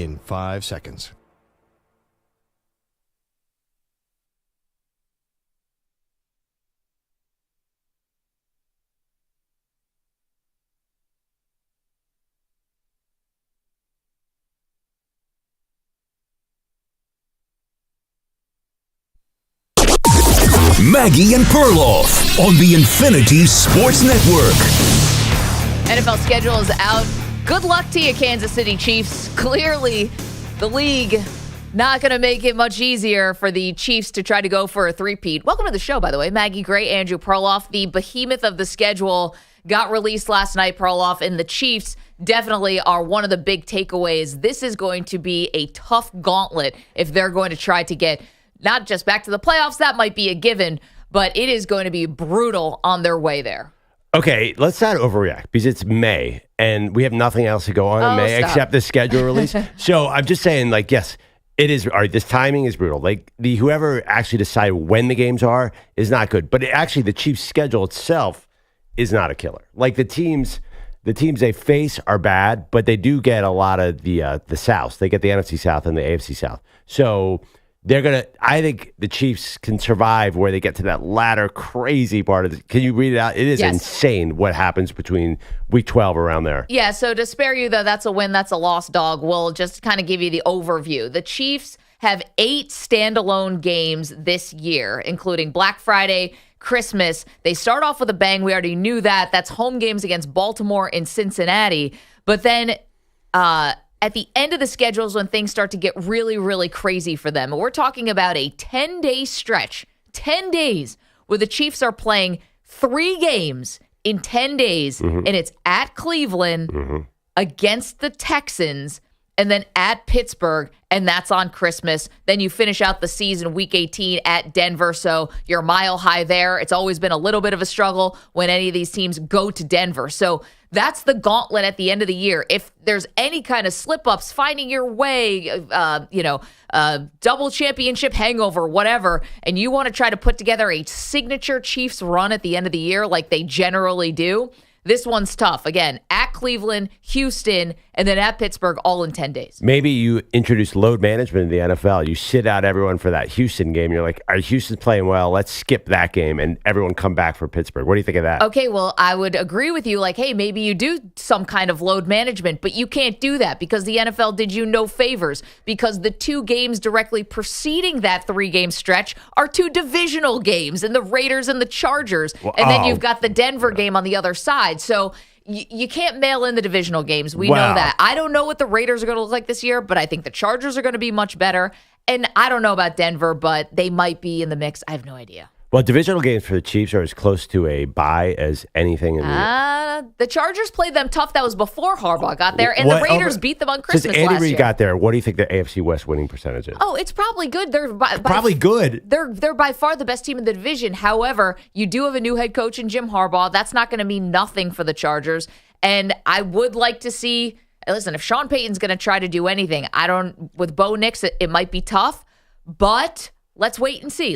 in 5 seconds. Maggie and Perloff on the Infinity Sports Network. NFL schedule is out. Good luck to you, Kansas City Chiefs. Clearly, the league not going to make it much easier for the Chiefs to try to go for a three-peat. Welcome to the show, by the way. Maggie Gray, Andrew Perloff. The behemoth of the schedule got released last night, Perloff, and the Chiefs definitely are one of the big takeaways. This is going to be a tough gauntlet if they're going to try to get not just back to the playoffs, that might be a given, but it is going to be brutal on their way there. Okay, let's not overreact because it's May and we have nothing else to go on in May except the schedule release. So I'm just saying, like, yes, it is. All right, this timing is brutal. Like, whoever actually decide when the games are is not good. But actually, the Chiefs' schedule itself is not a killer. Like, the teams they face are bad, but they do get a lot of the South. They get the NFC South and the AFC South. So I think the Chiefs can survive where they get to that latter crazy part of it. Can you read it out? It is insane what happens between week 12 around there. Yeah, so to spare you, though, that's a win, that's a loss, dog. We'll just kind of give you the overview. The Chiefs have 8 standalone games this year, including Black Friday, Christmas. They start off with a bang. We already knew that. That's home games against Baltimore and Cincinnati. But then at the end of the schedule is when things start to get really, really crazy for them. And we're talking about a 10-day stretch, 10 days, where the Chiefs are playing 3 games in 10 days, and it's at Cleveland, against the Texans, and then at Pittsburgh, and that's on Christmas. Then you finish out the season week 18 at Denver, so you're mile high there. It's always been a little bit of a struggle when any of these teams go to Denver. So that's the gauntlet at the end of the year. If there's any kind of slip-ups, finding your way, double championship hangover, whatever, and you want to try to put together a signature Chiefs run at the end of the year like they generally do, this one's tough. Again, at Cleveland, Houston, and then at Pittsburgh, all in 10 days. Maybe you introduce load management in the NFL. You sit out everyone for that Houston game. You're like, all right, Houston's playing well. Let's skip that game, and everyone come back for Pittsburgh. What do you think of that? Okay, well, I would agree with you. Like, hey, maybe you do some kind of load management, but you can't do that because the NFL did you no favors because the 2 games directly preceding that 3-game stretch are 2 divisional games, and the Raiders and the Chargers, and then you've got the Denver game on the other side. So you can't mail in the divisional games. We know that. I don't know what the Raiders are going to look like this year, but I think the Chargers are going to be much better. And I don't know about Denver, but they might be in the mix. I have no idea. Well, divisional games for the Chiefs are as close to a bye as anything in the Chargers played them tough. That was before Harbaugh got there, and the Raiders beat them on Christmas last year. Since Andy Reid got there, what do you think the AFC West winning percentage is? Oh, it's probably good. They're probably good. They're by far the best team in the division. However, you do have a new head coach in Jim Harbaugh. That's not going to mean nothing for the Chargers. And I would like to see, listen, if Sean Payton's going to try to do anything, with Bo Nix, it might be tough, but let's wait and see.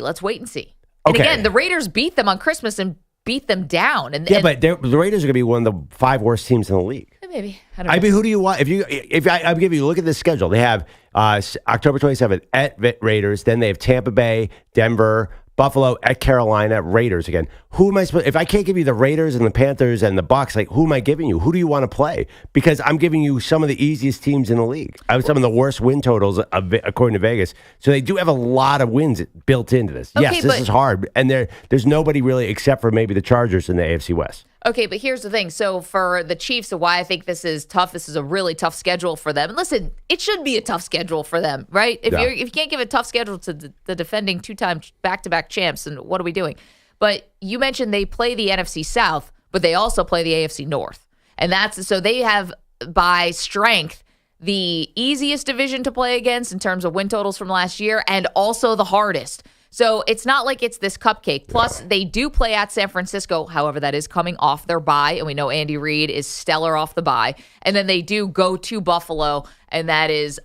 And again, the Raiders beat them on Christmas and beat them down. But the Raiders are going to be one of the 5 worst teams in the league. Maybe. I don't know. I mean, who do you want? If I'm giving you, look at the schedule. They have October 27th at Raiders. Then they have Tampa Bay, Denver, Buffalo, at Carolina, Raiders again. Who am I supposed? If I can't give you the Raiders and the Panthers and the Bucs, like, who am I giving you? Who do you want to play? Because I'm giving you some of the easiest teams in the league. I have some of the worst win totals according to Vegas. So they do have a lot of wins built into this. Okay, yes, this is hard, and there's nobody really except for maybe the Chargers in the AFC West. Okay, but here's the thing. So for the Chiefs, why I think this is tough, this is a really tough schedule for them. And listen, it should be a tough schedule for them, right? If you can't give a tough schedule to the defending 2-time back-to-back champs, then what are we doing? But you mentioned they play the NFC South, but they also play the AFC North. And so they have, by strength, the easiest division to play against in terms of win totals from last year and also the hardest. So it's not like it's this cupcake. Plus, they do play at San Francisco. However, that is coming off their bye. And we know Andy Reid is stellar off the bye. And then they do go to Buffalo and that is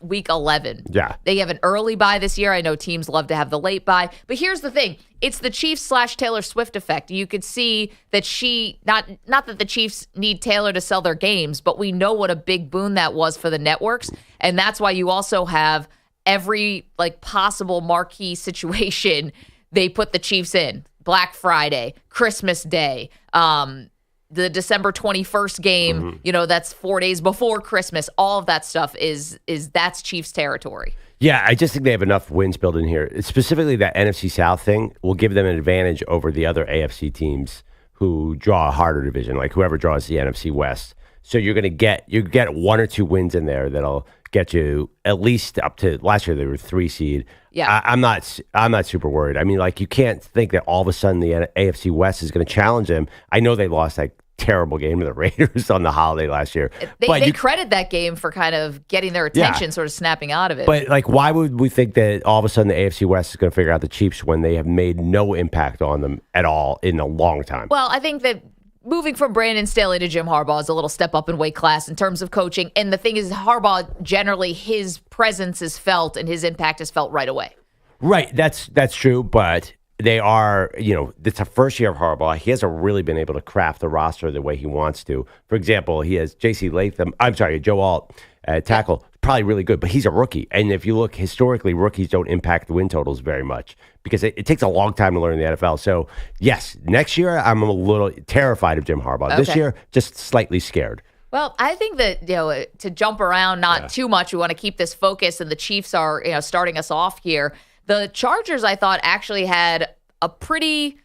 week 11. Yeah. They have an early bye this year. I know teams love to have the late bye, but here's the thing. It's the Chiefs/Taylor Swift effect. You could see that not that the Chiefs need Taylor to sell their games, but we know what a big boon that was for the networks, and that's why you also have every possible marquee situation they put the Chiefs in. Black Friday, Christmas Day, the December 21st game, that's 4 days before Christmas. All of that stuff that's Chiefs territory. Yeah, I just think they have enough wins built in here. Specifically, that NFC South thing will give them an advantage over the other AFC teams who draw a harder division, like whoever draws the NFC West. So you get 1 or 2 wins in there that'll get you at least up to last year. They were 3 seed. Yeah, I'm not super worried. I mean, you can't think that all of a sudden the AFC West is going to challenge them. I know they lost that terrible game to the Raiders on the holiday last year. They credit that game for kind of getting their attention, sort of snapping out of it. But why would we think that all of a sudden the AFC West is going to figure out the Chiefs when they have made no impact on them at all in a long time? Well, I think that moving from Brandon Staley to Jim Harbaugh is a little step up in weight class in terms of coaching. And the thing is, Harbaugh, generally, his presence is felt and his impact is felt right away. Right. That's true. But they are, it's the first year of Harbaugh. He hasn't really been able to craft the roster the way he wants to. For example, he has Joe Alt at tackle, probably really good, but he's a rookie. And if you look historically, rookies don't impact the win totals very much because it takes a long time to learn the NFL. So, yes, next year I'm a little terrified of Jim Harbaugh. Okay. This year, just slightly scared. Well, I think that, to jump around not too much, we want to keep this focus, and the Chiefs are, starting us off here. The Chargers, I thought, actually had a pretty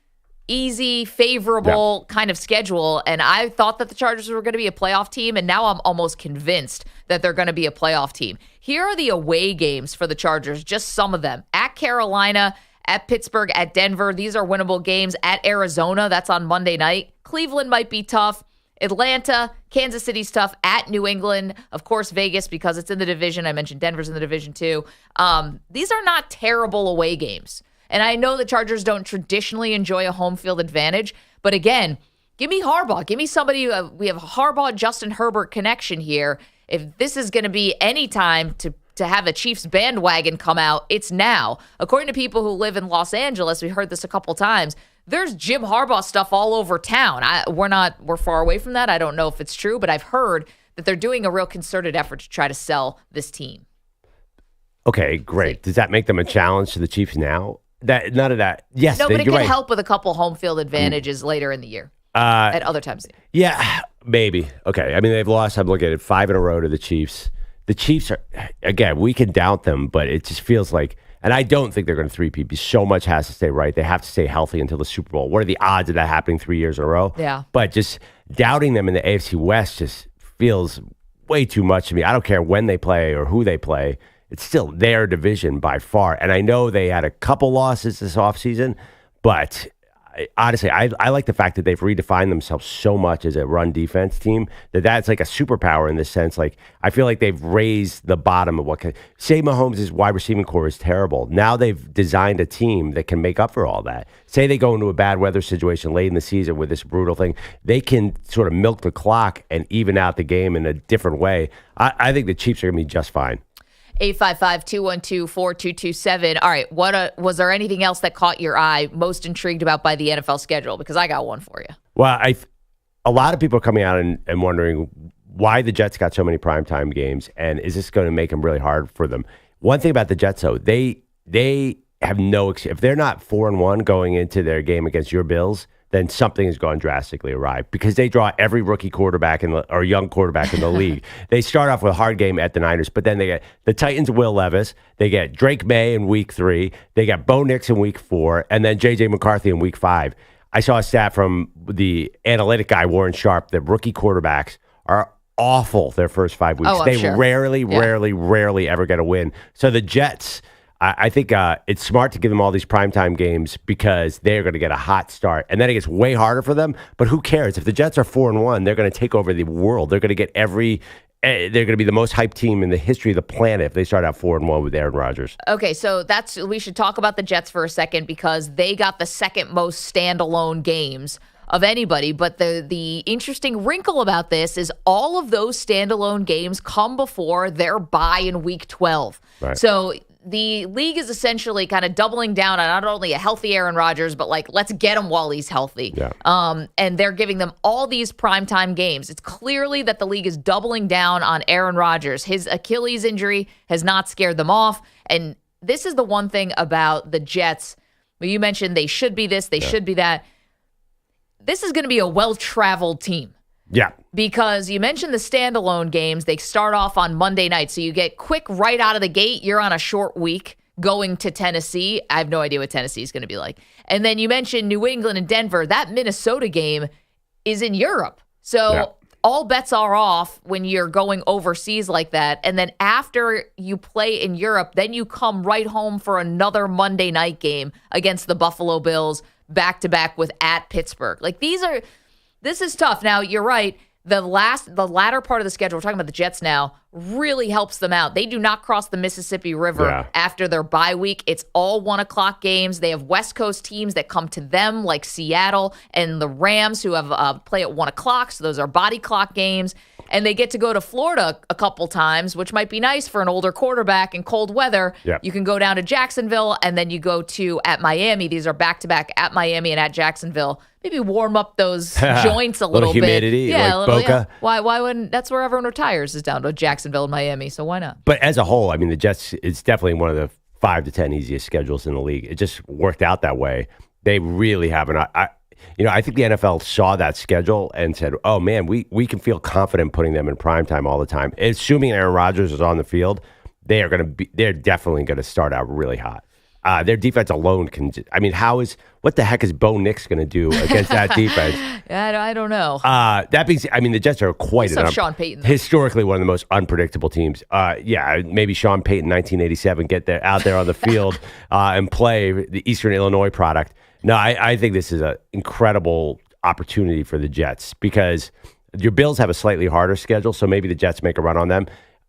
easy, favorable kind of schedule, and I thought that the Chargers were going to be a playoff team, and now I'm almost convinced that they're going to be a playoff team. Here are the away games for the Chargers, just some of them. At Carolina, at Pittsburgh, at Denver. These are winnable games. At Arizona, that's on Monday night. Cleveland might be tough. Atlanta, Kansas City's tough. At New England, of course, Vegas, because it's in the division. I mentioned Denver's in the division too. These are not terrible away games. And I know the Chargers don't traditionally enjoy a home field advantage, but again, give me Harbaugh. Give me somebody. We have a Harbaugh, Justin Herbert connection here. If this is going to be any time to have a Chiefs bandwagon come out, it's now. According to people who live in Los Angeles, we heard this a couple times, there's Jim Harbaugh stuff all over town. We're far away from that. I don't know if it's true, but I've heard that they're doing a real concerted effort to try to sell this team. Okay, great. Does that make them a challenge to the Chiefs now? None of that. Yes, no, but it could help with a couple home field advantages later in the year. At other times. Yeah, maybe. Okay. I mean, they've lost, I'm looking at it, 5 in a row to the Chiefs. The Chiefs are, again, we can doubt them, but it just feels like, and I don't think they're going to three-peat because so much has to stay right. They have to stay healthy until the Super Bowl. What are the odds of that happening 3 years in a row? Yeah. But just doubting them in the AFC West just feels way too much to me. I don't care when they play or who they play. It's still their division by far. And I know they had a couple losses this offseason, but honestly, I like the fact that they've redefined themselves so much as a run defense team that's like a superpower in this sense. Like, I feel like they've raised the bottom of what can. Say Mahomes' wide receiving core is terrible. Now they've designed a team that can make up for all that. Say they go into a bad weather situation late in the season with this brutal thing. They can sort of milk the clock and even out the game in a different way. I think the Chiefs are going to be just fine. 855-212-4227. All right, was there anything else that caught your eye, most intrigued about by the NFL schedule? Because I got one for you. Well, a lot of people are coming out and wondering why the Jets got so many primetime games, and is this going to make them really hard for them? One thing about the Jets, though, they have no – if they're not 4-1 going into their game against your Bills – then something has gone drastically awry because they draw every rookie quarterback or young quarterback in the league. They start off with a hard game at the Niners, but then they get the Titans' Will Levis. They get Drake May in week 3. They got Bo Nix in week 4, and then J.J. McCarthy in week 5. I saw a stat from the analytic guy, Warren Sharp, that rookie quarterbacks are awful their first 5 weeks. They rarely ever get a win. So the Jets... I think it's smart to give them all these primetime games because they're going to get a hot start. And then it gets way harder for them. But who cares? If the Jets are 4-1, they're going to take over the world. They're going to get they're going to be the most hyped team in the history of the planet if they start out 4-1 with Aaron Rodgers. Okay, so we should talk about the Jets for a second because they got the second most standalone games of anybody. But the interesting wrinkle about this is all of those standalone games come before their bye in week 12. Right. So the league is essentially kind of doubling down on not only a healthy Aaron Rodgers, but like, let's get him while he's healthy. Yeah. And they're giving them all these primetime games. It's clearly that the league is doubling down on Aaron Rodgers. His Achilles injury has not scared them off. And this is the one thing about the Jets. Well, you mentioned they should be this, they should be that. This is going to be a well-traveled team. Yeah. Because you mentioned the standalone games. They start off on Monday night. So you get quick right out of the gate. You're on a short week going to Tennessee. I have no idea what Tennessee is going to be like. And then you mentioned New England and Denver. That Minnesota game is in Europe. So all bets are off when you're going overseas like that. And then after you play in Europe, then you come right home for another Monday night game against the Buffalo Bills back-to-back with at Pittsburgh. Like this is tough. Now, you're right. The latter part of the schedule, we're talking about the Jets now, really helps them out. They do not cross the Mississippi River after their bye week. It's all 1 o'clock games. They have West Coast teams that come to them, like Seattle and the Rams, who have play at 1 o'clock. So those are body clock games. And they get to go to Florida a couple times, which might be nice for an older quarterback in cold weather. Yep. You can go down to Jacksonville, and then you go to at Miami. These are back-to-back at Miami and at Jacksonville. Maybe warm up those joints a little bit. Humidity, yeah, like Boca. Yeah. Why wouldn't? That's where everyone retires, is down to Jacksonville and Miami. So why not? But as a whole, I mean, the Jets, it's definitely one of the 5 to 10 easiest schedules in the league. It just worked out that way. They really haven't. I think the NFL saw that schedule and said, "Oh man, we can feel confident putting them in primetime all the time." Assuming Aaron Rodgers is on the field, they're definitely going to start out really hot. Their defense alone can. I mean, what the heck is Bo Nix going to do against that defense? I don't know. That being, I mean, the Jets are quite Sean Payton, historically one of the most unpredictable teams. Maybe Sean Payton, 1987, out there on the field and play the Eastern Illinois product. No, I think this is an incredible opportunity for the Jets because your Bills have a slightly harder schedule, so maybe the Jets make a run on them.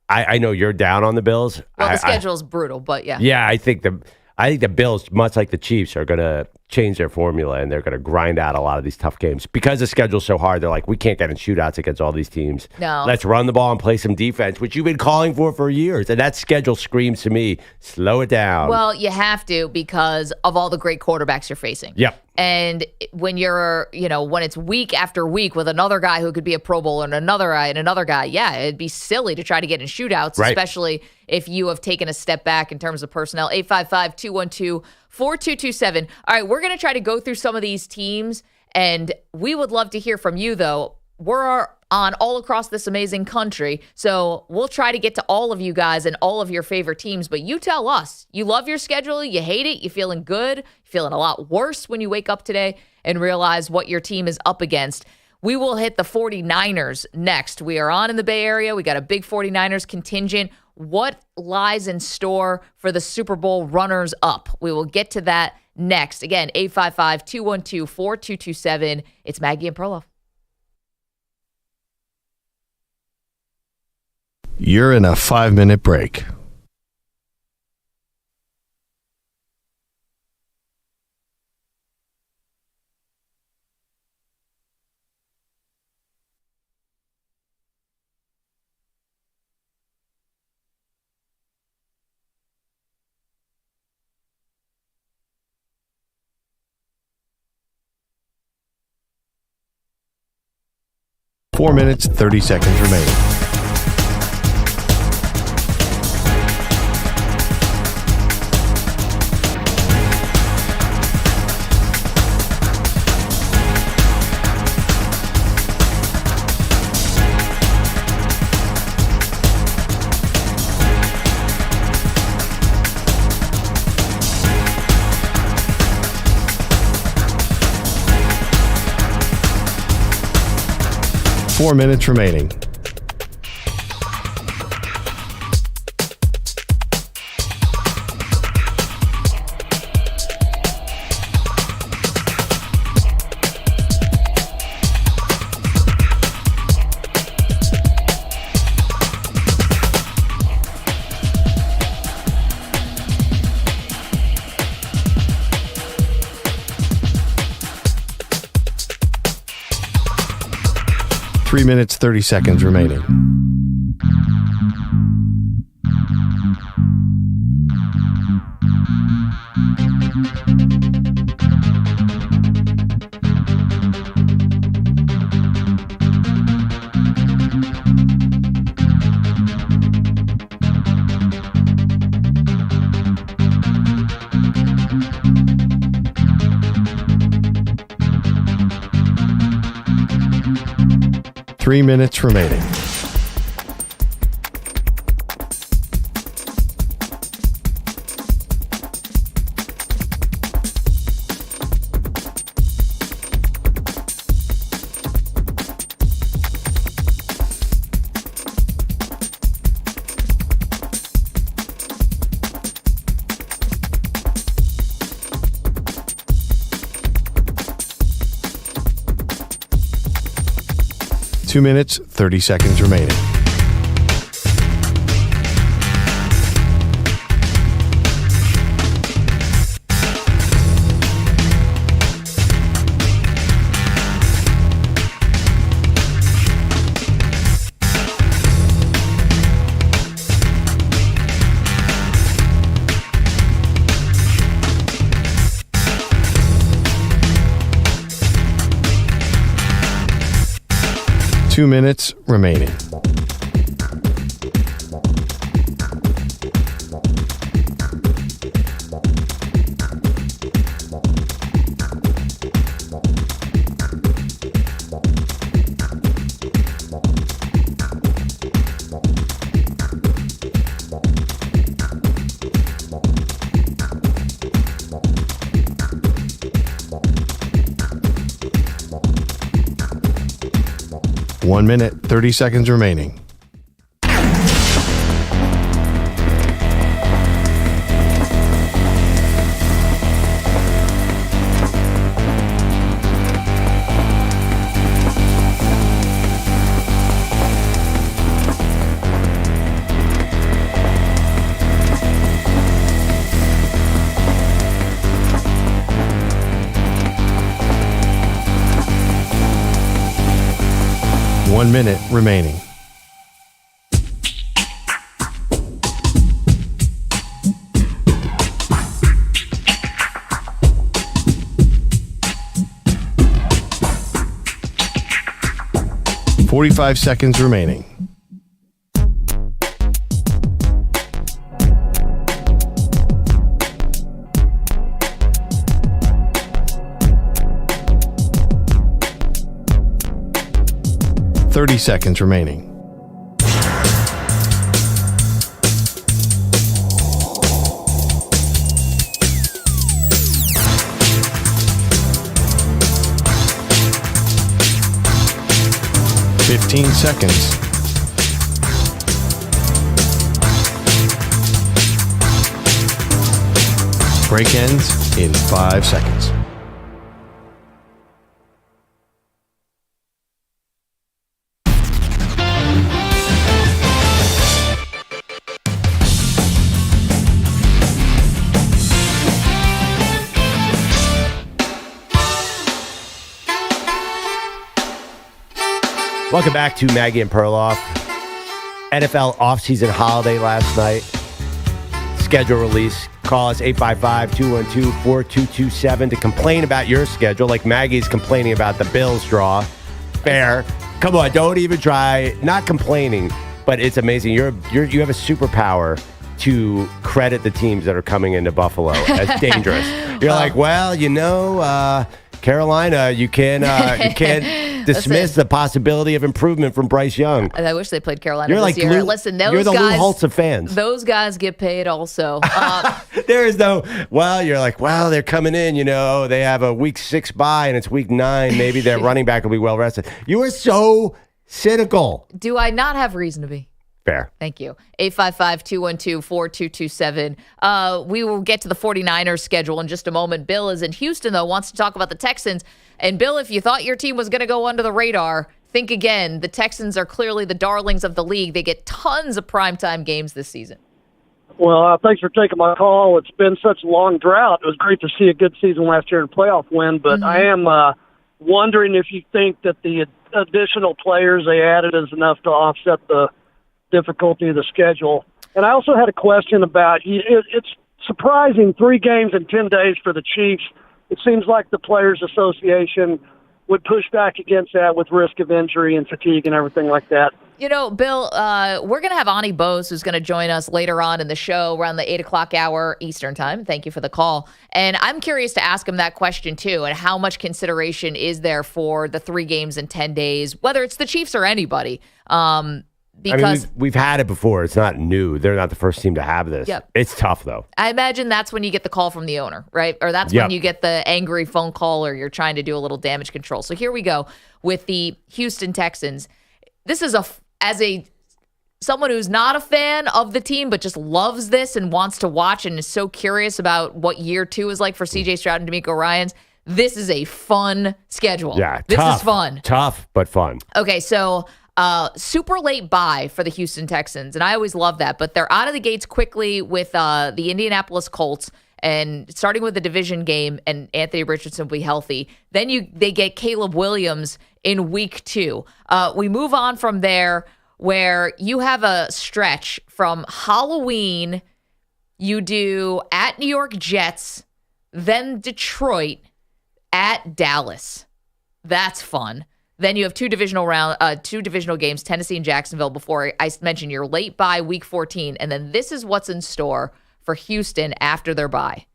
I know you're down on the Bills. Well, the schedule is brutal, but yeah. Yeah, I think the Bills, much like the Chiefs, are going to change their formula and they're going to grind out a lot of these tough games. Because the schedule's so hard, they're like, we can't get in shootouts against all these teams. No. Let's run the ball and play some defense, which you've been calling for years. And that schedule screams to me, slow it down. Well, you have to because of all the great quarterbacks you're facing. Yep. And when when it's week after week with another guy who could be a Pro Bowler and another guy, yeah, it'd be silly to try to get in shootouts, right, especially if you have taken a step back in terms of personnel. 855-212-4227. All right, we're going to try to go through some of these teams, and we would love to hear from you, though. We're on all across this amazing country, so we'll try to get to all of you guys and all of your favorite teams, but you tell us. You love your schedule, you hate it, you feeling good, feeling a lot worse when you wake up today and realize what your team is up against. We will hit the 49ers next. We are on in the Bay Area. We got a big 49ers contingent. What lies in store for the Super Bowl runners up? We will get to that next. Again, 855-212-4227. It's Maggie and Perloff. You're in a 5-minute break. Four minutes, 30 seconds remaining. Four minutes remaining. 3 minutes, 30 seconds remaining. Three minutes remaining. Two minutes, 30 seconds remaining. Two minutes remaining. One minute, 30 seconds remaining. One minute remaining. .45 seconds remaining. .30 seconds remaining. .15 seconds. Break ends in 5 seconds. Welcome back to Maggie and Perloff. NFL offseason holiday last night. Schedule release. Call us 855-212-4227 to complain about your schedule, like Maggie's complaining about the Bills draw. Fair. Come on, don't even try. Not complaining, but it's amazing. You have a superpower to credit the teams that are coming into Buffalo as dangerous. You're like, well, Carolina, you can't dismiss the possibility of improvement from Bryce Young. I wish they played Carolina this year. Listen, those you're the guys, Lou Holtz of fans. Those guys get paid also. There is no, you're like, they're coming in, they have a week 6 bye and it's week 9. Maybe their running back will be well rested. You are so cynical. Do I not have reason to be? Fair. Thank you. 855-212-4227. We will get to the 49ers schedule in just a moment. Bill is in Houston, though, wants to talk about the Texans. And Bill, if you thought your team was going to go under the radar, think again. The Texans are clearly the darlings of the league. They get tons of primetime games this season. Well, thanks for taking my call. It's been such a long drought. It was great to see a good season last year and a playoff win, but I am wondering if you think that the additional players they added is enough to offset the difficulty of the schedule. And I also had a question about, it's surprising, 3 games in 10 days for the Chiefs. It seems like the Players Association would push back against that with risk of injury and fatigue and everything like that. You know, Bill, we're going to have Onnie Bose, who's going to join us later on in the show around the 8 o'clock hour Eastern time. Thank you for the call. And I'm curious to ask him that question, too, and how much consideration is there for the 3 games in 10 days, whether it's the Chiefs or anybody. Because we've had it before. It's not new. They're not the first team to have this. Yep. It's tough, though. I imagine that's when you get the call from the owner, right? Or that's when you get the angry phone call or you're trying to do a little damage control. So here we go with the Houston Texans. This is someone who's not a fan of the team but just loves this and wants to watch and is so curious about what year 2 is like for CJ Stroud and D'Amico Ryans. This is a fun schedule. Yeah, this is fun. Tough, but fun. Okay, so super late bye for the Houston Texans, and I always love that. But they're out of the gates quickly with the Indianapolis Colts, and starting with the division game, and Anthony Richardson will be healthy. Then they get Caleb Williams in week 2. We move on from there, where you have a stretch from Halloween. You do at New York Jets, then Detroit, at Dallas. That's fun. Then you have two divisional games, Tennessee and Jacksonville, before I mentioned your late bye, week 14. And then this is what's in store for Houston after their bye.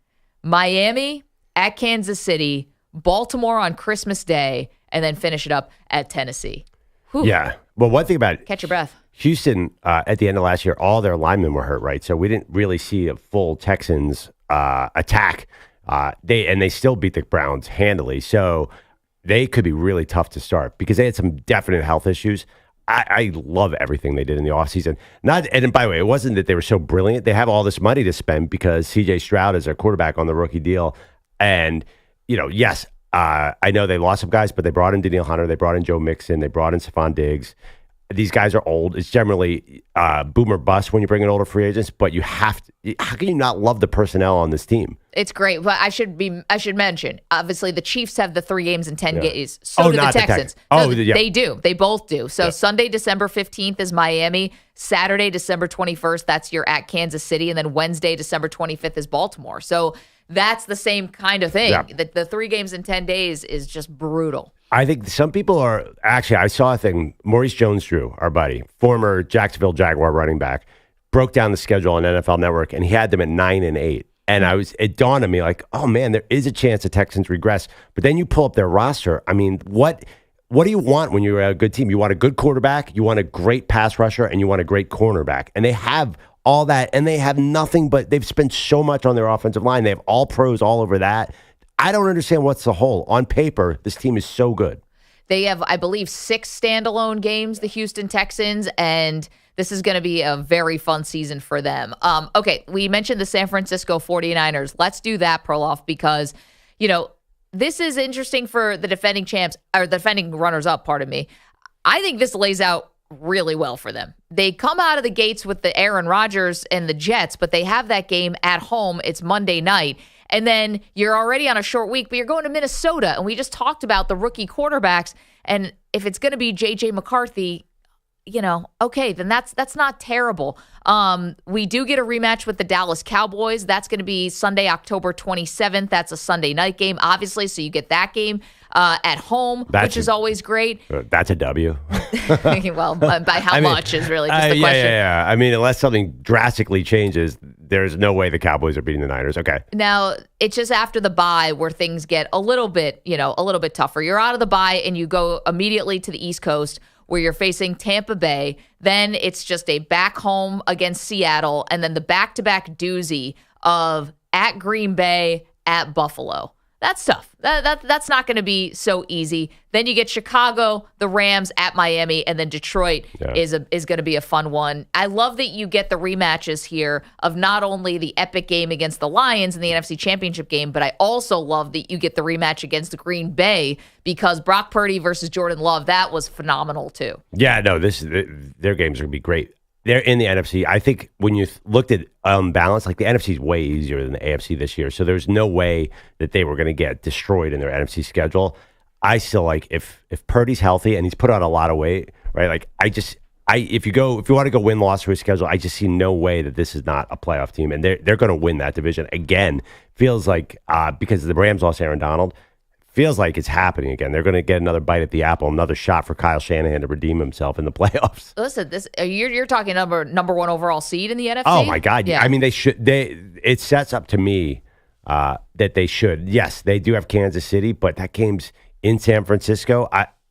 Miami at Kansas City, Baltimore on Christmas Day, and then finish it up at Tennessee. Whew. Yeah. Well, one thing about Catch your breath. Houston, at the end of last year, all their linemen were hurt, right? So we didn't really see a full Texans attack. They still beat the Browns handily. So they could be really tough to start because they had some definite health issues. I love everything they did in the offseason. And by the way, it wasn't that they were so brilliant. They have all this money to spend because CJ Stroud is a quarterback on the rookie deal. And, yes, I know they lost some guys, but they brought in Danielle Hunter. They brought in Joe Mixon. They brought in Stephon Diggs. These guys are old. It's generally boom or bust when you bring in older free agents, but you have to. How can you not love the personnel on this team? It's great, but I should mention, obviously, the Chiefs have the 3 games in 10 days. So do the Texans. They do. They both do. So Sunday, December 15th is Miami. Saturday, December 21st, that's your at Kansas City. And then Wednesday, December 25th is Baltimore. So that's the same kind of thing. Yeah. The 3 games in 10 days is just brutal. I think some people are actually, I saw a thing. Maurice Jones-Drew, our buddy, former Jacksonville Jaguar running back, broke down the schedule on NFL Network, and he had them at 9-8. And it dawned on me like, oh man, there is a chance the Texans regress. But then you pull up their roster. I mean, what do you want when you're a good team? You want a good quarterback, you want a great pass rusher, and you want a great cornerback. And they have all that, and they have nothing but they've spent so much on their offensive line. They have all pros all over that. I don't understand what's the hole. On paper, this team is so good. They have, I believe, 6 standalone games, the Houston Texans, and this is going to be a very fun season for them. Okay, we mentioned the San Francisco 49ers. Let's do that, Perloff, because, this is interesting for the defending champs, or the defending runners-up, pardon me. I think this lays out really well for them. They come out of the gates with the Aaron Rodgers and the Jets, but they have that game at home. It's Monday night. And then you're already on a short week, but you're going to Minnesota. And we just talked about the rookie quarterbacks. And if it's going to be J.J. McCarthy, okay, then that's not terrible. We do get a rematch with the Dallas Cowboys. That's going to be Sunday, October 27th. That's a Sunday night game, obviously. So you get that game at home, which is always great. That's a W. Well, by how much is really just the question. Yeah. I mean, unless something drastically changes, there's no way the Cowboys are beating the Niners. Okay. Now, it's just after the bye where things get a little bit tougher. You're out of the bye and you go immediately to the East Coast where you're facing Tampa Bay. Then it's just a back home against Seattle, and then the back-to-back doozy of at Green Bay, at Buffalo. That's tough. That's not going to be so easy. Then you get Chicago, the Rams at Miami, and then Detroit is going to be a fun one. I love that you get the rematches here of not only the epic game against the Lions in the NFC Championship game, but I also love that you get the rematch against Green Bay because Brock Purdy versus Jordan Love, that was phenomenal too. Yeah, no, their games are going to be great. They're in the NFC. I think when you looked at balance, like the NFC is way easier than the AFC this year. So there's no way that they were going to get destroyed in their NFC schedule. I still like if Purdy's healthy and he's put on a lot of weight, right? Like if you want to go win-loss for his schedule, I just see no way that this is not a playoff team, and they're going to win that division again. Feels like because the Rams lost Aaron Donald, feels like it's happening again. They're going to get another bite at the apple, another shot for Kyle Shanahan to redeem himself in the playoffs. Listen, you're talking number one overall seed in the NFC. Oh my God! Yeah. I mean, they should. It sets up to me that they should. Yes, they do have Kansas City, but that game's in San Francisco.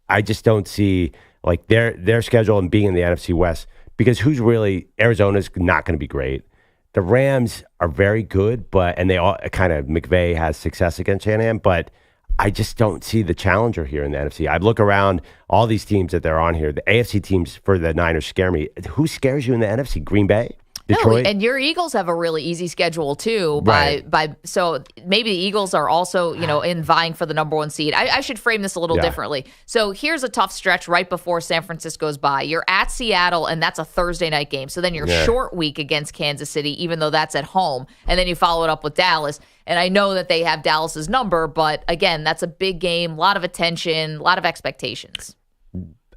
I just don't see like their schedule and being in the NFC West, because Arizona's not going to be great. The Rams are very good, and they all kind of McVay has success against Shanahan, but I just don't see the challenger here in the NFC. I look around all these teams that they're on here. The AFC teams for the Niners scare me. Who scares you in the NFC? Green Bay? Detroit? No, and your Eagles have a really easy schedule too. Right. So maybe the Eagles are also in vying for the number one seed. I should frame this a little differently. So here's a tough stretch right before San Francisco's bye. You're at Seattle, and that's a Thursday night game. So then you're short week against Kansas City, even though that's at home, and then you follow it up with Dallas. And I know that they have Dallas's number, but again, that's a big game, a lot of attention, a lot of expectations.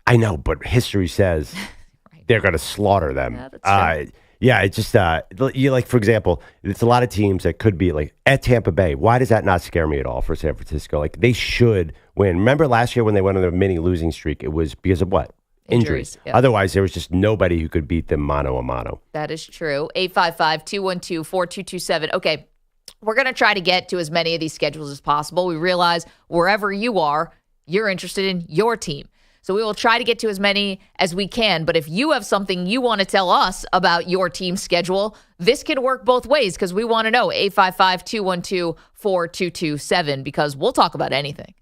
I know, but history says they're going to slaughter them. Yeah, that's true. Yeah, it's just for example, it's a lot of teams that could be like at Tampa Bay. Why does that not scare me at all for San Francisco? Like they should win. Remember last year when they went on a mini losing streak? It was because of what? Injuries. Yep. Otherwise, there was just nobody who could beat them mano a mano. That is true. 855-212-4227. Okay, we're going to try to get to as many of these schedules as possible. We realize wherever you are, you're interested in your team. So we will try to get to as many as we can. But if you have something you want to tell us about your team's schedule, this can work both ways because we want to know. 855-212-4227, because we'll talk about anything.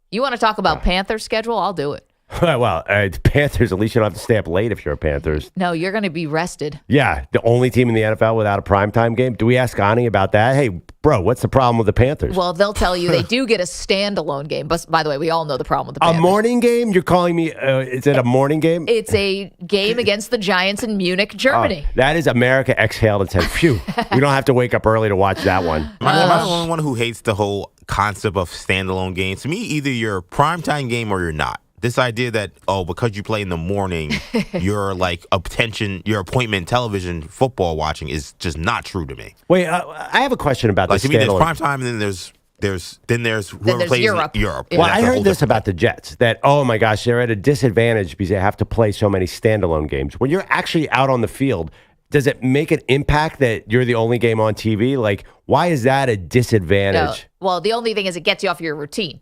You want to talk about Panthers' schedule? I'll do it. Well, Panthers, at least you don't have to stay up late if you're a Panthers. No, you're going to be rested. Yeah, the only team in the NFL without a primetime game. Do we ask Onnie about that? Hey, bro, what's the problem with the Panthers? Well, they'll tell you they do get a standalone game. But by the way, we all know the problem with the Panthers. A morning game? You're calling me, is it a morning game? It's a game against the Giants in Munich, Germany. That is America exhaled and said, phew, we don't have to wake up early to watch that one. Am I the only one who hates the whole concept of standalone games? To me, either you're a primetime game or you're not. This idea that, because you play in the morning, your appointment television football watching is just not true to me. Wait, I have a question about this. To me, there's prime time, and then there's whoever plays Europe. in Europe. Well, I heard this about the Jets, that, oh my gosh, they're at a disadvantage because they have to play so many standalone games. When you're actually out on the field, does it make an impact that you're the only game on TV? Like, why is that a disadvantage? No. Well, the only thing is it gets you off your routine.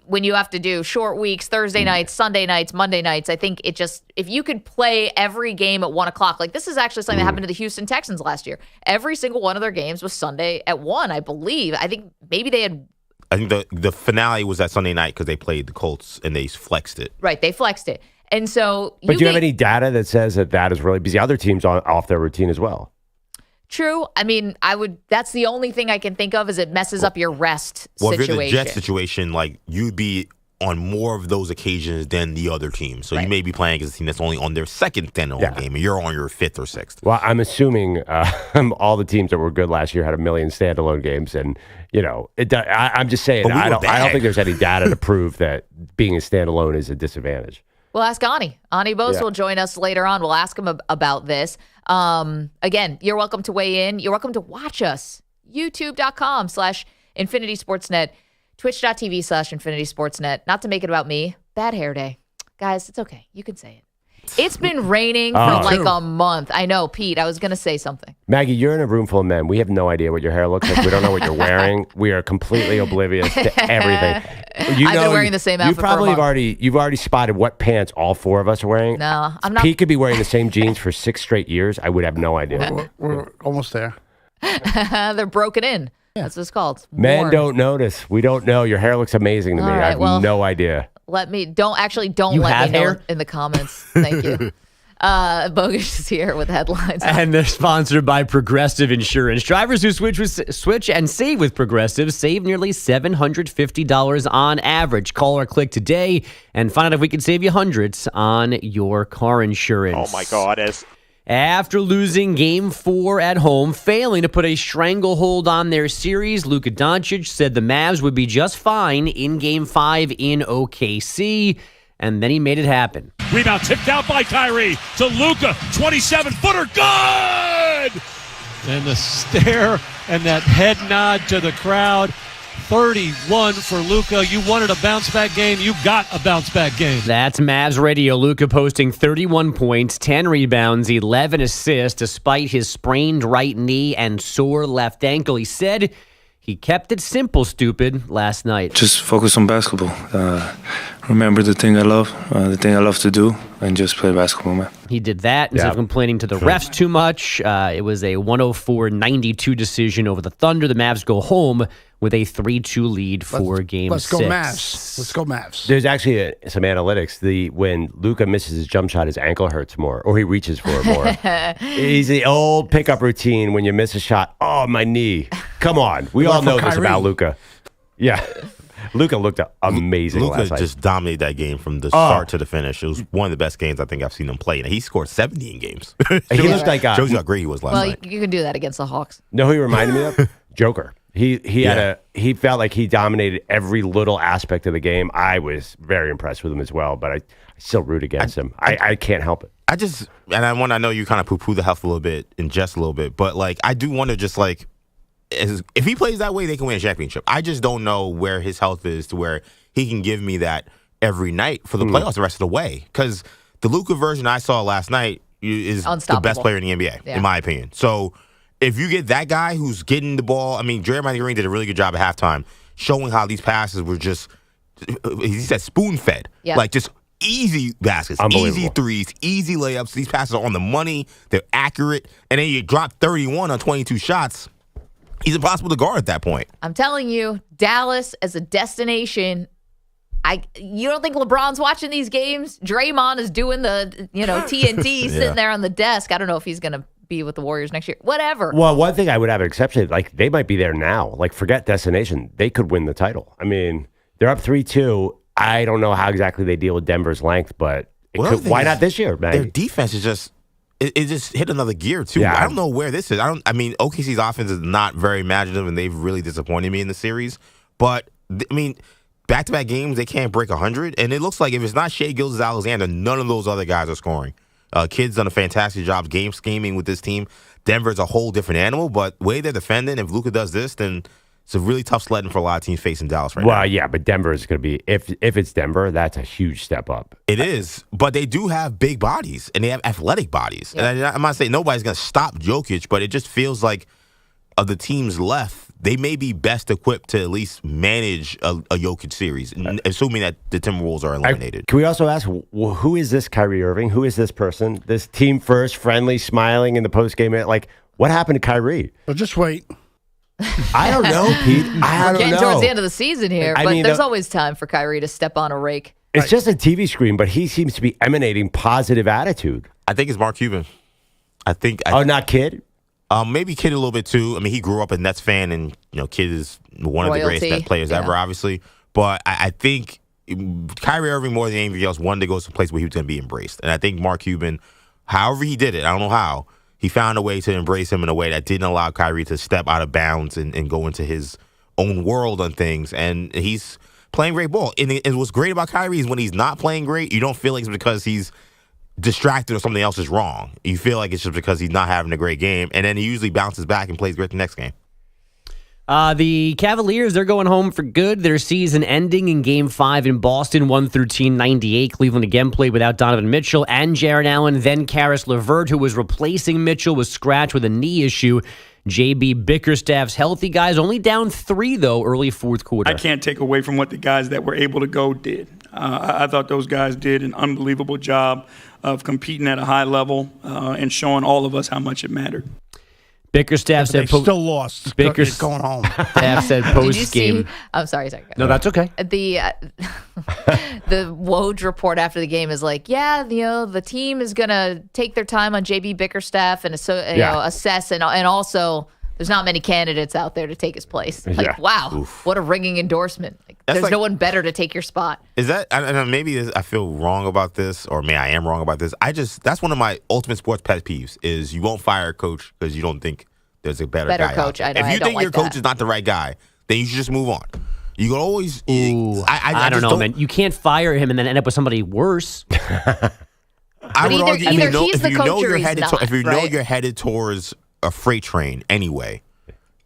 When you have to do short weeks, Thursday nights, Sunday nights, Monday nights, I think if you could play every game at 1 o'clock, like this is actually something that happened to the Houston Texans last year. Every single one of their games was Sunday at 1, I believe. I think maybe they had. I think the finale was that Sunday night because they played the Colts and they flexed it. Right, they flexed it. And so. But do you have any data that says that is really because the other teams off their routine as well? True. I mean, that's the only thing I can think of is it messes up your rest situation. Well, if you're the Jets situation, like you'd be on more of those occasions than the other team. So you may be playing against a team that's only on their second standalone game, and you're on your fifth or sixth. Well, I'm assuming all the teams that were good last year had a million standalone games, and I'm just saying I don't think there's any data to prove that being a standalone is a disadvantage. We'll ask Onnie. Onnie Bose will join us later on. We'll ask him about this. Again, you're welcome to weigh in. You're welcome to watch us. YouTube.com/InfinitySportsNet. Twitch.tv/InfinitySportsNet. Not to make it about me. Bad hair day. Guys, it's okay. You can say it. It's been raining for like a month. I know, Pete, I was going to say something. Maggie, you're in a room full of men. We have no idea what your hair looks like. We don't know what you're wearing. We are completely oblivious to everything. I've been wearing the same outfit you probably for a month. You've already spotted what pants all four of us are wearing. No, I'm not. Pete could be wearing the same jeans for 6 straight years. I would have no idea. We're almost there. They're broken in. Yeah. That's what it's called. Men don't notice. We don't know. Your hair looks amazing to me. Right, I have no idea. Don't let me know in the comments. Thank you. Bogusch is here with headlines. And they're sponsored by Progressive Insurance. Drivers who switch and save with Progressive save nearly $750 on average. Call or click today and find out if we can save you hundreds on your car insurance. Oh, my God. After losing Game 4 at home, failing to put a stranglehold on their series, Luka Doncic said the Mavs would be just fine in Game 5 in OKC, and then he made it happen. Rebound tipped out by Kyrie to Luka, 27-footer, good! And the stare and that head nod to the crowd. 31 for Luka. You wanted a bounce-back game. You got a bounce-back game. That's Mavs radio. Luka posting 31 points, 10 rebounds, 11 assists, despite his sprained right knee and sore left ankle. He said he kept it simple, stupid, last night. Just focus on basketball. Remember the thing I love to do, and just play basketball, man. He did that instead of complaining to the refs too much. It was a 104-92 decision over the Thunder. The Mavs go home with a 3-2 lead for Game 6. Let's go Mavs. There's actually some analytics. When Luka misses his jump shot, his ankle hurts more, or he reaches for it more. He's the old pickup routine when you miss a shot. Oh, my knee. Come on. We all know this about Luka. Yeah. Luka looked amazing last night. Luka just dominated that game from the start to the finish. It was one of the best games I think I've seen him play. And he scored 70 in games. He looked like shows you how great he was last night. Well, you can do that against the Hawks. No, who he reminded me of? Joker. He felt like he dominated every little aspect of the game. I was very impressed with him as well, but I still root against him. I can't help it. I know you kind of poo-poo the health a little bit and just a little bit, but like I do want to just like if he plays that way, they can win a championship. I just don't know where his health is to where he can give me that every night for the playoffs the rest of the way. Because the Luka version I saw last night is the best player in the NBA, in my opinion. So if you get that guy who's getting the ball, I mean, Jeremiah Green did a really good job at halftime showing how these passes were just, he said spoon-fed. Yep. Like just easy baskets, easy threes, easy layups. These passes are on the money. They're accurate. And then you drop 31 on 22 shots. He's impossible to guard at that point. I'm telling you, Dallas as a destination, you don't think LeBron's watching these games? Draymond is doing the, TNT sitting there on the desk. I don't know if he's going to be with the Warriors next year. Whatever. Well, one thing I would have an exception, like they might be there now. Like forget destination. They could win the title. I mean, they're up 3-2. I don't know how exactly they deal with Denver's length, but why not this year, man? Their defense is just it just hit another gear too. Yeah. I don't know where this is. OKC's offense is not very imaginative, and they've really disappointed me in the series. But back-to-back games, they can't break 100, and it looks like if it's not Shai Gilgeous-Alexander, none of those other guys are scoring. Kid's done a fantastic job game scheming with this team. Denver's a whole different animal, but the way they're defending, if Luka does this, then it's a really tough sledding for a lot of teams facing Dallas right now. Well, yeah, but Denver is going to be, if it's Denver, that's a huge step up. It is, but they do have big bodies, and they have athletic bodies. Yeah. And I'm not saying nobody's going to stop Jokic, but it just feels like of the teams left, they may be best equipped to at least manage a Jokic series, assuming that the Timberwolves are eliminated. Can we also ask, who is this Kyrie Irving? Who is this person? This team first, friendly, smiling in the postgame? Like, what happened to Kyrie? Well, just wait. I don't know, Pete. We're getting towards the end of the season here, but there's always time for Kyrie to step on a rake. It's just a TV screen, but he seems to be emanating positive attitude. I think it's Mark Cuban. Not Kid? Maybe Kid a little bit too. I mean, he grew up a Nets fan, and Kid is one of the greatest Nets players ever, obviously. But I think Kyrie Irving, more than anything else, wanted to go to a place where he was going to be embraced. And I think Mark Cuban, however he did it, I don't know how, he found a way to embrace him in a way that didn't allow Kyrie to step out of bounds and go into his own world on things. And he's playing great ball. And what's great about Kyrie is when he's not playing great, you don't feel like it's because he's distracted or something else is wrong. You feel like it's just because he's not having a great game. And then he usually bounces back and plays great the next game. The Cavaliers, they're going home for good. Their season ending in Game 5 in Boston, 113-98. Cleveland again played without Donovan Mitchell and Jarrett Allen. Then Karis LeVert, who was replacing Mitchell, was scratched with a knee issue. J.B. Bickerstaff's healthy. Guys only down 3, though, early fourth quarter. I can't take away from what the guys that were able to go did. I thought those guys did an unbelievable job of competing at a high level and showing all of us how much it mattered. Bickerstaff said still lost. Bickerstaff going home. Staff said post game. I'm sorry. No, that's okay. The Woj report after the game is like, the team is gonna take their time on JB Bickerstaff and assess, and also There's not many candidates out there to take his place. Like, wow, what a ringing endorsement. Like, there's like, no one better to take your spot. Is that, and maybe I feel wrong about this, or maybe I am wrong about this. That's one of my ultimate sports pet peeves is you won't fire a coach because you don't think there's a better guy coach. out there. If you think your coach is not the right guy, then you should just move on. You can always. I don't know, man. You can't fire him and then end up with somebody worse. I would argue if you know you're headed towards a freight train anyway,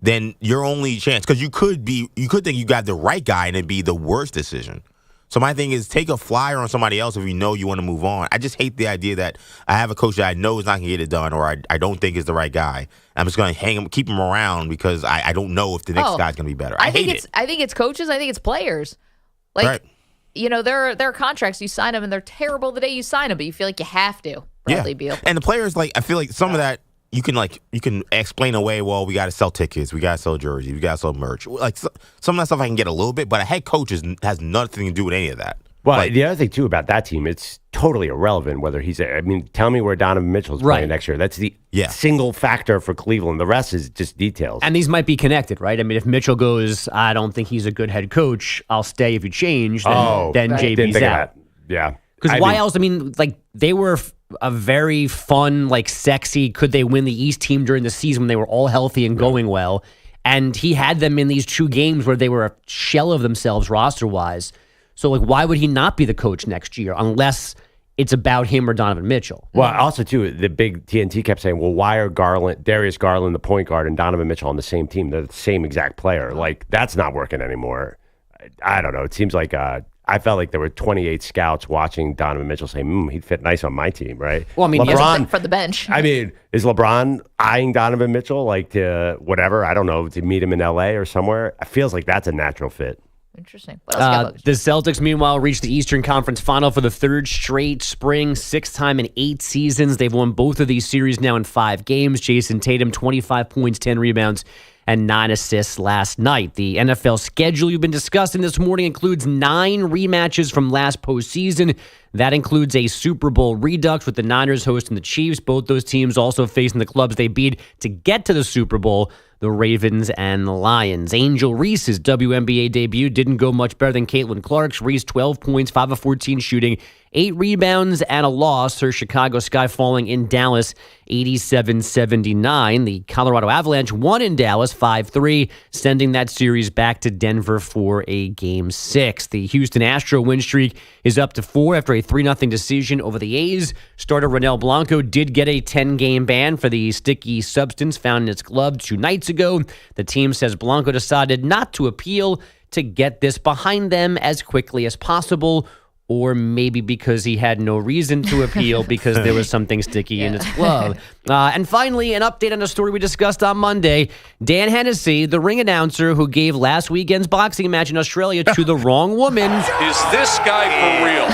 then your only chance, because you could think you got the right guy and it'd be the worst decision. So my thing is take a flyer on somebody else if you know you want to move on. I just hate the idea that I have a coach that I know is not going to get it done, or I don't think is the right guy. I'm just going to keep him around because I don't know if the next guy's going to be better. I hate it. I think it's coaches. I think it's players. Like, right. You know, there are contracts, you sign them, and they're terrible the day you sign them, but you feel like you have to. Bradley Beal. And the players, like, I feel like some of that you can explain away. Well, we got to sell tickets, we got to sell jerseys, we got to sell merch. Like some of that stuff I can get a little bit, but a head coach has nothing to do with any of that. Well, the other thing too about that team, it's totally irrelevant whether he's. I mean, tell me where Donovan Mitchell's playing next year. That's the single factor for Cleveland. The rest is just details. And these might be connected, right? I mean, if Mitchell goes, I don't think he's a good head coach. I'll stay if you change. Then JB's out. Yeah. Because why else? I mean, like they were a very fun, like sexy. Could they win the East team during the season when they were all healthy and going well? And he had them in these 2 games where they were a shell of themselves roster wise. So, like, why would he not be the coach next year unless it's about him or Donovan Mitchell? Well, also, too, the big TNT kept saying, well, why are Darius Garland, the point guard, and Donovan Mitchell on the same team? They're the same exact player. Like, that's not working anymore. I don't know. It seems like I felt like there were 28 scouts watching Donovan Mitchell say, he'd fit nice on my team, right? Well, I mean, LeBron, for the bench. I mean, is LeBron eyeing Donovan Mitchell, like, to whatever, I don't know, to meet him in L.A. or somewhere? It feels like that's a natural fit. Interesting. What else the Celtics, meanwhile, reached the Eastern Conference Final for the 3rd straight spring, 6th time in 8 seasons. They've won both of these series now in 5 games. Jason Tatum, 25 points, 10 rebounds, and 9 assists last night. The NFL schedule you've been discussing this morning includes 9 rematches from last postseason. That includes a Super Bowl redux with the Niners hosting the Chiefs. Both those teams also facing the clubs they beat to get to the Super Bowl, the Ravens and the Lions. Angel Reese's WNBA debut didn't go much better than Caitlin Clark's. Reese, 12 points, 5 of 14 shooting, 8 rebounds, and a loss. Her Chicago Sky falling in Dallas, 87-79. The Colorado Avalanche won in Dallas, 5-3, sending that series back to Denver for a Game 6. The Houston Astro win streak is up to 4 after a 3-0 decision over the A's. Starter Ronel Blanco did get a 10-game ban for the sticky substance found in its glove 2 nights ago. The team says Blanco decided not to appeal to get this behind them as quickly as possible, or maybe because he had no reason to appeal because there was something sticky in his glove. And finally, an update on a story we discussed on Monday. Dan Hennessy, the ring announcer who gave last weekend's boxing match in Australia to the wrong woman. Is this guy for real?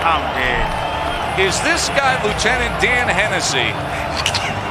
I'm dead. Is this guy Lieutenant Dan Hennessy?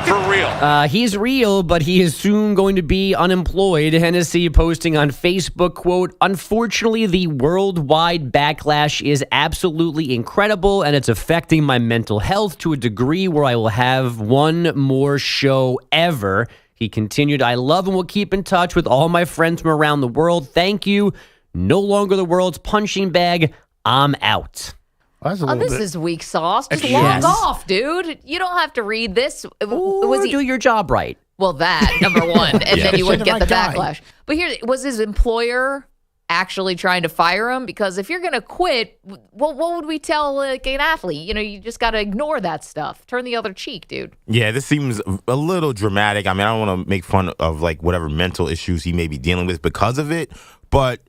For real. He's real, but he is soon going to be unemployed. Hennessy posting on Facebook, quote, "Unfortunately, the worldwide backlash is absolutely incredible, and it's affecting my mental health to a degree where I will have one more show ever." He continued, "I love and will keep in touch with all my friends from around the world. Thank you. No longer the world's punching bag. I'm out." This is weak sauce. Just log off, dude. You don't have to read this. Do your job right. Well, that, number one, and then you wouldn't get the backlash. But here, was his employer actually trying to fire him? Because if you're going to quit, what would we tell an athlete? You know, you just got to ignore that stuff. Turn the other cheek, dude. Yeah, this seems a little dramatic. I mean, I don't want to make fun of, like, whatever mental issues he may be dealing with because of it. But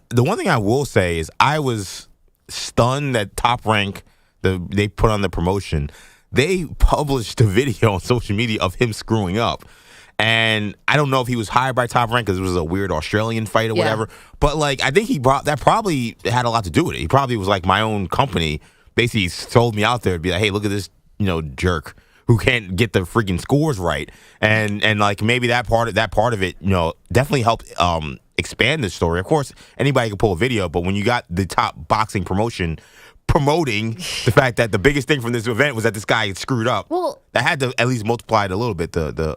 the one thing I will say is I was stunned that Top Rank, they put on the promotion, they published a video on social media of him screwing up. And I don't know if he was hired by Top Rank because it was a weird Australian fight or whatever. But, like, I think that probably had a lot to do with it. He probably was like, my own company basically sold me out there to be like, hey, look at this, jerk who can't get the freaking scores right. And like, maybe that part of it, definitely helped expand the story. Of course, anybody can pull a video, but when you got the top boxing promotion promoting the fact that the biggest thing from this event was that this guy screwed up. Well, that had to at least multiply it a little bit, the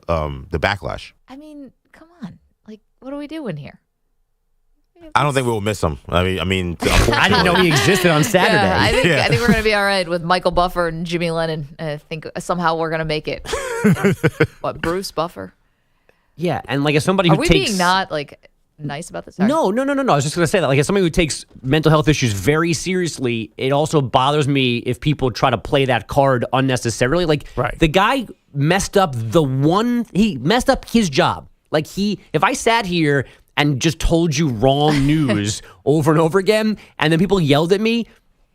backlash. I mean, come on. Like, what are we doing here? I don't think we will miss him. I mean, I didn't know he existed on Saturday. Yeah, I think we're going to be all right with Michael Buffer and Jimmy Lennon. I think somehow we're going to make it. What, Bruce Buffer? Yeah, and like as somebody who Are we takes... being not like nice about this? Sorry. No. I was just going to say that. Like as somebody who takes mental health issues very seriously, it also bothers me if people try to play that card unnecessarily. Like the guy messed up he messed up his job. Like if I sat here and just told you wrong news over and over again, and then people yelled at me,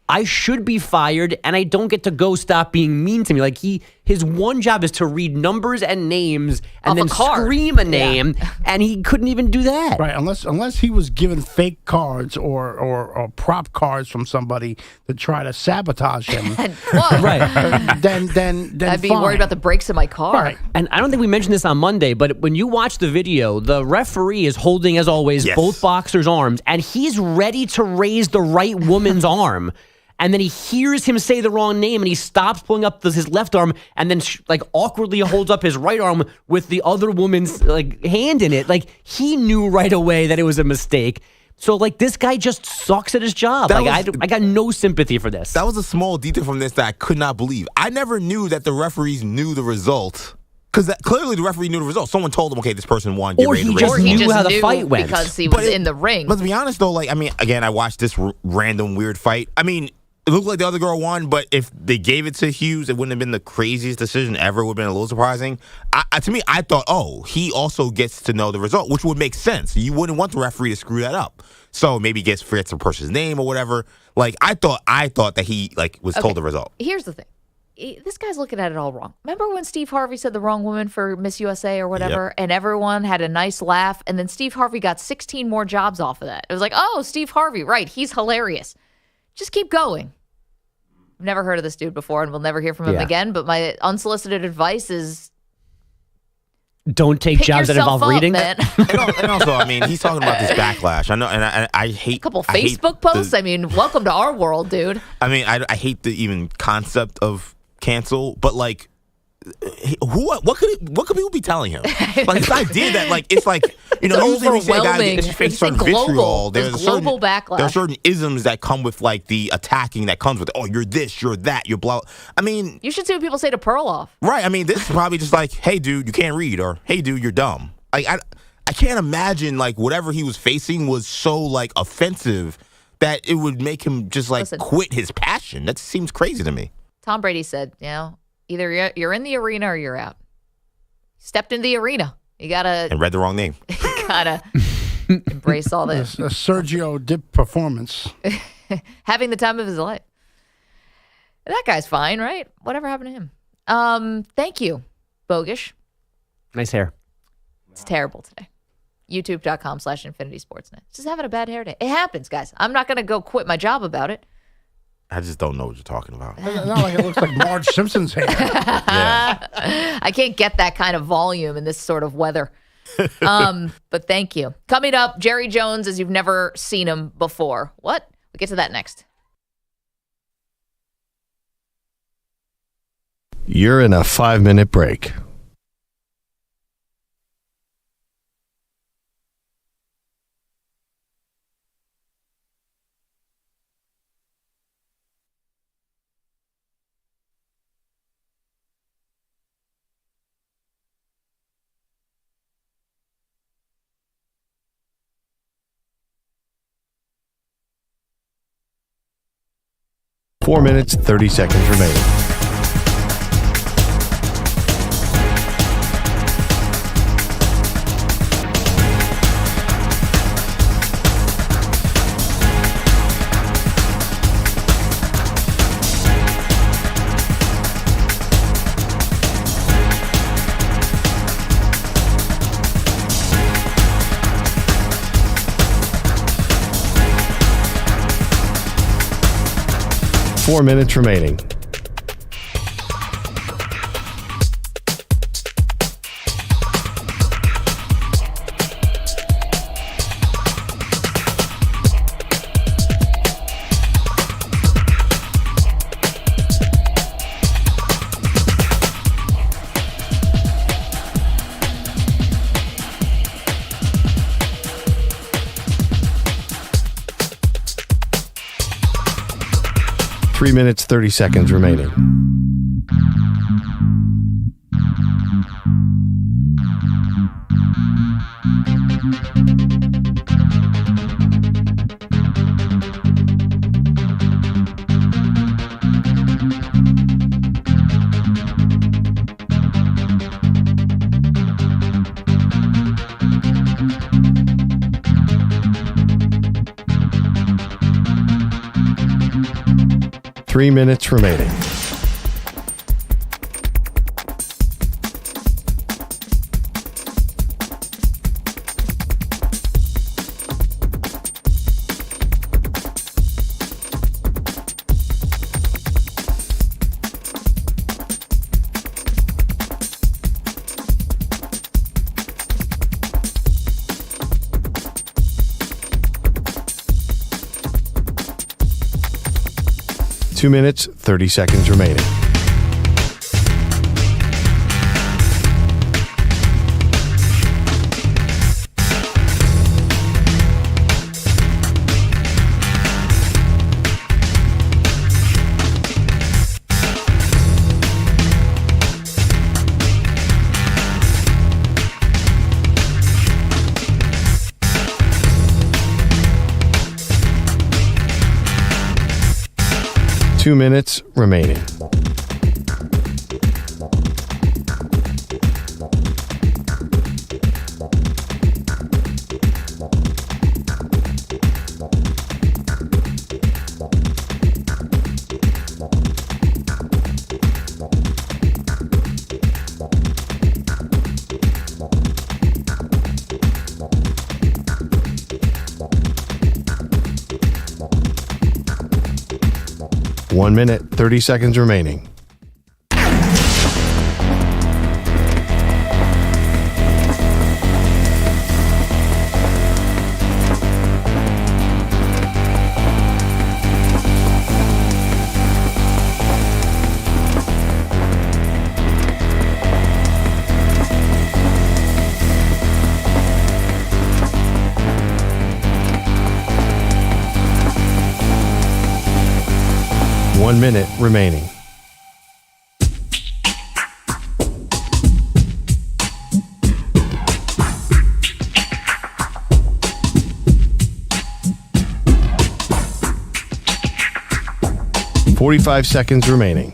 I should be fired, and I don't get to go stop being mean to me. Like his one job is to read numbers and names and then scream a name, and he couldn't even do that. Right, unless he was given fake cards or prop cards from somebody to try to sabotage him. Right. Then I'd be fine. worried about the brakes in my car. Right. And I don't think we mentioned this on Monday, but when you watch the video, the referee is holding, as always, both boxers' arms, and he's ready to raise the right woman's arm. And then he hears him say the wrong name, and he stops pulling up his left arm, and then awkwardly holds up his right arm with the other woman's hand in it. Like he knew right away that it was a mistake. So this guy just sucks at his job. I got no sympathy for this. That was a small detail from this that I could not believe. I never knew that the referees knew the result. Because clearly the referee knew the result. Someone told him, okay, this person won. Or he just knew how the fight went. Because he was in the ring. But to be honest, though, again, I watched this random weird fight. I mean, it looked like the other girl won, but if they gave it to Hughes, it wouldn't have been the craziest decision ever. It would have been a little surprising. To me, I thought, he also gets to know the result, which would make sense. You wouldn't want the referee to screw that up. So maybe he forgets the person's name or whatever. I thought that he was told the result. Here's the thing. This guy's looking at it all wrong. Remember when Steve Harvey said the wrong woman for Miss USA or whatever, and everyone had a nice laugh, and then Steve Harvey got 16 more jobs off of that? It was like, Steve Harvey, right, he's hilarious. Just keep going. I've never heard of this dude before, and we'll never hear from him again, but my unsolicited advice is don't take jobs that involve reading. And also, I mean, he's talking about this backlash. I know, and I hate... A couple Facebook posts? I mean, welcome to our world, dude. I mean, I hate the even concept of cancel, but what could people be telling him? This idea that it's usually we say guys face certain vitriol. There's global backlash. There are certain isms that come with the attacking that comes with it. Oh, you're this, you're that, you're blah. I mean, you should see what people say to Perloff. Right. I mean, this is probably just hey dude, you can't read, or hey dude, you're dumb. I can't imagine whatever he was facing was so offensive that it would make him just quit his passion. That seems crazy to me. Tom Brady said, either you're in the arena or you're out. Stepped in the arena. You gotta and read the wrong name. You gotta embrace all this. A Sergio Dip performance. Having the time of his life. That guy's fine, right? Whatever happened to him? Thank you, Bogusch. Nice hair. It's terrible today. YouTube.com/InfinitySportsNet. Just having a bad hair day. It happens, guys. I'm not gonna go quit my job about it. I just don't know what you're talking about. It's not like it looks like Marge Simpson's hair. Yeah. I can't get that kind of volume in this sort of weather. But thank you. Coming up, Jerry Jones as you've never seen him before. What? We'll get to that next. You're in a 5-minute break. Four minutes, 30 seconds remaining. Four minutes remaining. 3 minutes, 30 seconds remaining. Three minutes remaining. Two minutes, 30 seconds remaining. Two minutes remaining. One minute, 30 seconds remaining. One minute remaining. $45 seconds remaining.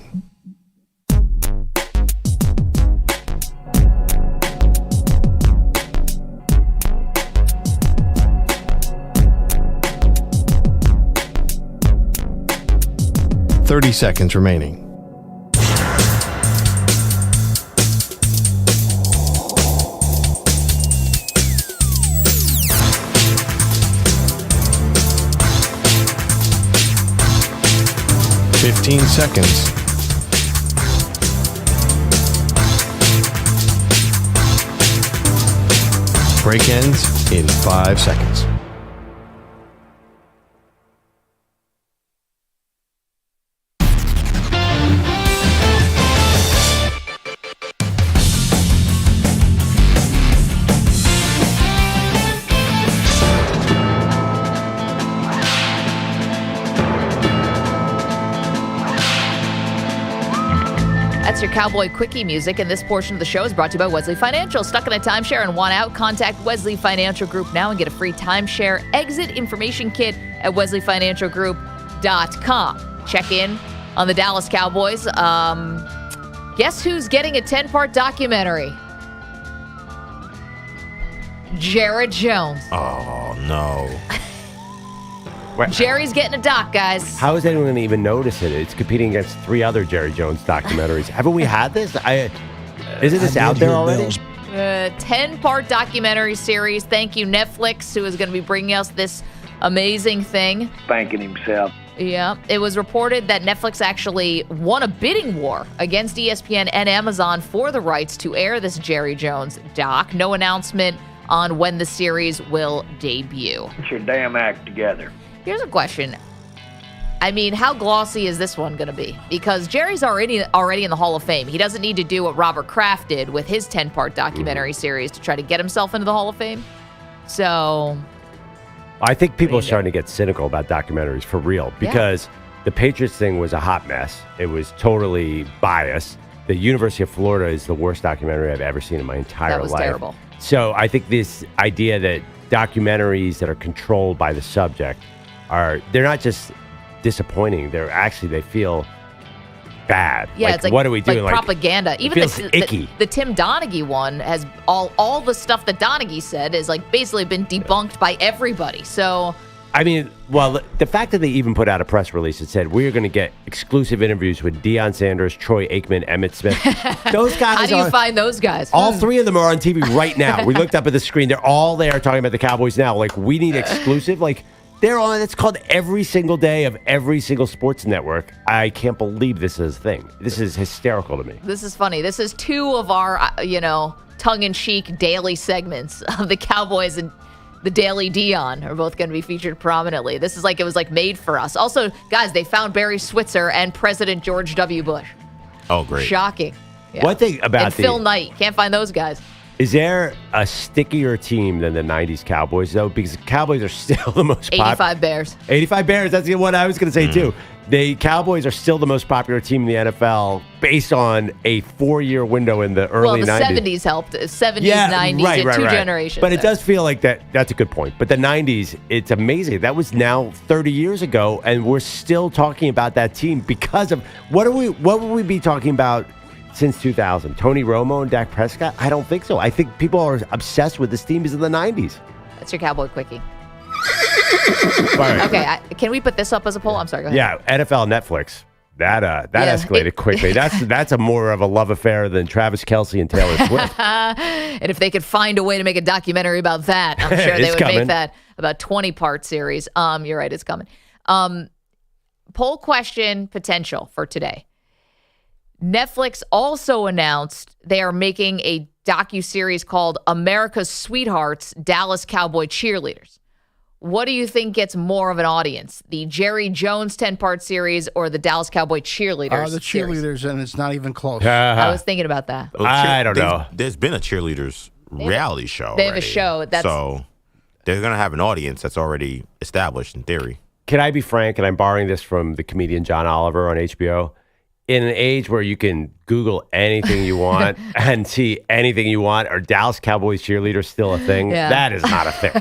$30 seconds remaining. $15 seconds. Break ends in 5 seconds. That's your Cowboy Quickie music, and this portion of the show is brought to you by Wesley Financial. Stuck in a timeshare and want out? Contact Wesley Financial Group now and get a free timeshare exit information kit at wesleyfinancialgroup.com. Check in on the Dallas Cowboys. Guess who's getting a 10-part documentary? Jared Jones. Oh, no. Jerry's getting a doc, guys. How is anyone going to even notice it? It's competing against 3 other Jerry Jones documentaries. Haven't we had this? Isn't this out there already? 10-part documentary series. Thank you, Netflix, who is going to be bringing us this amazing thing. Thanking himself. Yeah. It was reported that Netflix actually won a bidding war against ESPN and Amazon for the rights to air this Jerry Jones doc. No announcement on when the series will debut. Get your damn act together. Here's a question. I mean, how glossy is this one going to be? Because Jerry's already in the Hall of Fame. He doesn't need to do what Robert Kraft did with his 10-part documentary series to try to get himself into the Hall of Fame. So I think people are starting to get cynical about documentaries for real because The Patriots thing was a hot mess. It was totally biased. The University of Florida is the worst documentary I've ever seen in my entire life. That was terrible. So I think this idea that documentaries that are controlled by the subject they're not just disappointing. They feel bad. Yeah, it's like, what are we doing? Like propaganda. Even icky. The Tim Donaghy one has all the stuff that Donaghy said is like basically been debunked by everybody. So I mean, well, the fact that they even put out a press release that said we're going to get exclusive interviews with Deion Sanders, Troy Aikman, Emmitt Smith. Those guys. How do you find those guys? All three of them are on TV right now. We looked up at the screen. They're all there talking about the Cowboys now. Like, we need exclusive. Like, they're on. It's called every single day of every single sports network. I can't believe this is a thing. This is hysterical to me. This is funny. This is two of our, tongue-in-cheek daily segments of the Cowboys and the Daily Dion are both going to be featured prominently. This is like it was like made for us. Also, guys, they found Barry Switzer and President George W. Bush. Oh, great. Shocking. Yeah. One thing about and Phil Knight. Can't find those guys. Is there a stickier team than the 90s Cowboys, though? Because the Cowboys are still the most popular. 85 Bears. 85 Bears. That's what I was going to say, too. The Cowboys are still the most popular team in the NFL based on a 4-year window in the early 90s. Well, the 70s helped. 70s, 90s, and two generations. But it does feel like that's a good point. But the 90s, it's amazing. That was now 30 years ago, and we're still talking about that team because of what would we be talking about since 2000? Tony Romo and Dak Prescott? I don't think so. I think people are obsessed with this team because of the 90s. That's your Cowboy Quickie. Right. Okay, can we put this up as a poll? I'm sorry, go ahead. Yeah, NFL Netflix. That escalated quickly. That's a more of a love affair than Travis Kelce and Taylor Swift. And if they could find a way to make a documentary about that, I'm sure they would make that about 20-part series. You're right, it's coming. Poll question potential for today. Netflix also announced they are making a docuseries called America's Sweethearts, Dallas Cowboy Cheerleaders. What do you think gets more of an audience? The Jerry Jones 10-part series or the Dallas Cowboy Cheerleaders the cheerleaders, and it's not even close. I was thinking about that. I don't know. There's been a cheerleaders reality show. They have a show. So they're going to have an audience that's already established in theory. Can I be frank? And I'm borrowing this from the comedian John Oliver on HBO. In an age where you can Google anything you want and see anything you want, are Dallas Cowboys cheerleaders still a thing? Yeah. That is not a thing.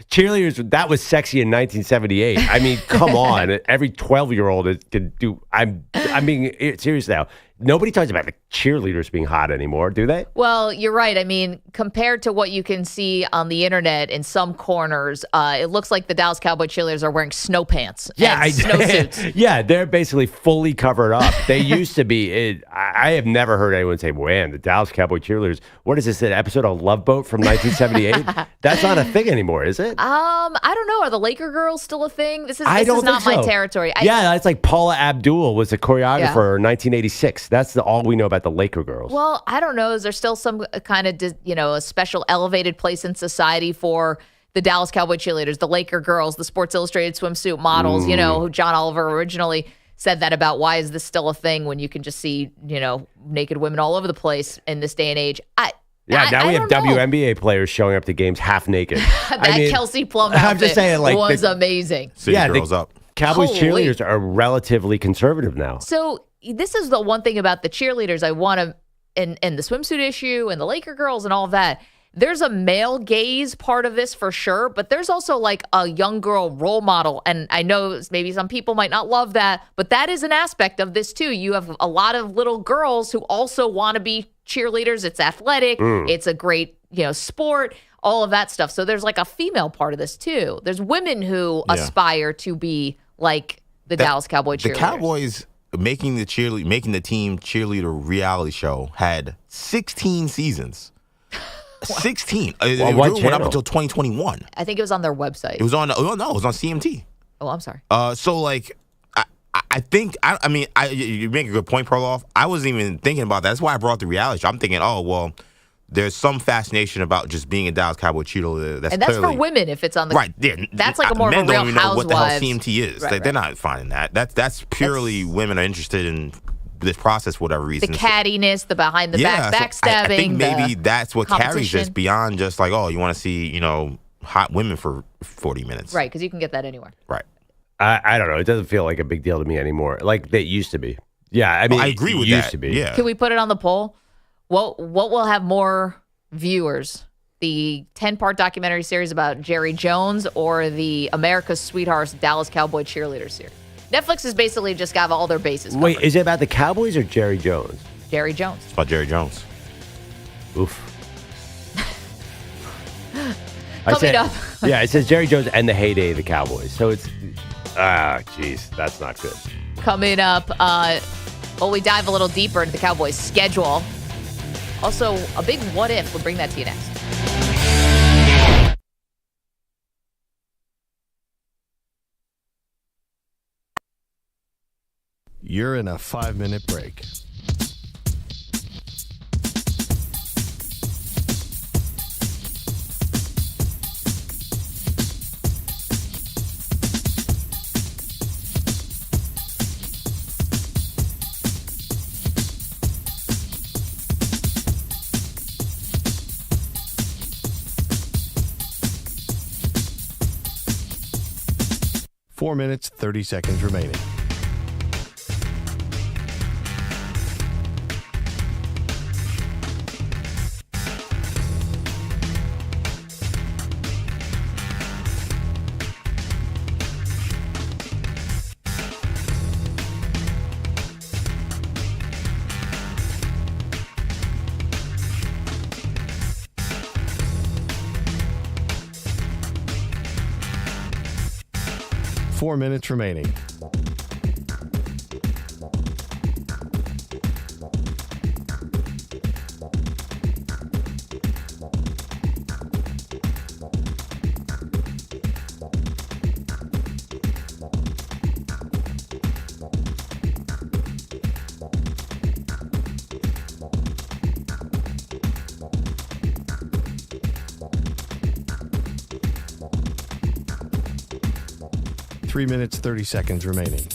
Cheerleaders, that was sexy in 1978. I mean, come on. Every 12-year-old can do. I'm being serious now. Nobody talks about the cheerleaders being hot anymore, do they? Well, you're right. I mean, compared to what you can see on the internet in some corners, it looks like the Dallas Cowboy cheerleaders are wearing snow pants and snowsuits. Yeah, they're basically fully covered up. They used to be. I have never heard anyone say, man, the Dallas Cowboy cheerleaders. What is this, an episode of Love Boat from 1978? That's not a thing anymore, is it? I don't know. Are the Laker girls still a thing? This is not my territory. That's like Paula Abdul was the choreographer in 1986. That's all we know about the Laker girls. Well, I don't know. Is there still some kind of, a special elevated place in society for the Dallas Cowboy cheerleaders, the Laker girls, the Sports Illustrated swimsuit models, who John Oliver originally said that about? Why is this still a thing when you can just see, naked women all over the place in this day and age? Now we have WNBA players showing up to games half naked. Kelsey Plum outfit was amazing. City girls up. Cowboys cheerleaders are relatively conservative now. So this is the one thing about the cheerleaders I want to, and the swimsuit issue and the Laker girls and all of that. There's a male gaze part of this for sure, but there's also like a young girl role model. And I know maybe some people might not love that, but that is an aspect of this too. You have a lot of little girls who also want to be cheerleaders. It's athletic. It's a great, sport, all of that stuff. So there's like a female part of this too. There's women who aspire to be like the Dallas Cowboy cheerleaders. The Cowboys making the team cheerleader reality show had 16 seasons. 16. It went up until 2021. I think it was on their website. It was on. Oh no, it was on CMT. Oh, I'm sorry. So like, I think you make a good point, Perloff. I wasn't even thinking about that. That's why I brought the reality show. I'm thinking, oh well, there's some fascination about just being a Dallas Cowboy cheerleader. That's for women if it's on the right. Yeah, that's like a more men of a Real don't even know what the hell Housewives. CMT is. Right, They're not finding that. That's purely women are interested in this process for whatever reason. The cattiness, the behind the back backstabbing. I think maybe that's what carries this competition. beyond just like, oh, you want to see hot women for 40 minutes. Right, because you can get that anywhere. Right. I don't know. It doesn't feel like a big deal to me anymore. Like they used to be. Yeah, I mean, I agree with used that. to be. Yeah. Can we put it on the poll? What will have more viewers? The 10-part documentary series about Jerry Jones or the America's Sweethearts Dallas Cowboy cheerleader series? Netflix has basically just got all their bases covered. Wait, is it about the Cowboys or Jerry Jones? Jerry Jones. It's about Jerry Jones. Oof. Coming up. Yeah, it says Jerry Jones and the heyday of the Cowboys. So it's, jeez, that's not good. Coming up, we dive a little deeper into the Cowboys' schedule. Also, a big what if. We'll bring that to you next. You're in a 5-minute break. Four minutes, 30 seconds remaining. Four minutes remaining. Three minutes, 30 seconds remaining.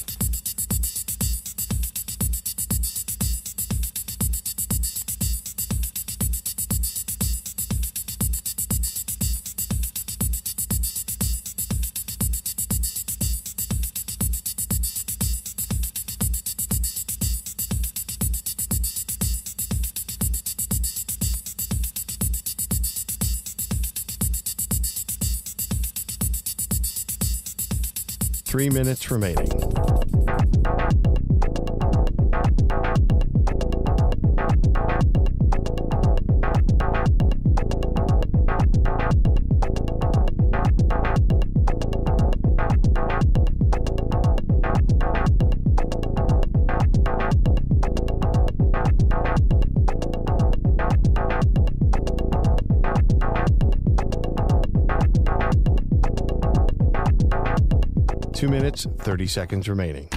Three minutes remaining. Two minutes, 30 seconds remaining.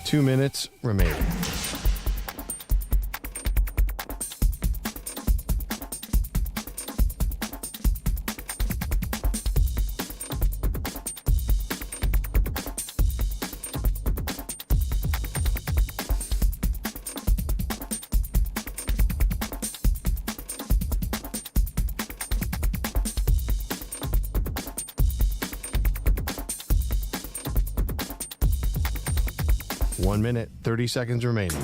Two minutes remaining. One minute, 30 seconds remaining.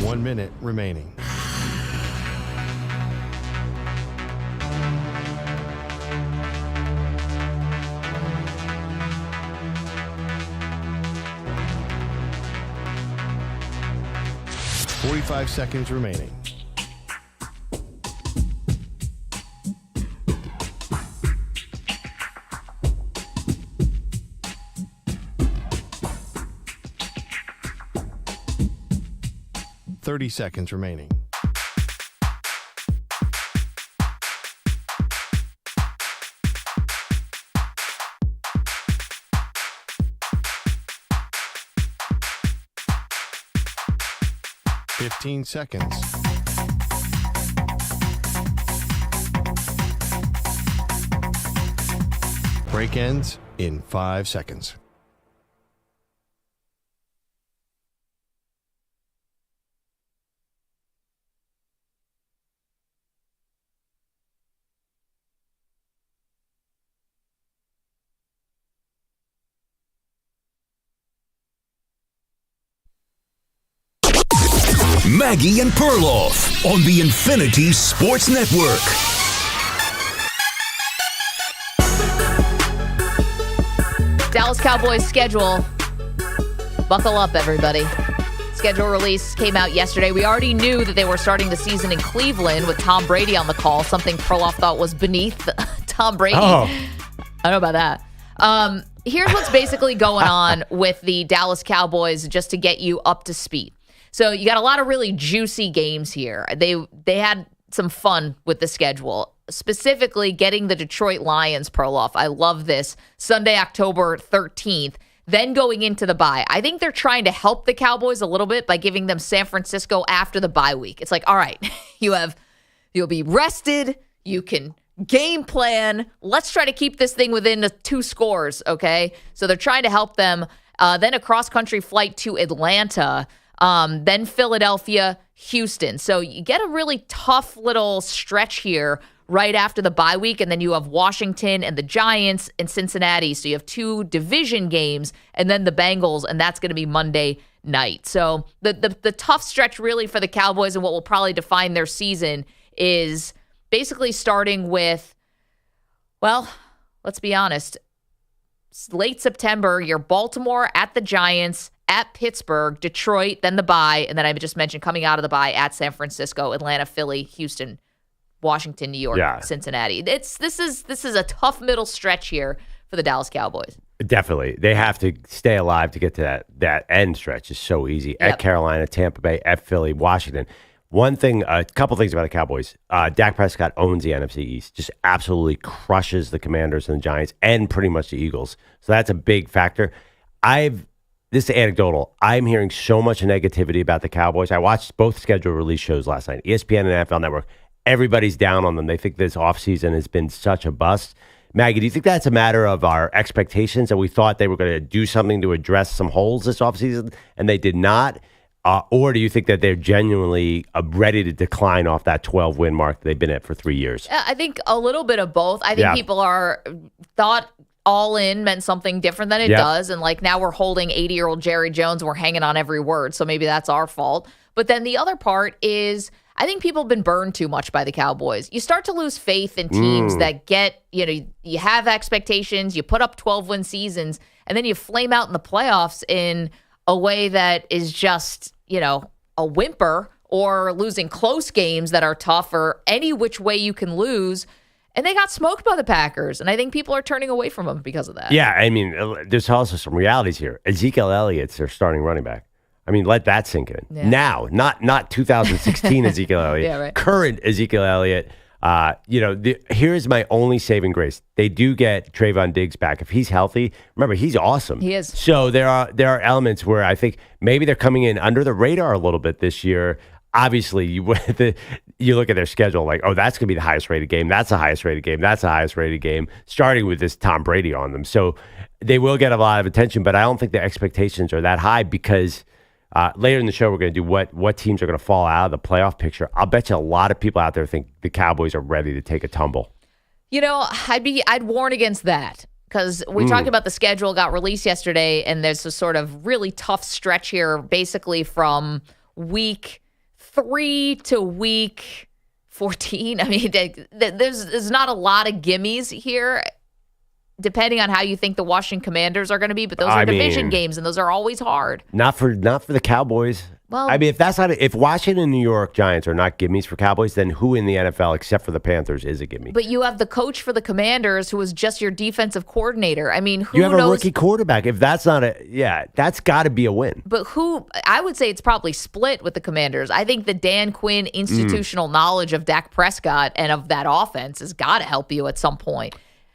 One minute remaining. 45 seconds remaining. Seconds remaining. Fifteen seconds. Break ends in 5 seconds. Maggie and Perloff on the Infinity Sports Network. Dallas Cowboys schedule. Buckle up, everybody. Schedule release came out yesterday. We already knew that they were starting the season in Cleveland with Tom Brady on the call, something Perloff thought was beneath Tom Brady. Oh. I don't know about that. Here's what's basically going on with the Dallas Cowboys, just to get you up to speed. So you got a lot of really juicy games here. They had some fun with the schedule, specifically getting the Detroit Lions, Perloff. I love this. Sunday, October 13th. Then going into the bye. I think they're trying to help the Cowboys a little bit by giving them San Francisco after the bye week. It's like, all right, you'll be rested. You can game plan. Let's try to keep this thing within the 2 scores, okay? So they're trying to help them. Then a cross-country flight to Atlanta. Then Philadelphia, Houston. So you get a really tough little stretch here right after the bye week, and then you have Washington and the Giants and Cincinnati. So you have 2 division games, and then the Bengals, and that's going to be Monday night. So the tough stretch really for the Cowboys, and what will probably define their season, is basically starting with, well, let's be honest, late September, you're Baltimore at the Giants, at Pittsburgh, Detroit, then the bye, and then I just mentioned coming out of the bye at San Francisco, Atlanta, Philly, Houston, Washington, New York, Cincinnati. This is a tough middle stretch here for the Dallas Cowboys. Definitely. They have to stay alive to get to that end stretch. Is so easy. At Carolina, Tampa Bay, at Philly, Washington. One thing, a couple things about the Cowboys. Dak Prescott owns the NFC East, just absolutely crushes the Commanders and the Giants and pretty much the Eagles. So that's a big factor. This is anecdotal. I'm hearing so much negativity about the Cowboys. I watched both schedule release shows last night, ESPN and NFL Network. Everybody's down on them. They think this offseason has been such a bust. Maggie, do you think that's a matter of our expectations, that we thought they were going to do something to address some holes this offseason and they did not? Or do you think that they're genuinely ready to decline off that 12-win mark that they've been at for 3 years? I think a little bit of both. I think people thought all in meant something different than it does. And like now we're holding 80-year-old Jerry Jones and we're hanging on every word. So maybe that's our fault. But then the other part is I think people have been burned too much by the Cowboys. You start to lose faith in teams that you have expectations, you put up 12-win seasons, and then you flame out in the playoffs in a way that is just, a whimper, or losing close games that are tough, or any which way you can lose. And they got smoked by the Packers, and I think people are turning away from them because of that. Yeah, I mean, there's also some realities here. Ezekiel Elliott's their starting running back. I mean, let that sink in. Yeah. Now, not 2016 Ezekiel Elliott, current Ezekiel Elliott. Here's my only saving grace. They do get Trayvon Diggs back. If he's healthy, remember, he's awesome. He is. So there are elements where I think maybe they're coming in under the radar a little bit this year. Obviously, you look at their schedule like, oh, that's going to be the highest rated game. That's the highest rated game. That's the highest rated game, starting with this Tom Brady on them. So they will get a lot of attention, but I don't think the expectations are that high because later in the show, we're going to do what teams are going to fall out of the playoff picture. I'll bet you a lot of people out there think the Cowboys are ready to take a tumble. I'd warn against that because we talked about the schedule got released yesterday, and there's a sort of really tough stretch here, basically from week 3 to week 14. I mean, there's not a lot of gimmies here. depending on how you think the Washington Commanders are going to be, but those are division games, and those are always hard. Not for the Cowboys. Well, I mean, if Washington and New York Giants are not gimmies for Cowboys, then who in the NFL, except for the Panthers, is a gimme? But you have the coach for the Commanders who was just your defensive coordinator. I mean, who you have knows? a rookie quarterback. If that's not that's got to be a win. But I would say it's probably split with the Commanders. I think the Dan Quinn institutional knowledge of Dak Prescott and of that offense has got to help you at some point.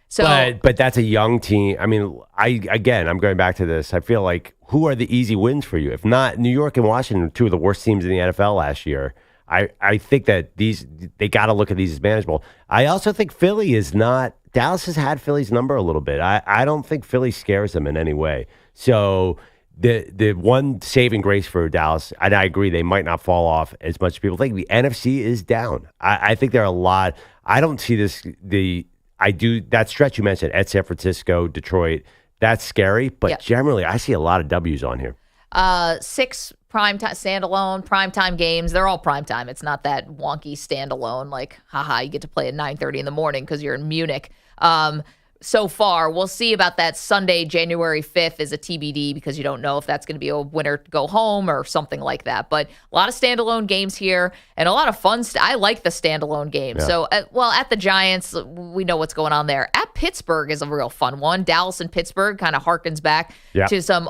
So, but that's a young team. I mean, I'm going back to this. I feel like who are the easy wins for you? If not New York and Washington, two of the worst teams in the NFL last year. I think that they got to look at these as manageable. I also think Philly is not. Dallas has had Philly's number a little bit. I don't think Philly scares them in any way. So the one saving grace for Dallas, and I agree, they might not fall off as much as people think. The NFC is down. I think there are a lot. I don't see this. That stretch you mentioned at San Francisco, Detroit, that's scary. But generally, I see a lot of W's on here. 6 primetime standalone primetime games. They're all primetime. It's not that wonky standalone like, haha, you get to play at 9:30 in the morning because you're in Munich. So far, we'll see about that Sunday, January 5th is a TBD because you don't know if that's going to be a winner go home or something like that. But a lot of standalone games here and a lot of fun. I like the standalone games. Yeah. So, at the Giants, we know what's going on there. At Pittsburgh is a real fun one. Dallas and Pittsburgh kind of harkens back to some,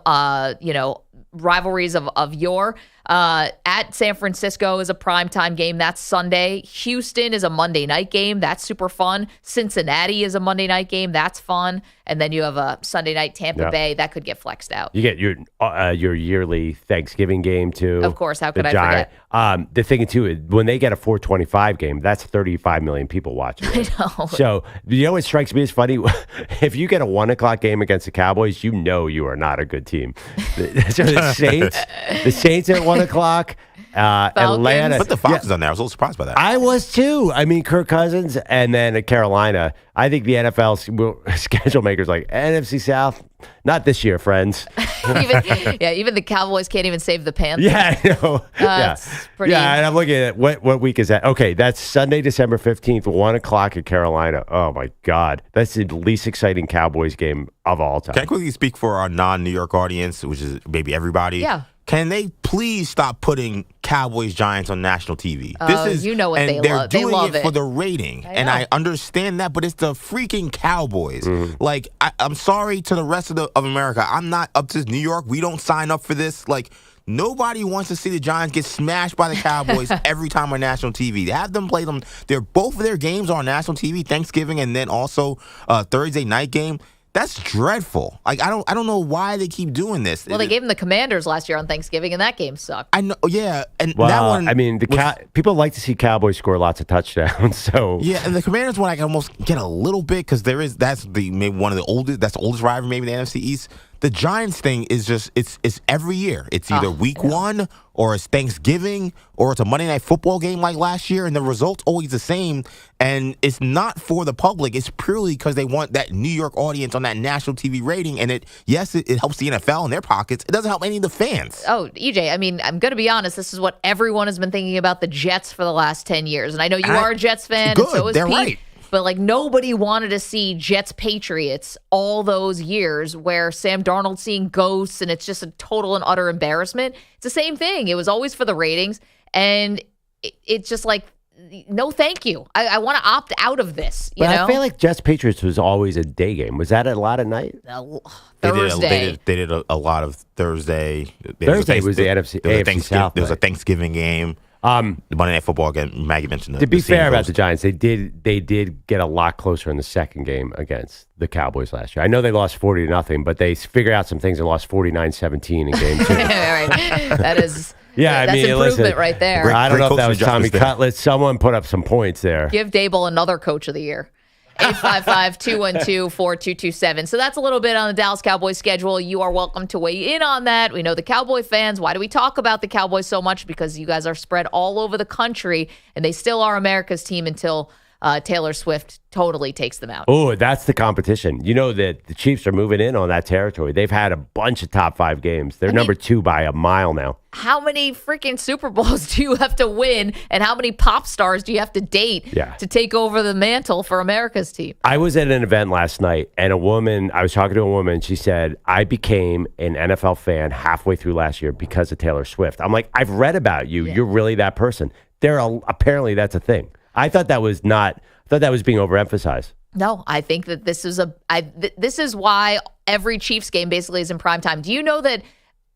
rivalries of yore. At San Francisco is a primetime game. That's Sunday. Houston is a Monday night game. That's super fun. Cincinnati is a Monday night game. That's fun. And then you have a Sunday night Tampa Bay. That could get flexed out. You get your yearly Thanksgiving game, too. Of course. How could I forget? The thing, too, when they get a 425 game, that's 35 million people watching it. I know. So, what strikes me as funny? If you get a 1 o'clock game against the Cowboys, you know you are not a good team. So the Saints at 1 o'clock. Atlanta. But the Falcons on there. I was a little surprised by that. I was too. I mean, Kirk Cousins and then at Carolina. I think the NFL schedule makers like NFC South. Not this year, friends. even the Cowboys can't even save the Panthers. Yeah, I know. It's pretty. Yeah, and I'm looking at what week is that? Okay, that's Sunday, December 15th, 1 o'clock at Carolina. Oh my God, that's the least exciting Cowboys game of all time. Can I quickly speak for our non-New York audience, which is maybe everybody? Yeah. Can they please stop putting Cowboys Giants on national TV? What they love. They're doing love it for the rating, and I understand that, but it's the freaking Cowboys. Like, I'm sorry to the rest of America. I'm not up to New York. We don't sign up for this. Like, nobody wants to see the Giants get smashed by the Cowboys every time on national TV. They have them play them. Both of their games are on national TV, Thanksgiving and then also Thursday night game. That's dreadful. Like, I don't know why they keep doing this. Well, they gave them the Commanders last year on Thanksgiving, and that game sucked. I know, yeah, and well, that one. I mean, people like to see Cowboys score lots of touchdowns. So yeah, and the Commanders one I can almost get a little bit because that's maybe one of the oldest. That's the oldest rivalry maybe in the NFC East. The Giants thing is just it's every year. It's either week 1 or it's Thanksgiving or it's a Monday Night Football game like last year, and the result's always the same. And it's not for the public. It's purely because they want that New York audience on that national TV rating. And it helps the NFL in their pockets. It doesn't help any of the fans. Oh, EJ, I mean, I'm going to be honest. This is what everyone has been thinking about the Jets for the last 10 years. And I know you are a Jets fan, good, and so is they're Pete. Right. But, like, nobody wanted to see Jets-Patriots all those years where Sam Darnold's seeing ghosts and it's just a total and utter embarrassment. It's the same thing. It was always for the ratings. And it's just like, no, thank you. I want to opt out of this, you know? I feel like Jets-Patriots was always a day game. Was that a lot at night? Thursday. They did a lot of Thursday. Thursday was the AFC South. There was a Thanksgiving game. The Monday Night Football game. Maggie mentioned. To be fair about the Giants, they did get a lot closer in the second game against the Cowboys last year. I know they lost 40-0, but they figured out some things and lost 49-17 in game 2. Right. That is. Yeah, that's improvement right there. I don't know if that was Tommy Cutlet. Someone put up some points there. Give Dable another Coach of the Year. 855-212-4227. So that's a little bit on the Dallas Cowboys schedule. You are welcome to weigh in on that. We know the Cowboy fans. Why do we talk about the Cowboys so much? Because you guys are spread all over the country, and they still are America's team until Taylor Swift totally takes them out. Oh, that's the competition. You know that the Chiefs are moving in on that territory. They've had a bunch of top 5 games. They're number 2 by a mile now. How many freaking Super Bowls do you have to win, and how many pop stars do you have to date to take over the mantle for America's team? I was at an event last night, and I was talking to a woman, she said, I became an NFL fan halfway through last year because of Taylor Swift. I'm like, I've read about you. Yeah. You're really that person. Apparently that's a thing. I thought that was being overemphasized. No, I think that this is why every Chiefs game basically is in prime time. Do you know that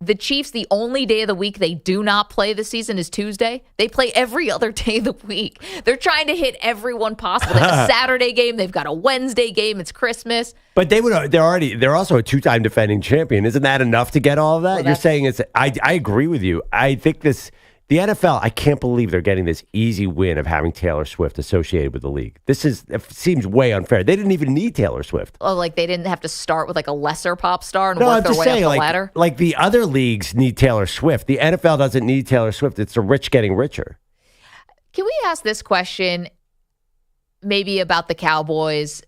the Chiefs, the only day of the week they do not play this season is Tuesday? They play every other day of the week. They're trying to hit everyone possible. They have a Saturday game. They've got a Wednesday game. It's Christmas. But they're also a 2-time defending champion. Isn't that enough to get all of that? Well, you're saying I agree with you. I think the NFL, I can't believe they're getting this easy win of having Taylor Swift associated with the league. It seems way unfair. They didn't even need Taylor Swift. Oh, like they didn't have to start with like a lesser pop star and work their way up the ladder? Like the other leagues need Taylor Swift. The NFL doesn't need Taylor Swift. It's the rich getting richer. Can we ask this question maybe about the Cowboys?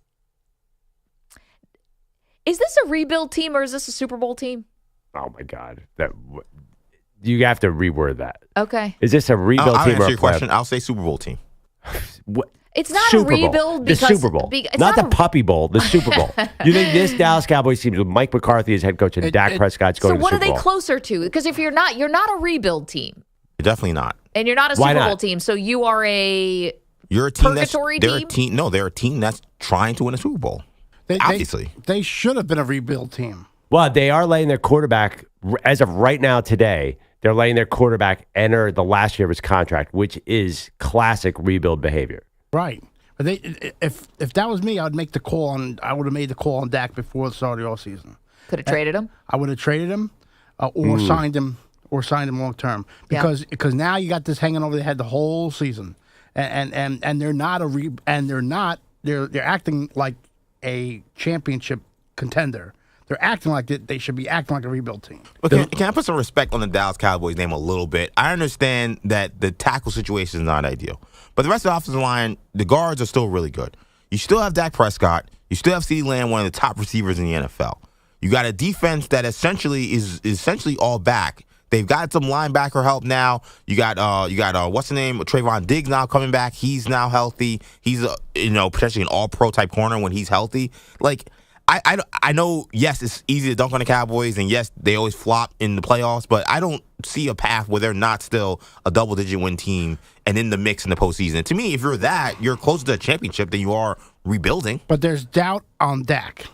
Is this a rebuild team or is this a Super Bowl team? Oh, my God. You have to reword that. Okay. Is this a rebuild team? I'll answer your question. I'll say Super Bowl team. What? It's not Super a rebuild because the Super Bowl, not the Puppy Bowl. The Super Bowl. You think this Dallas Cowboys team with Mike McCarthy as head coach and Dak Prescott's going to the Super Bowl? So what are they closer to? Because if you're not a rebuild team. You're definitely not. And you're not a Super Bowl team, so you are you're a team purgatory team? No, they're a team that's trying to win a Super Bowl. Obviously. They should have been a rebuild team. Well, they are letting their quarterback, as of right now today, they're letting their quarterback enter the last year of his contract, which is classic rebuild behavior. Right. But if that was me, I would have made the call on Dak before the start of the offseason. Could have traded him? I would have traded him or signed him long term. Because now you got this hanging over their head the whole season. And they're acting like a championship contender. They're acting like they should be acting like a rebuild team. But can I put some respect on the Dallas Cowboys name a little bit? I understand that the tackle situation is not ideal. But the rest of the offensive line, the guards are still really good. You still have Dak Prescott. You still have CeeDee Lamb, one of the top receivers in the NFL. You got a defense that is essentially all back. They've got some linebacker help now. You got what's the name? Trayvon Diggs now coming back. He's now healthy. He's potentially an all-pro type corner when he's healthy. Like I know, yes, it's easy to dunk on the Cowboys, and yes, they always flop in the playoffs, but I don't see a path where they're not still a double-digit win team and in the mix in the postseason. To me, if you're that, you're closer to a championship than you are rebuilding. But there's doubt on Dak.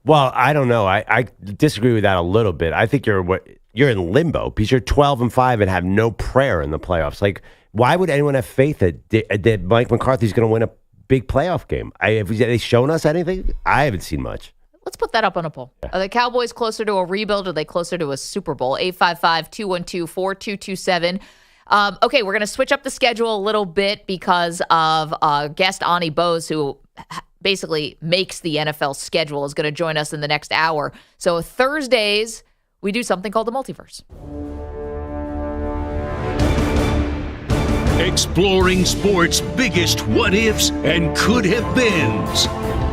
Well, I don't know. I disagree with that a little bit. I think you're in limbo because you're 12-5 and have no prayer in the playoffs. Like, why would anyone have faith that Mike McCarthy's going to win a big playoff game? Have they shown us anything? I haven't seen much. Let's put that up on a poll. Are the Cowboys closer to a rebuild or are they closer to a Super Bowl? 855-212-4227. Okay, we're going to switch up the schedule a little bit because of guest Onnie Bose, who basically makes the NFL schedule, is going to join us in the next hour. So Thursdays, we do something called the Multiverse. Exploring sports' biggest what-ifs and could-have-beens.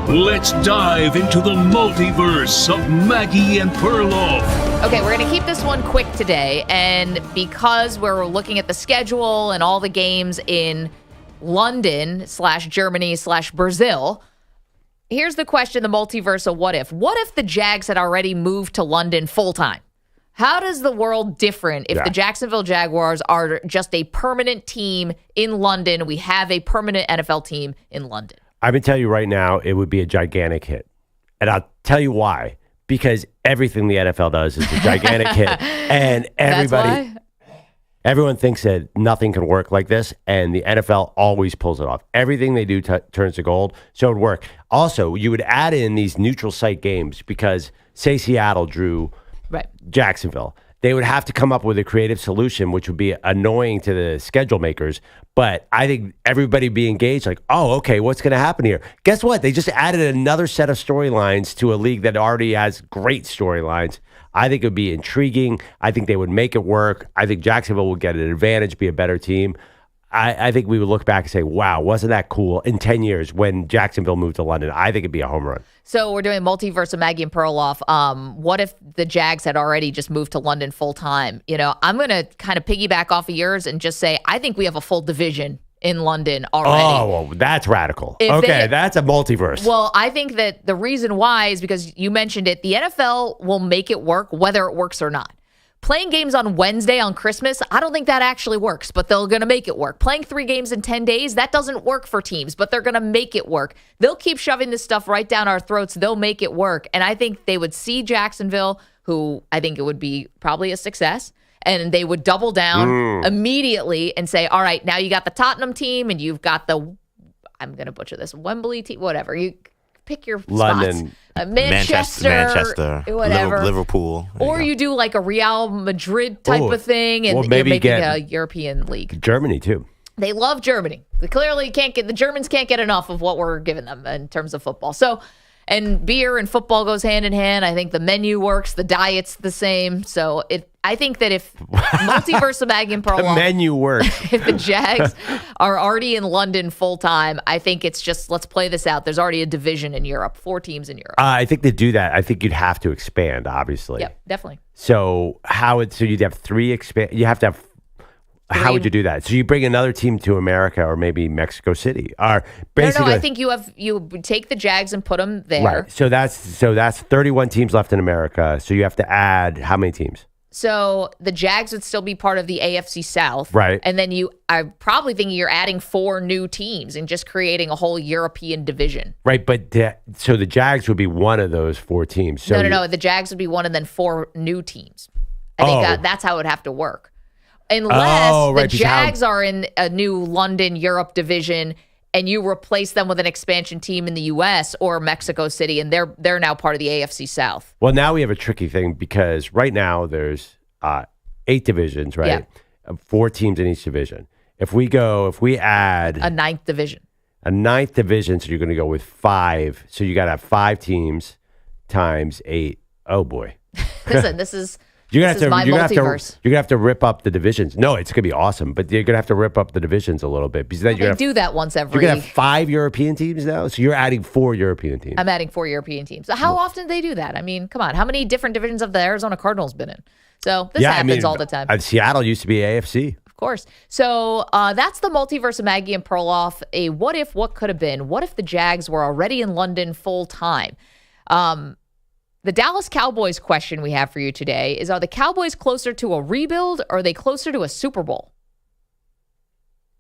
Let's dive into the multiverse of Maggie and Perloff. Okay, we're going to keep this one quick today, and because we're looking at the schedule and all the games in London/Germany/Brazil, here's the question, the multiverse of what if. What if the Jags had already moved to London full-time? How does the world different if the Jacksonville Jaguars are just a permanent team in London? We have a permanent NFL team in London. I can tell you right now, it would be a gigantic hit. And I'll tell you why. Because everything the NFL does is a gigantic hit. And everyone thinks that nothing can work like this. And the NFL always pulls it off. Everything they do turns to gold. So it would work. Also, you would add in these neutral site games because, say, Seattle drew Jacksonville. They would have to come up with a creative solution, which would be annoying to the schedule makers. But I think everybody be engaged, like, oh, okay, what's going to happen here? Guess what? They just added another set of storylines to a league that already has great storylines. I think it would be intriguing. I think they would make it work. I think Jacksonville would get an advantage, be a better team. I think we would look back and say, wow, wasn't that cool in 10 years when Jacksonville moved to London? I think it'd be a home run. So we're doing multiverse of Maggie and Perloff. What if the Jags had already just moved to London full time? You know, I'm going to kind of piggyback off of yours and just say, I think we have a full division in London already. Oh, well, that's radical. Okay, that's a multiverse. Well, I think that the reason why is because you mentioned it. The NFL will make it work whether it works or not. Playing games on Wednesday on Christmas, I don't think that actually works, but they're going to make it work. Playing 3 games in 10 days, that doesn't work for teams, but they're going to make it work. They'll keep shoving this stuff right down our throats. They'll make it work. And I think they would see Jacksonville, who I think it would be probably a success, and they would double down immediately and say, all right, now you got the Tottenham team and you've got the, I'm going to butcher this, Wembley team, whatever. You pick your London. spots. Manchester, whatever. Liverpool. Or you do like a Real Madrid type of thing and you're making a European league. Germany, too. They love Germany. They clearly the Germans can't get enough of what we're giving them in terms of football. So, and beer and football goes hand in hand. I think the menu works. The diet's the same. So I think that if multiverse of Maggie and Perloff, the menu works. If the Jags are already in London full time, I think it's just, let's play this out. There's already a division in Europe, 4 teams in Europe. I think to do that, I think you'd have to expand, obviously. Yep, definitely. So so you'd have 3 expand. You have to have. How would you do that? So you bring another team to America or maybe Mexico City, or basically. No, I think you take the Jags and put them there. Right. So that's 31 teams left in America. So you have to add how many teams? So the Jags would still be part of the AFC South. Right. And then I probably think you're adding 4 new teams and just creating a whole European division. Right. But so the Jags would be one of those 4 teams. So no. The Jags would be one and then 4 new teams. I think that's how it would have to work. Unless the Jags are in a new London, Europe division and you replace them with an expansion team in the U.S. or Mexico City, and they're now part of the AFC South. Well, now we have a tricky thing because right now there's 8 divisions, right? Yeah. 4 teams in each division. If we add a 9th division. A 9th division, so you're going to go with 5. So you got to have 5 teams times 8. Oh boy. Listen, this is You're gonna have to rip up the divisions. No, it's gonna be awesome, but you're gonna have to rip up the divisions a little bit because then they do that once every. You're gonna have 5 European teams now, so you're adding 4 European teams. I'm adding 4 European teams. So how often do they do that? I mean, come on, how many different divisions have the Arizona Cardinals been in? So this happens all the time. Seattle used to be AFC. Of course. So that's the multiverse of Maggie and Perloff. A what if, what could have been? What if the Jags were already in London full time? The Dallas Cowboys question we have for you today is, are the Cowboys closer to a rebuild or are they closer to a Super Bowl?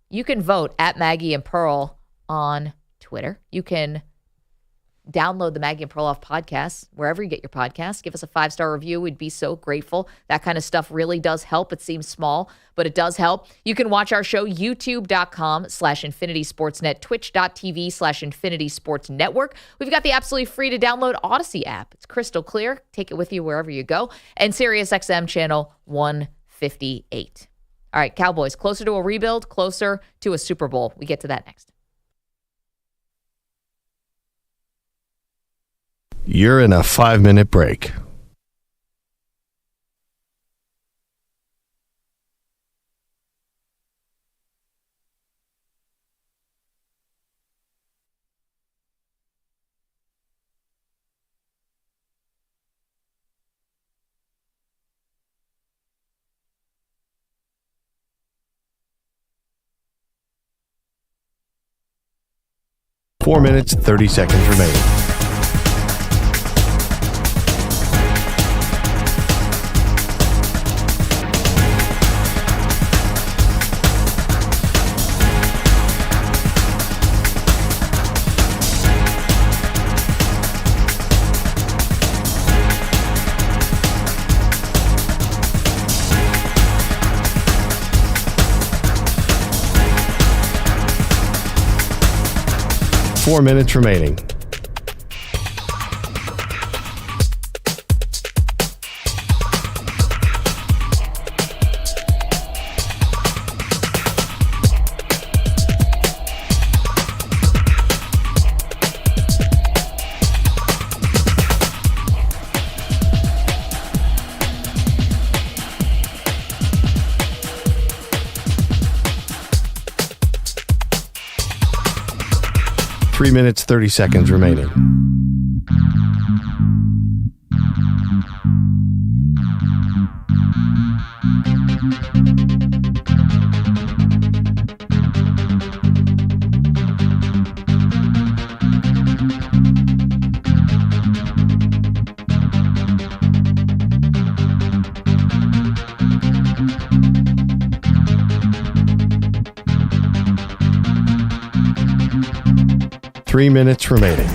You can vote at Maggie and Pearl on Twitter. You can download the Maggie and Perloff podcast wherever you get your podcasts. Give us a 5-star review. We'd be so grateful. That kind of stuff really does help. It seems small, but it does help. You can watch our show, youtube.com/InfinitySportsNet, twitch.tv/InfinitySportsNetwork. We've got the absolutely free to download Odyssey app. It's crystal clear. Take it with you wherever you go. And SiriusXM channel 158. All right, Cowboys, closer to a rebuild, closer to a Super Bowl. We get to that next. You're in a 5-minute break. Four minutes, 30 seconds remaining. Four minutes remaining. 3 minutes, 30 seconds remaining. Three minutes remaining.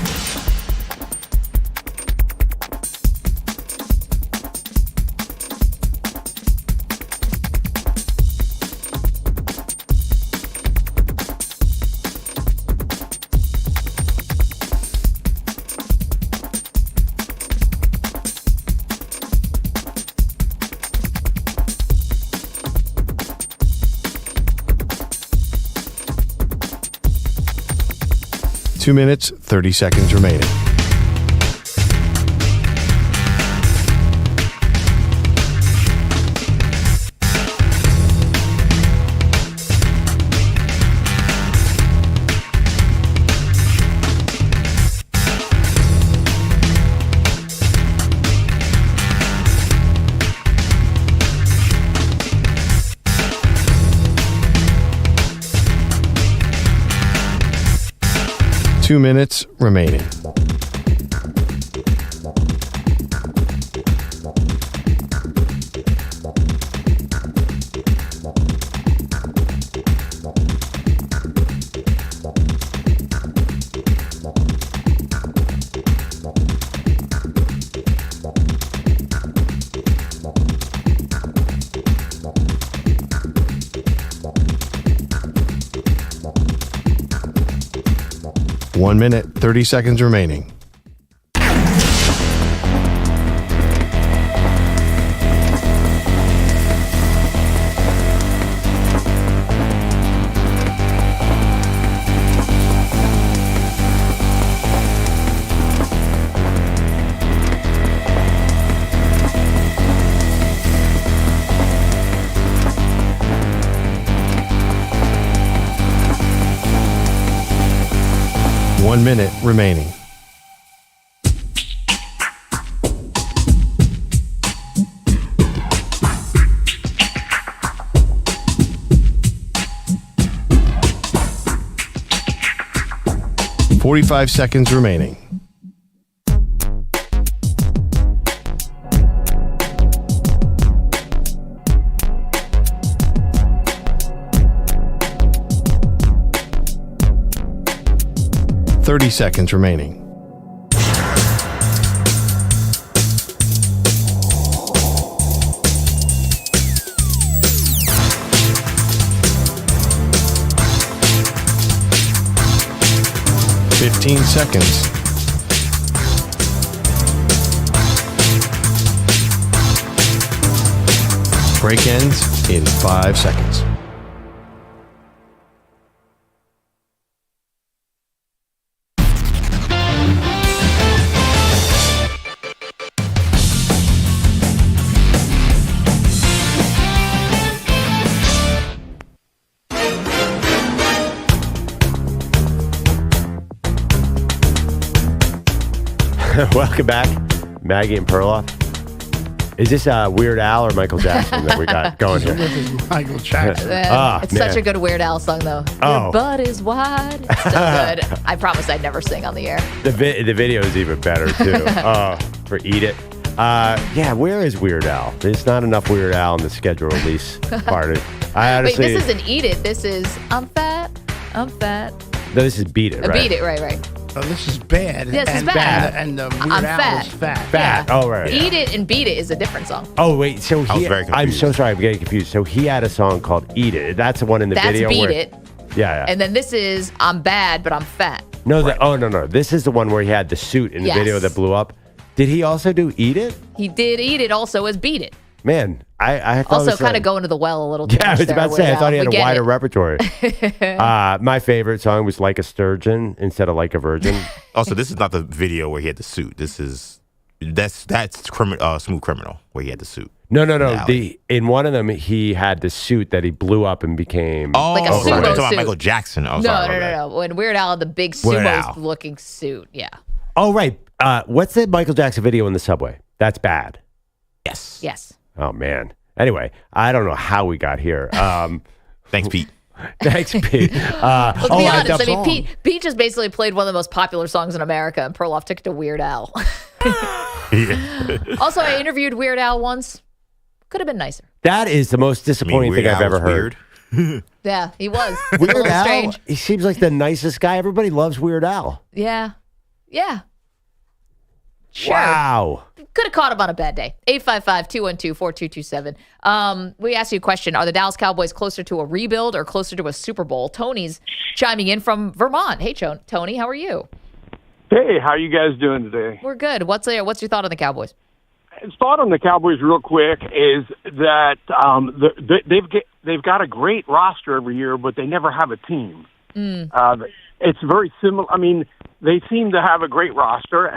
Two minutes, 30 seconds remaining. Two minutes remaining. One minute, 30 seconds remaining. One minute remaining. Forty-five seconds remaining. Thirty seconds remaining. Fifteen seconds. Break ends in 5 seconds. Welcome back, Maggie and Perloff. Is this Weird Al or Michael Jackson that we got going here? This is Michael Jackson. It's such a good Weird Al song, though. Your butt is wide. It's so good. I promise I'd never sing on the air. The video is even better, too. For Eat It. Yeah, where is Weird Al? There's not enough Weird Al in the schedule release part. Wait, this isn't Eat It. This is I'm fat. I'm fat. No, this is Beat It, right? Beat It, right. Oh, this is bad. This is bad. And Weird I'm Al fat. is fat. Fat. Yeah. Oh, right. Eat It and Beat It is a different song. Oh, wait. So I was very confused. I'm so sorry. I'm getting confused. So he had a song called Eat It. That's the one in the video. That's Beat where, It. Yeah. And then this is I'm bad, but I'm fat. No, no. This is the one where he had the suit in the video that blew up. Did he also do Eat It? He did Eat It also as Beat It. Man, I thought also kind of going to the well a little too Yeah, I much was about to say, I thought he had a wider it. repertoire. My favorite song was Like a Sturgeon instead of Like a Virgin. Also, this is not the video where he had the suit. This is That's Smooth Criminal where he had the suit. No. In one of them, he had the suit that he blew up and became. Like a sorry, sumo I'm talking about suit. Michael Jackson. Oh, No. When Weird Al had the big sumo-looking suit, yeah. Oh, right. What's the Michael Jackson video in the subway? That's bad. Yes. Oh, man. Anyway, I don't know how we got here. Thanks, Pete. Thanks, Pete. Well, to be honest, I mean, Pete just basically played one of the most popular songs in America, and Perloff took it to Weird Al. Also, I interviewed Weird Al once. Could have been nicer. That is the most disappointing thing I've ever heard. Yeah, he was. Weird Al, strange. he seems like the nicest guy. Everybody loves Weird Al. Yeah. Sure. Wow. Could have caught him on a bad day. 855-212-4227. We asked you a question. Are the Dallas Cowboys closer to a rebuild or closer to a Super Bowl? Tony's chiming in from Vermont. Hey, Tony, how are you? Hey, how you guys doing today? We're good. What's your thought on the Cowboys? Thought on the Cowboys real quick is that they've got a great roster every year, but they never have a team. It's very similar. I mean, they seem to have a great roster,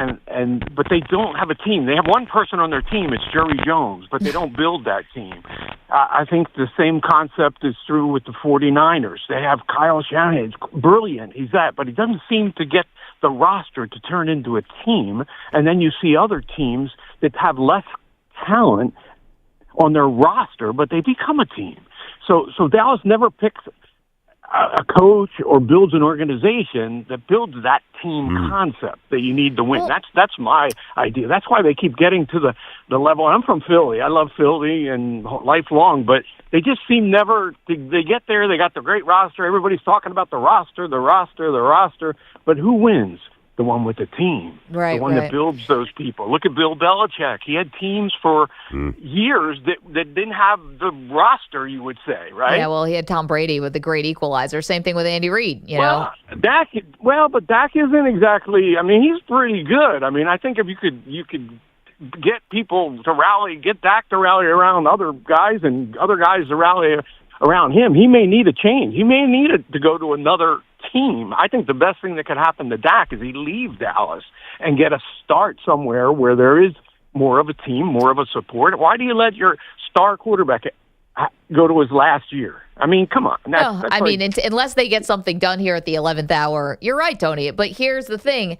but they don't have a team. They have one person on their team. It's Jerry Jones, but they don't build that team. I think the same concept is true with the 49ers. They have Kyle Shanahan. It's brilliant. He's that, but he doesn't seem to get the roster to turn into a team. And then you see other teams that have less talent on their roster, but they become a team. So Dallas never picks a coach or builds an organization that builds that team concept that you need to win. That's my idea. That's why they keep getting to the level. I'm from Philly. I love Philly and lifelong, but they just seem never they get there. They got the great roster. Everybody's talking about the roster, but who wins? The one with the team, the one that builds those people. Look at Bill Belichick. He had teams for years that didn't have the roster, you would say, right? Yeah, well, he had Tom Brady with the great equalizer. Same thing with Andy Reid, you know? Dak isn't exactly, I mean, he's pretty good. I mean, I think if you could get people to rally, get Dak to rally around other guys and other guys to rally around him, he may need a change. He may need to go to another team. I think the best thing that could happen to Dak is he leave Dallas and get a start somewhere where there is more of a team, more of a support. Why do you let your star quarterback go to his last year? I mean, come on. Unless they get something done here at the 11th hour, you're right, Tony. But here's the thing.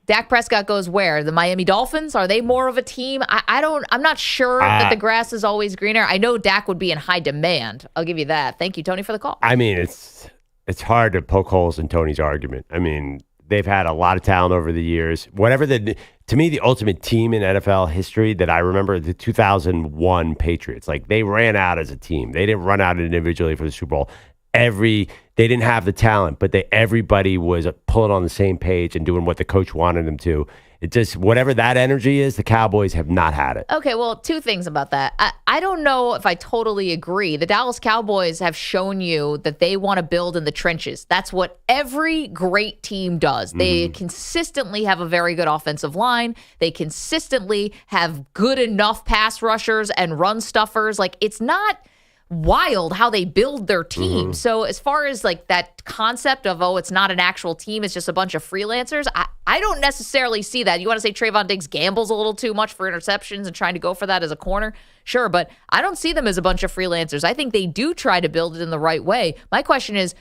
Dak Prescott goes where? The Miami Dolphins? Are they more of a team? I'm not sure that the grass is always greener. I know Dak would be in high demand. I'll give you that. Thank you, Tony, for the call. I mean, it's hard to poke holes in Tony's argument. I mean, they've had a lot of talent over the years. To me, the ultimate team in NFL history that I remember, the 2001 Patriots. Like, they ran out as a team. They didn't run out individually for the Super Bowl. They didn't have the talent, but everybody was pulling on the same page and doing what the coach wanted them to. It just, whatever that energy is, the Cowboys have not had it. Okay, well, two things about that. I don't know if I totally agree. The Dallas Cowboys have shown you that they want to build in the trenches. That's what every great team does. They consistently have a very good offensive line. They consistently have good enough pass rushers and run stuffers. Like, it's not wild how they build their team. So as far as like that concept of, it's not an actual team, it's just a bunch of freelancers, I don't necessarily see that. You want to say Trayvon Diggs gambles a little too much for interceptions and trying to go for that as a corner? Sure, but I don't see them as a bunch of freelancers. I think they do try to build it in the right way. My question is,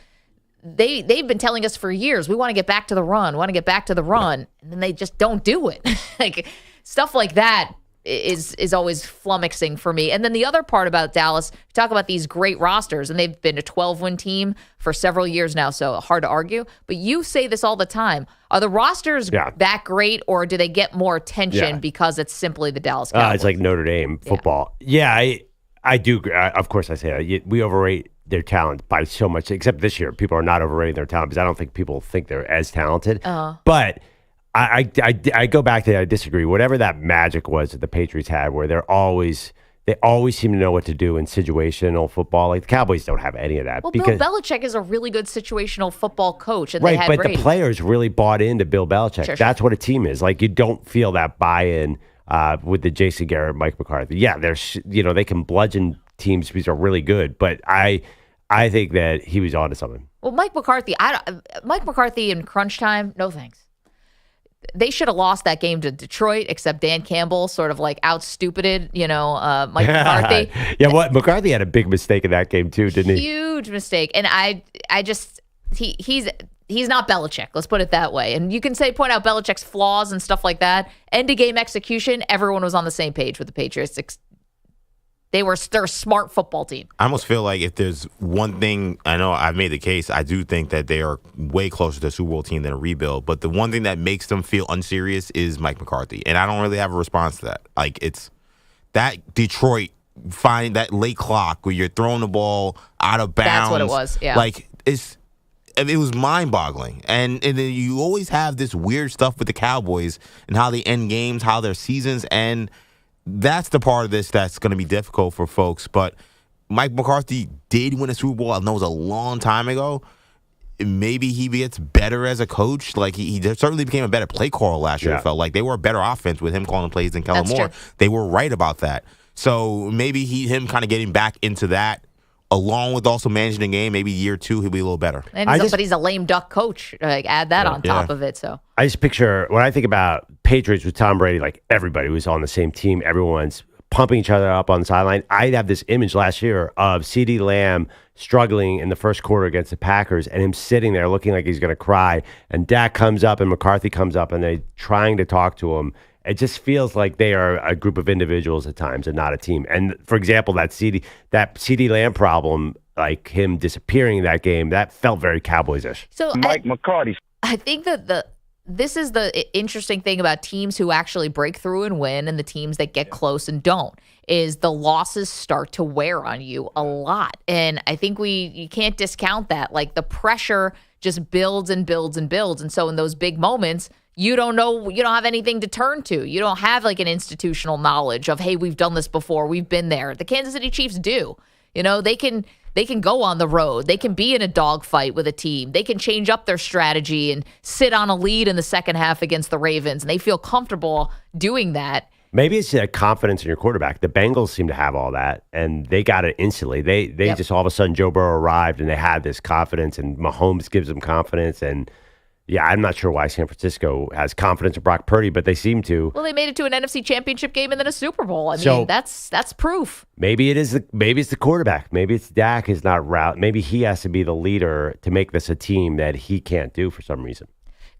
they've been telling us for years, we want to get back to the run, and then they just don't do it. Like, stuff like that is always flummoxing for me. And then the other part about Dallas, you talk about these great rosters, and they've been a 12-win team for several years now, so hard to argue. But you say this all the time. Are the rosters that great, or do they get more attention because it's simply the Dallas Cowboys? It's like Notre Dame football. Yeah, I do. Of course, I say that. We overrate their talent by so much, except this year. People are not overrating their talent because I don't think people think they're as talented. But I go back to that. I disagree. Whatever that magic was that the Patriots had, where they always seem to know what to do in situational football. Like, the Cowboys don't have any of that. Well, Bill Belichick is a really good situational football coach, and right, but the players really bought into Bill Belichick. Sure. That's what a team is. Like, you don't feel that buy-in with the Jason Garrett, Mike McCarthy. Yeah, they can bludgeon teams because they're really good, but I think that he was onto something. Well, Mike McCarthy in crunch time, no thanks. they should have lost that game to Detroit, except Dan Campbell sort of like out-stupided, Mike McCarthy. Yeah, McCarthy had a big mistake in that game too, didn't he? Huge mistake. And he's not Belichick. Let's put it that way. And you can point out Belichick's flaws and stuff like that. End-of-game execution, everyone was on the same page with the Patriots. They're a smart football team. I almost feel like if there's one thing, I know I've made the case, I do think that they are way closer to a Super Bowl team than a rebuild. But the one thing that makes them feel unserious is Mike McCarthy. And I don't really have a response to that. Like, it's that Detroit finding that late clock where you're throwing the ball out of bounds. That's what it was, yeah. Like, it was mind-boggling. And then you always have this weird stuff with the Cowboys and how they end games, how their seasons end. That's the part of this that's going to be difficult for folks. But Mike McCarthy did win a Super Bowl. I know it was a long time ago. Maybe he gets better as a coach. Like, he certainly became a better play caller last year. It felt like they were a better offense with him calling plays than Kellen Moore. True. They were right about that. So maybe him kind of getting back into that, along with also managing the game, maybe year 2, he'll be a little better. And he's a lame duck coach. Like, add that on top of it. So I just picture, when I think about Patriots with Tom Brady, like everybody was on the same team. Everyone's pumping each other up on the sideline. I'd have this image last year of CeeDee Lamb struggling in the first quarter against the Packers and him sitting there looking like he's going to cry. And Dak comes up and McCarthy comes up and they're trying to talk to him. It just feels like they are a group of individuals at times and not a team. And for example, that CeeDee Lamb problem, like him disappearing in that game, that felt very Cowboys-ish. So Mike McCarty. I think that this is the interesting thing about teams who actually break through and win and the teams that get close and don't, is the losses start to wear on you a lot. And I think you can't discount that. Like, the pressure just builds and builds and builds. And so in those big moments, you don't have anything to turn to. You don't have like an institutional knowledge of, hey, we've done this before, we've been there. The Kansas City Chiefs do. They can go on the road. They can be in a dogfight with a team. They can change up their strategy and sit on a lead in the second half against the Ravens. And they feel comfortable doing that. Maybe it's that confidence in your quarterback. The Bengals seem to have all that, and they got it instantly. They just all of a sudden, Joe Burrow arrived, and they had this confidence, and Mahomes gives them confidence. And yeah, I'm not sure why San Francisco has confidence in Brock Purdy, but they seem to. Well, they made it to an NFC Championship game and then a Super Bowl. I mean, that's proof. Maybe it's the quarterback. Maybe it's Dak is not route. Maybe he has to be the leader to make this a team that he can't do for some reason.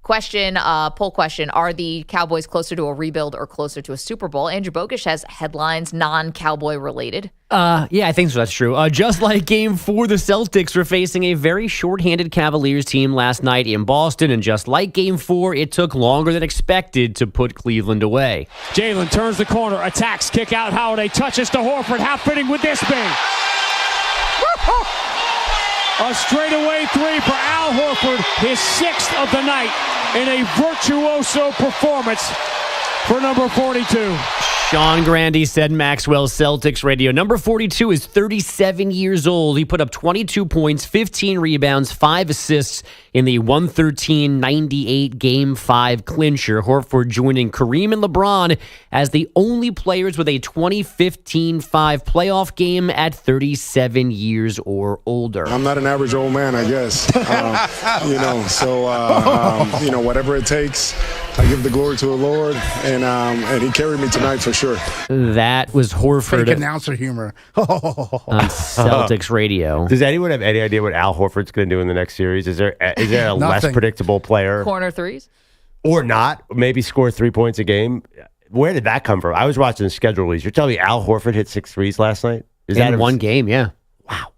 Poll question. Are the Cowboys closer to a rebuild or closer to a Super Bowl? Andrew Bogusch has headlines non-Cowboy related. Yeah, I think so. That's true. Just like Game 4, the Celtics were facing a very shorthanded Cavaliers team last night in Boston. And just like Game 4, it took longer than expected to put Cleveland away. Jalen turns the corner, attacks, kick out, Holiday touches to Horford. How fitting would this be? A straightaway three for Al Horford, his 6th of the night in a virtuoso performance for number 42. Sean Grande said Maxwell's Celtics radio. Number 42 is 37 years old. He put up 22 points, 15 rebounds, 5 assists in the 113-98 Game 5 clincher. Horford joining Kareem and LeBron as the only players with a 2015-5 playoff game at 37 years or older. I'm not an average old man, I guess. Whatever it takes, I give the glory to the Lord, and he carried me tonight for sure. That was Horford. Fake announcer humor. On Celtics radio. Does anyone have any idea what Al Horford's going to do in the next series? Is there a less predictable player? Corner threes? Or not? Maybe score 3 points a game? Where did that come from? I was watching the schedule release. You're telling me Al Horford hit 6 threes last night? Is that in one game? Yeah. Wow.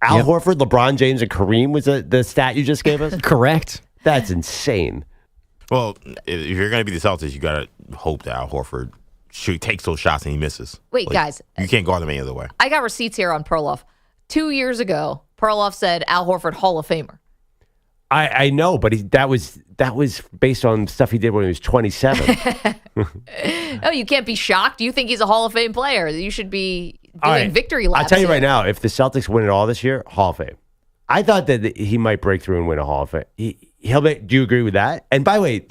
Al Horford, LeBron James, and Kareem was the stat you just gave us? Correct. That's insane. Well, if you're going to be the Celtics, you got to hope that Al Horford takes those shots and he misses. Wait, guys. You can't guard them any other way. I got receipts here on Perloff. 2 years ago, Perloff said Al Horford Hall of Famer. I know, but that was based on stuff he did when he was 27. No, you can't be shocked. You think he's a Hall of Fame player. You should be doing victory laps. I'll tell you right now, if the Celtics win it all this year, Hall of Fame. I thought that he might break through and win a Hall of Fame. Do you agree with that? And by the way,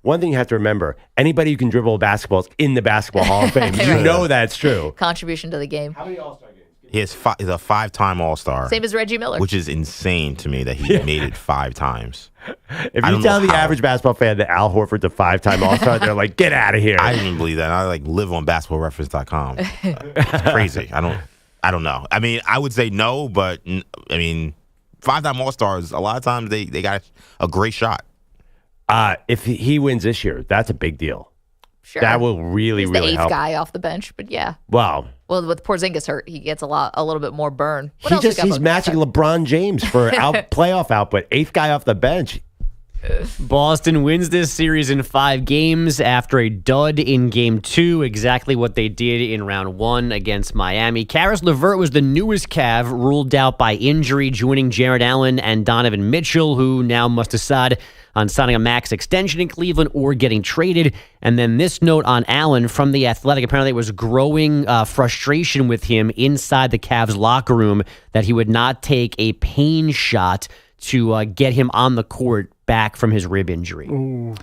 one thing you have to remember, anybody who can dribble a basketball is in the Basketball Hall of Fame. You know that's true. Contribution to the game. How many All-Star games? He's a 5-time All-Star. Same as Reggie Miller. Which is insane to me that he made it 5 times. If you tell the average basketball fan that Al Horford's a 5-time All-Star, they're like, get out of here. I didn't even believe that. I live on basketballreference.com. It's crazy. I don't know. I mean, I would say no, but I mean, 5-time All-Stars, a lot of times they got a great shot. If he wins this year, that's a big deal. Sure. That will really He's really the 8th help. guy off the bench, but yeah. Wow. Well, with Porzingis hurt, he gets a little bit more burn. He's matching LeBron James for playoff output. 8th guy off the bench. Boston wins this series in 5 games after a dud in Game 2, exactly what they did in Round 1 against Miami. Karis LeVert was the newest Cav, ruled out by injury, joining Jared Allen and Donovan Mitchell, who now must decide on signing a max extension in Cleveland or getting traded. And then this note on Allen from The Athletic, apparently it was growing frustration with him inside the Cavs locker room that he would not take a pain shot to get him on the court back from his rib injury. Ooh.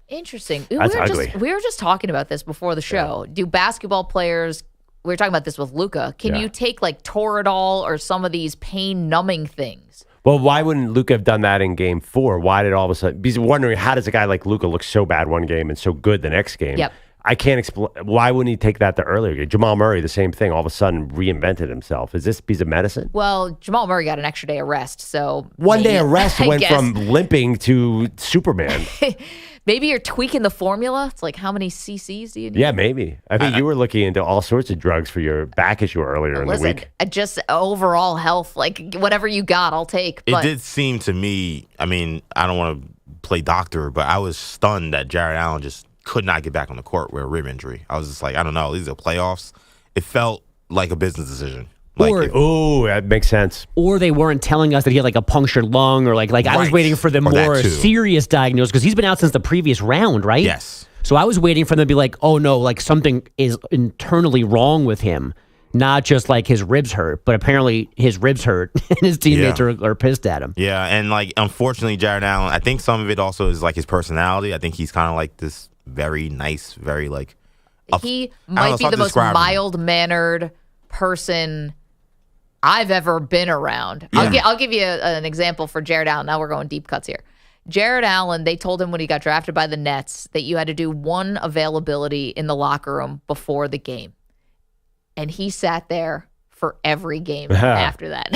Interesting. That's ugly. We were just talking about this before the show. Yeah. Do basketball players, we were talking about this with Luka, can you take like Toradol or some of these pain numbing things? Well, why wouldn't Luka have done that in Game 4? Why did all of a sudden... Because wondering, how does a guy like Luka look so bad one game and so good the next game? Yep. I can't explain. Why wouldn't he take that the earlier game? Jamal Murray, the same thing, all of a sudden reinvented himself. Is this a piece of medicine? Well, Jamal Murray got an extra day of rest, so... One day of rest went from limping to Superman. Maybe you're tweaking the formula. It's like, how many cc's do you need? Yeah, maybe. I think you were looking into all sorts of drugs for your back issue earlier in the week. Just overall health, like whatever you got, I'll take. It did seem to me, I mean, I don't want to play doctor, but I was stunned that Jared Allen just could not get back on the court with a rib injury. I was just like, I don't know. These are playoffs. It felt like a business decision. That makes sense. Or they weren't telling us that he had like a punctured lung or like I was waiting for the more serious diagnosis because he's been out since the previous round, right? Yes. So I was waiting for them to be like, oh no, like something is internally wrong with him. Not just like his ribs hurt, but apparently his ribs hurt and his teammates are pissed at him. Yeah, and like unfortunately Jared Allen, I think some of it also is like his personality. I think he's kind of like this very nice, very like... he might be the most mild-mannered person I've ever been around. Yeah. I'll give you an example for Jared Allen. Now we're going deep cuts here. Jared Allen, they told him when he got drafted by the Nets that you had to do one availability in the locker room before the game. And he sat there for every game after that.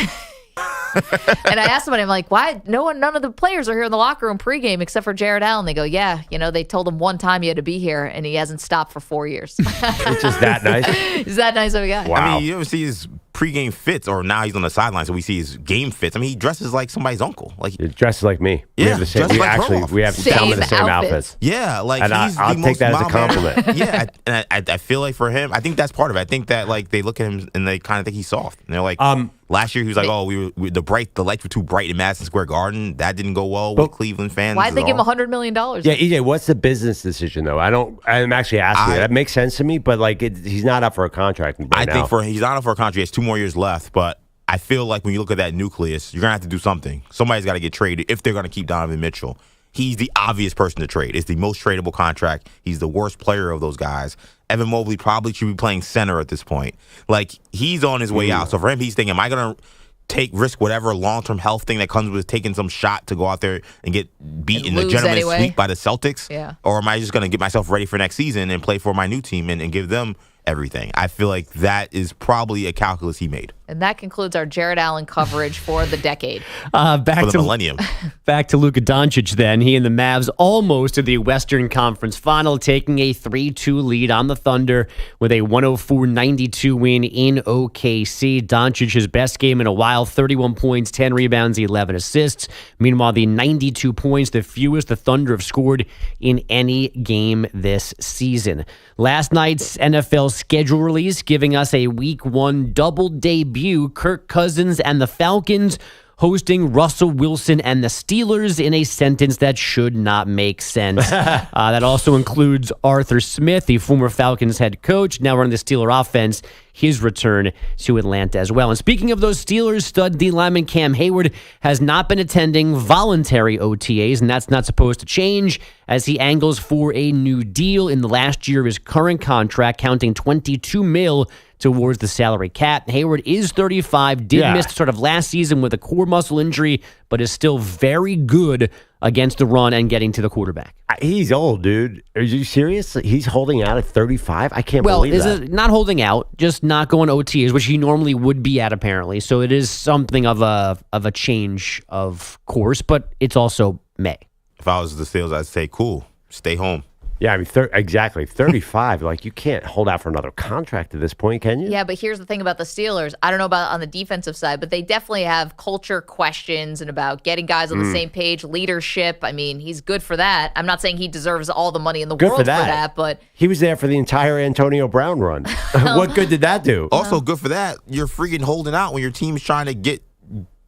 And I asked him, and I'm like, why? None of the players are here in the locker room pregame except for Jared Allen. They go, yeah, they told him one time he had to be here, and he hasn't stopped for 4 years. Which is that nice. Is that nice of a guy? Wow. I mean, you ever see his pregame fits, or now he's on the sideline, so we see his game fits. I mean, he dresses like somebody's uncle. Like he dresses like me. Yeah, we have the same. We have some of the same outfits. Yeah, like and I'll take that as a compliment. Yeah, and I feel like for him, I think that's part of it. I think that like they look at him and they kind of think he's soft, and they're like, last year he was like, oh, the lights were too bright in Madison Square Garden. That didn't go well with Cleveland fans. Why'd they give him $100 million? Yeah, EJ, what's the business decision though? I'm actually asking you. That makes sense to me, but like he's not up for a contract right now. I think he's not up for a contract. He has 2 more years left, but I feel like when you look at that nucleus, you're gonna have to do something. Somebody's got to get traded if they're gonna keep Donovan Mitchell. He's the obvious person to trade. It's the most tradable contract. He's the worst player of those guys. Evan Mobley probably should be playing center at this point. Like, he's on his way out. So for him, he's thinking, am I going to risk whatever long-term health thing that comes with taking some shot to go out there and get beat in the gentleman's sweep by the Celtics? Yeah. Or am I just going to get myself ready for next season and play for my new team and give them everything? I feel like that is probably a calculus he made. And that concludes our Jared Allen coverage for the decade. For the millennium. Back to Luka Doncic then. He and the Mavs almost to the Western Conference Final, taking a 3-2 lead on the Thunder with a 104-92 win in OKC. Doncic, his best game in a while, 31 points, 10 rebounds, 11 assists. Meanwhile, the 92 points, the fewest the Thunder have scored in any game this season. Last night's NFL schedule release giving us a Week 1 double debut. Kirk Cousins and the Falcons hosting Russell Wilson and the Steelers in a sentence that should not make sense. That also includes Arthur Smith, the former Falcons head coach, now running the Steeler offense, his return to Atlanta as well. And speaking of those Steelers, stud D lineman Cam Hayward has not been attending voluntary OTAs, and that's not supposed to change as he angles for a new deal in the last year of his current contract, counting $22 million towards the salary cap. Hayward is 35, did miss sort of last season with a core muscle injury, but is still very good against the run and getting to the quarterback. He's old, dude. Are you serious? He's holding out at 35? I can't believe that. Well, not holding out, just not going OTAs, which he normally would be at apparently. So it is something of a change of course, but it's also May. If I was the Steelers, I'd say, cool, stay home. Yeah, I mean, exactly. 35. Like, you can't hold out for another contract at this point, can you? Yeah, but here's the thing about the Steelers. I don't know about on the defensive side, but they definitely have culture questions and about getting guys on the same page, leadership. I mean, he's good for that. I'm not saying he deserves all the money in the world for that, but he was there for the entire Antonio Brown run. What good did that do? Also, good for that. You're freaking holding out when your team's trying to get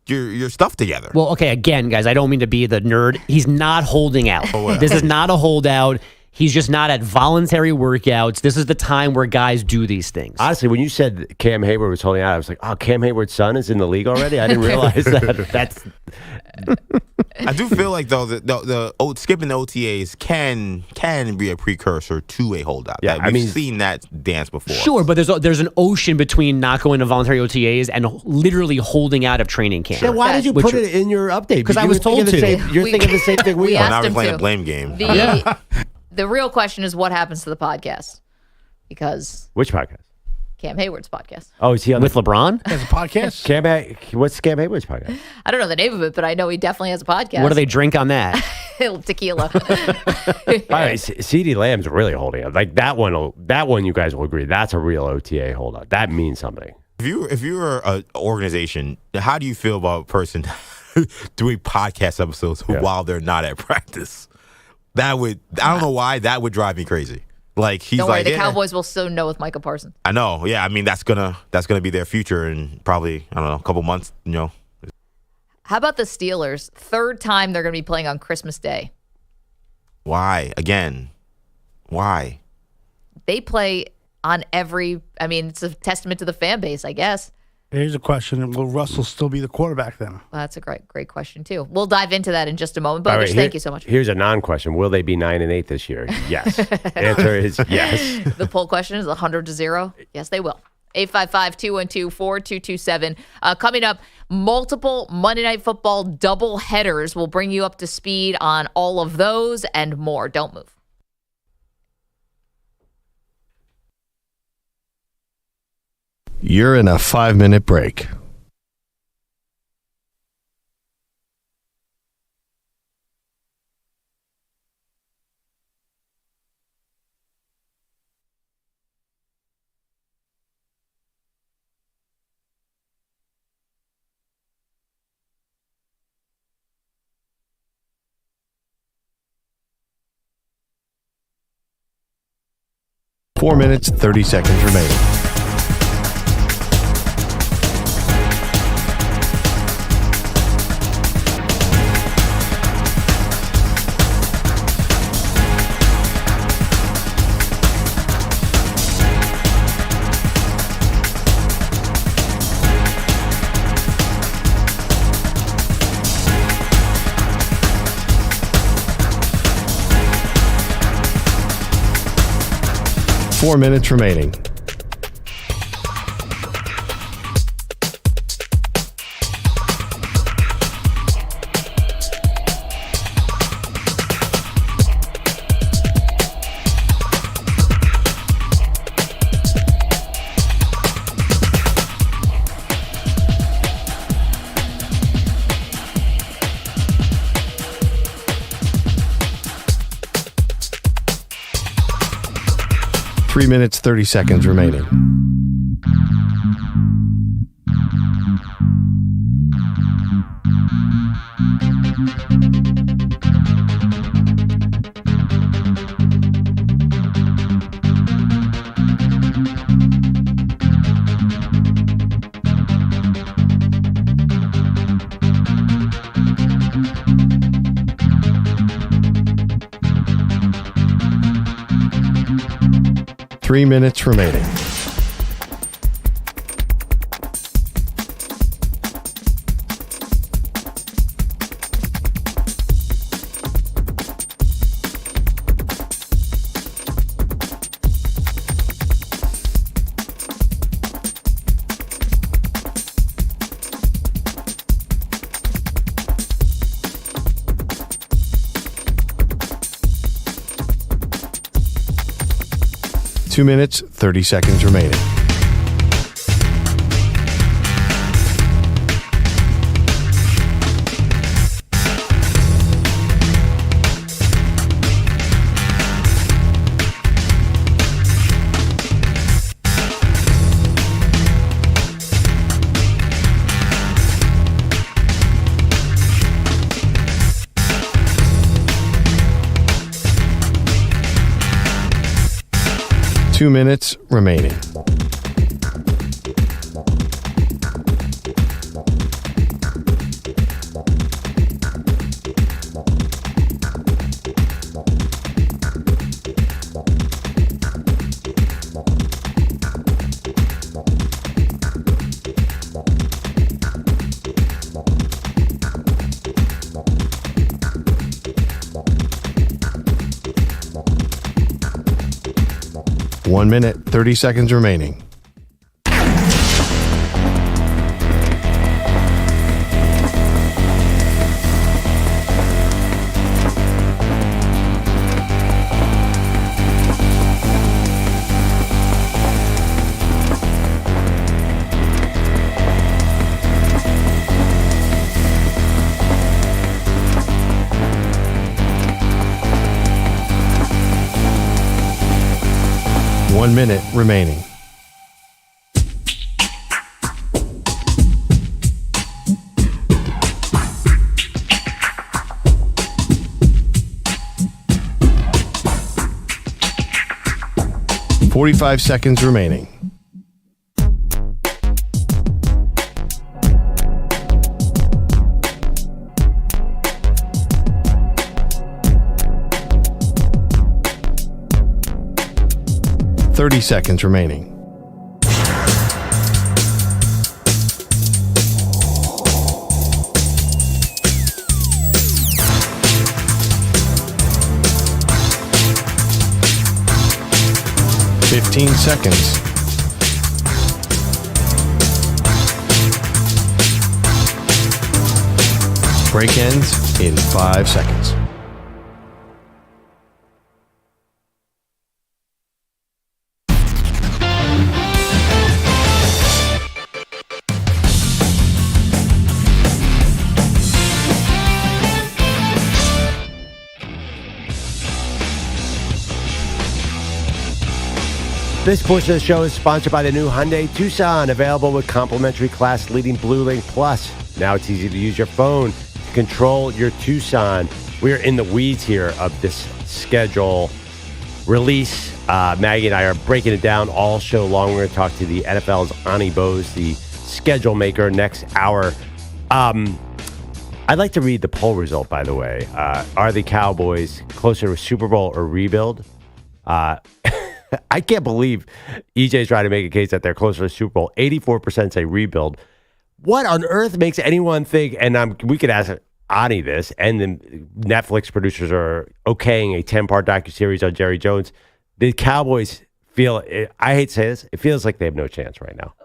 your stuff together. Well, okay, again, guys, I don't mean to be the nerd. He's not holding out. This is not a holdout. He's just not at voluntary workouts. This is the time where guys do these things. Honestly, when you said Cam Hayward was holding out, I was like, oh, Cam Hayward's son is in the league already? I didn't realize that. I do feel like, though, the skipping the OTAs can be a precursor to a holdout. Yeah, We've seen that dance before. Sure, but there's an ocean between not going to voluntary OTAs and literally holding out of training camp. Yeah, why did you put it in your update? Because I was told to. You're thinking the same thing we are. Now we're playing a blame game. The real question is what happens to the podcast? Because which podcast? Cam Hayward's podcast. Oh, is he on with LeBron? Has a podcast? What's Cam Hayward's podcast? I don't know the name of it, but I know he definitely has a podcast. What do they drink on that? Tequila. By the way, CeeDee Lamb's really holding out. Like that one, you guys will agree that's a real OTA holdout. That means something. If you were an organization, how do you feel about a person doing podcast episodes while they're not at practice? I don't know why that would drive me crazy. Like he's don't worry, like, the Cowboys will soon know with Micah Parsons. I know, yeah. I mean, that's gonna be their future in probably a couple months. How about the Steelers? Third time they're gonna be playing on Christmas Day. Why again? Why? They play on every. I mean, it's a testament to the fan base, I guess. Here's a question: will Russell still be the quarterback then? Well, that's a great question too. We'll dive into that in just a moment. But thank you so much. Here's a non-question: will they be 9-8 this year? Yes. Answer is yes. The poll question is 100-0. Yes, they will. 855-212-4227. Coming up, multiple Monday Night Football double headers. We'll bring you up to speed on all of those and more. Don't move. You're in a 5-minute break. Four minutes, 30 seconds remaining. Four minutes remaining. Three minutes, 30 seconds remaining. Three minutes remaining. 2 minutes, 30 seconds remaining. Two minutes remaining. One minute, 30 seconds remaining. One minute remaining. .45 seconds remaining. .30 seconds remaining. .15 seconds. Break ends in 5 seconds. This portion of the show is sponsored by the new Hyundai Tucson, available with complimentary class-leading Blue Link Plus. Now it's easy to use your phone to control your Tucson. We are in the weeds here of this schedule release. Maggie and I are breaking it down all show long. We're going to talk to the NFL's Onnie Bose, the schedule maker, next hour. I'd like to read the poll result, by the way. Are the Cowboys closer to a Super Bowl or rebuild? I can't believe EJ's trying to make a case that they're closer to Super Bowl. 84% say rebuild. What on earth makes anyone think, and we could ask Onnie this, and the Netflix producers are okaying a 10-part docuseries on Jerry Jones. The Cowboys feel, I hate to say this, it feels like they have no chance right now.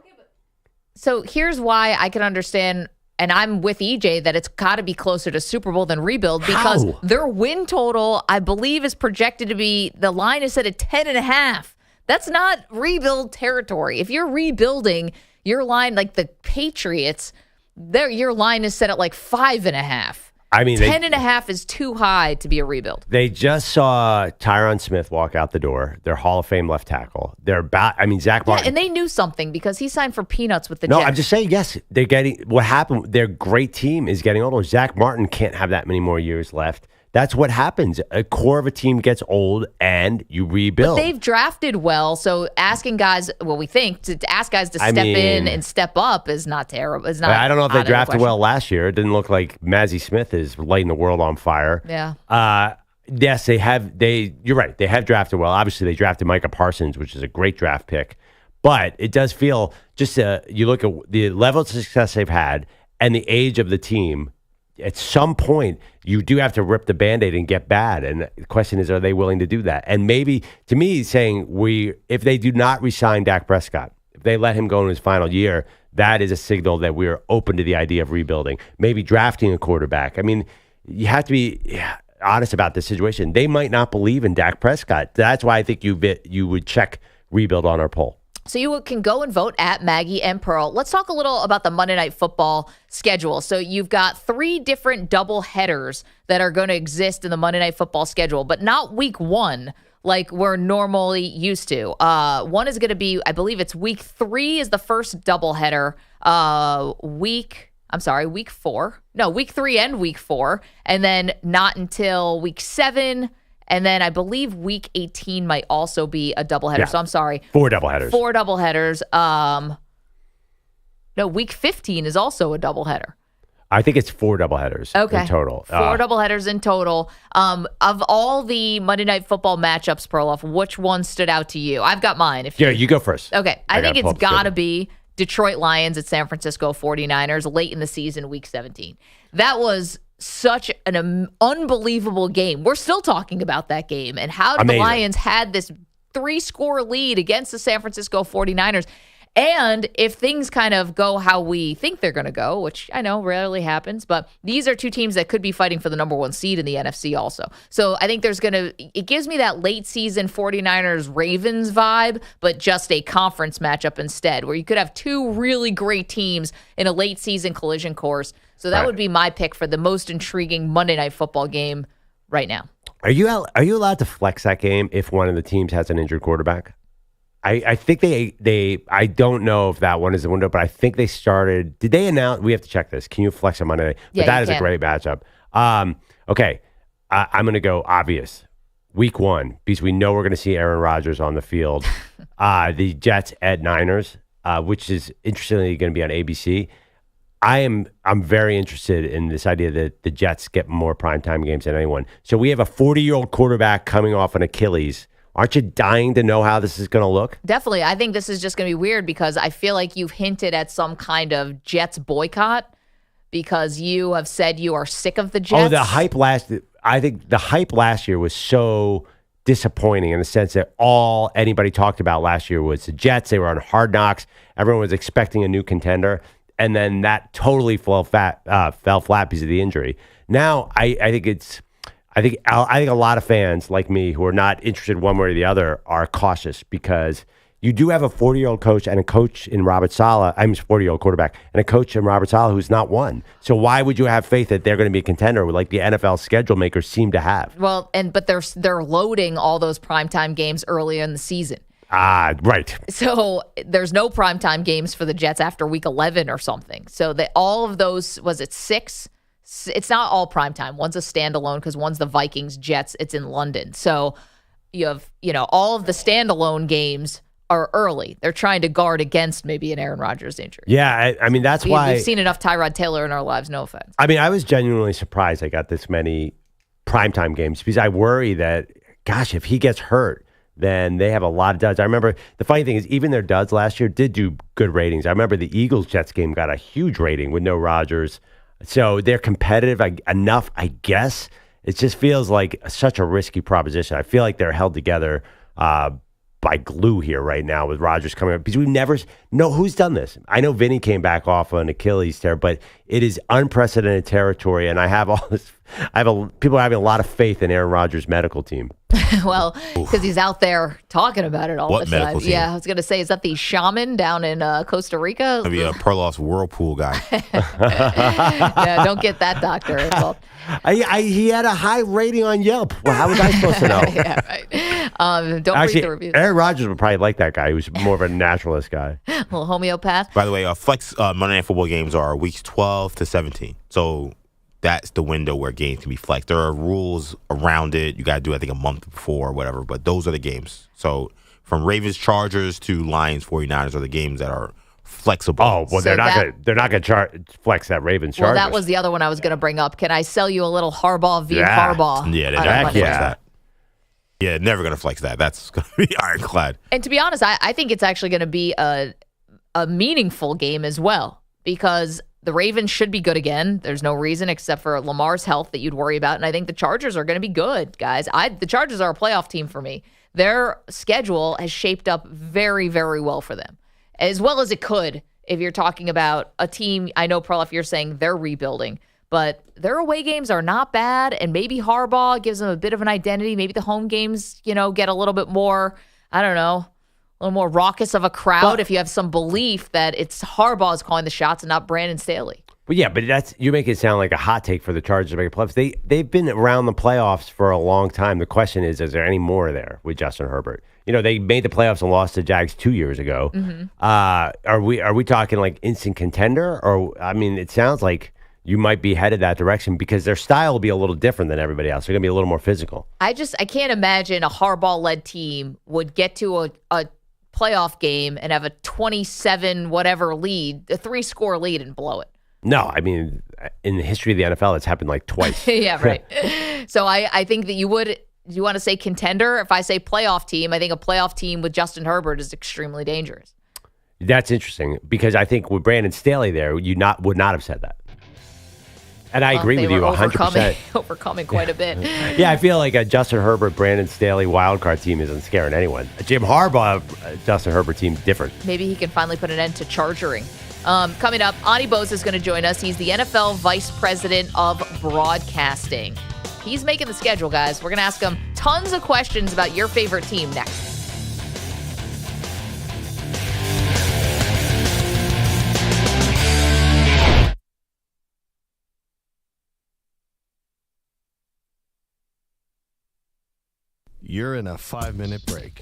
So here's why I can understand, and I'm with EJ, that it's got to be closer to Super Bowl than rebuild, because their win total, I believe, is projected to be, the line is set at 10.5. That's not rebuild territory. If you're rebuilding, your line, like the Patriots, your line is set at like 5.5. I mean, 10.5 is too high to be a rebuild. They just saw Tyron Smith walk out the door, their Hall of Fame left tackle. Zach Martin. Yeah, and they knew something because he signed for peanuts with the No, Jets. I'm just saying, yes, they're getting, what happened, their great team is getting older. Zach Martin can't have that many more years left. That's what happens. A core of a team gets old and you rebuild. But they've drafted well, so asking guys, we think, to ask guys to step in and step up is not terrible. It's not. I don't know if they drafted well last year. It didn't look like Mazzie Smith is lighting the world on fire. Yeah. Yes, they have. You're right. They have drafted well. Obviously, they drafted Micah Parsons, which is a great draft pick. But it does feel, you look at the level of success they've had and the age of the team, at some point, you do have to rip the Band-Aid and get bad. And the question is, are they willing to do that? And maybe, to me, saying if they do not re-sign Dak Prescott, if they let him go in his final year, that is a signal that we are open to the idea of rebuilding. Maybe drafting a quarterback. I mean, you have to be honest about this situation. They might not believe in Dak Prescott. That's why I think you would check rebuild on our poll. So you can go and vote at Maggie and Pearl. Let's talk a little about the Monday Night Football schedule. So you've got 3 different double headers that are going to exist in the Monday Night Football schedule, but not week 1 like we're normally used to. One is going to be, I believe it's week 3 is the first double header. Week 4. No, week 3 and week 4. And then not until week 7. And then I believe week 18 might also be a doubleheader. Yeah. So I'm sorry. 4 doubleheaders. 4 doubleheaders. No, week 15 is also a doubleheader. I think it's 4 doubleheaders in total. 4 doubleheaders in total. Of all the Monday Night Football matchups, Perloff, which one stood out to you? I've got mine. You go first. Okay. I think it's got to be Detroit Lions at San Francisco 49ers late in the season, week 17. That was such an unbelievable game. We're still talking about that game and how the Lions had this 3-score lead against the San Francisco 49ers. And if things kind of go how we think they're going to go, which I know rarely happens, but these are 2 teams that could be fighting for the number 1 seed in the NFC also. So I think it gives me that late season 49ers Ravens vibe, but just a conference matchup instead, where you could have 2 really great teams in a late season collision course. So that would be my pick for the most intriguing Monday Night Football game right now. Are you allowed to flex that game if one of the teams has an injured quarterback? I think I don't know if that one is the window, but I think they started. Did they announce? We have to check this. Can you flex on Monday night? Yeah, but that is a great matchup. Okay, I'm going to go obvious. Week 1, because we know we're going to see Aaron Rodgers on the field. The Jets at Niners, which is interestingly going to be on ABC. I'm very interested in this idea that the Jets get more primetime games than anyone. So we have a 40-year-old quarterback coming off an Achilles. Aren't you dying to know how this is going to look? Definitely. I think this is just going to be weird because I feel like you've hinted at some kind of Jets boycott because you have said you are sick of the Jets. I think the hype last year was so disappointing in the sense that all anybody talked about last year was the Jets. They were on HardKnocks. Everyone was expecting a new contender. And then that totally fell flat because of the injury. Now, I think a lot of fans like me who are not interested one way or the other are cautious because you do have a 40-year-old coach and a coach in Robert Saleh. I'm a 40-year-old quarterback and a coach in Robert Saleh who's not won. So why would you have faith that they're going to be a contender like the NFL schedule makers seem to have? Well, but they're loading all those primetime games early in the season. Right. So there's no primetime games for the Jets after week 11 or something. So all of those, was it 6? It's not all primetime. One's a standalone because one's the Vikings, Jets. It's in London. So you have, all of the standalone games are early. They're trying to guard against maybe an Aaron Rodgers injury. Yeah, I mean, that's why. We've seen enough Tyrod Taylor in our lives, no offense. I mean, I was genuinely surprised I got this many primetime games because I worry that, gosh, if he gets hurt, then they have a lot of duds. I remember the funny thing is even their duds last year did do good ratings. I remember the Eagles-Jets game got a huge rating with no Rodgers. So they're competitive enough, I guess. It just feels like such a risky proposition. I feel like they're held together by glue here right now with Rodgers coming up because we never know who's done this. I know Vinny came back off an Achilles tear, but it is unprecedented territory, and I have all this. People are having a lot of faith in Aaron Rodgers' medical team. Well, because he's out there talking about it all the time. Medical team? Yeah, I was going to say, is that the shaman down in Costa Rica? Maybe a Perloff's whirlpool guy. Yeah, don't get that doctor involved. He had a high rating on Yelp. Well, how was I supposed to know? Yeah, right. Don't read the reviews. Aaron Rodgers would probably like that guy. He was more of a naturalist guy. A little homeopath. By the way, flex Monday Night Football games are weeks 12 to 17. So that's the window where games can be flexed. There are rules around it. You got to do, I think, a month before or whatever. But those are the games. So from Ravens Chargers to Lions 49ers are the games that are flexible. Oh, well, they're not going to flex that Ravens Chargers. Well, that was the other one I was going to bring up. Can I sell you a little Harbaugh v. Harbaugh? Yeah, they're never going to flex that. Yeah, never going to flex that. That's going to be ironclad. And to be honest, I think it's actually going to be a meaningful game as well because the Ravens should be good again. There's no reason except for Lamar's health that you'd worry about. And I think the Chargers are going to be good, guys. The Chargers are a playoff team for me. Their schedule has shaped up very, very well for them, as well as it could if you're talking about a team. I know, Perloff, you're saying they're rebuilding, but their away games are not bad. And maybe Harbaugh gives them a bit of an identity. Maybe the home games, get a little bit more, I don't know, a little more raucous of a crowd if you have some belief that it's Harbaugh is calling the shots and not Brandon Staley. But yeah, but you make it sound like a hot take for the Chargers to make playoffs. They've been around the playoffs for a long time. The question is there any more there with Justin Herbert? They made the playoffs and lost to Jags 2 years ago. Mm-hmm. Are we talking like instant contender? Or it sounds like you might be headed that direction because their style will be a little different than everybody else. They're going to be a little more physical. I can't imagine a Harbaugh-led team would get to a playoff game and have a 27 whatever lead, a 3-score lead, and blow it. No, in the history of the NFL, it's happened like twice. Yeah, right. So I think that you want to say contender? If I say playoff team, I think a playoff team with Justin Herbert is extremely dangerous. That's interesting because I think with Brandon Staley there, would not have said that. And I agree with you 100%. Overcoming quite a bit. Yeah, I feel like a Justin Herbert, Brandon Staley wildcard team isn't scaring anyone. A Jim Harbaugh, Justin Herbert team, different. Maybe he can finally put an end to chargering. Coming up, Onnie Bose is going to join us. He's the NFL Vice President of Broadcasting. He's making the schedule, guys. We're going to ask him tons of questions about your favorite team next. You're in a 5-minute break.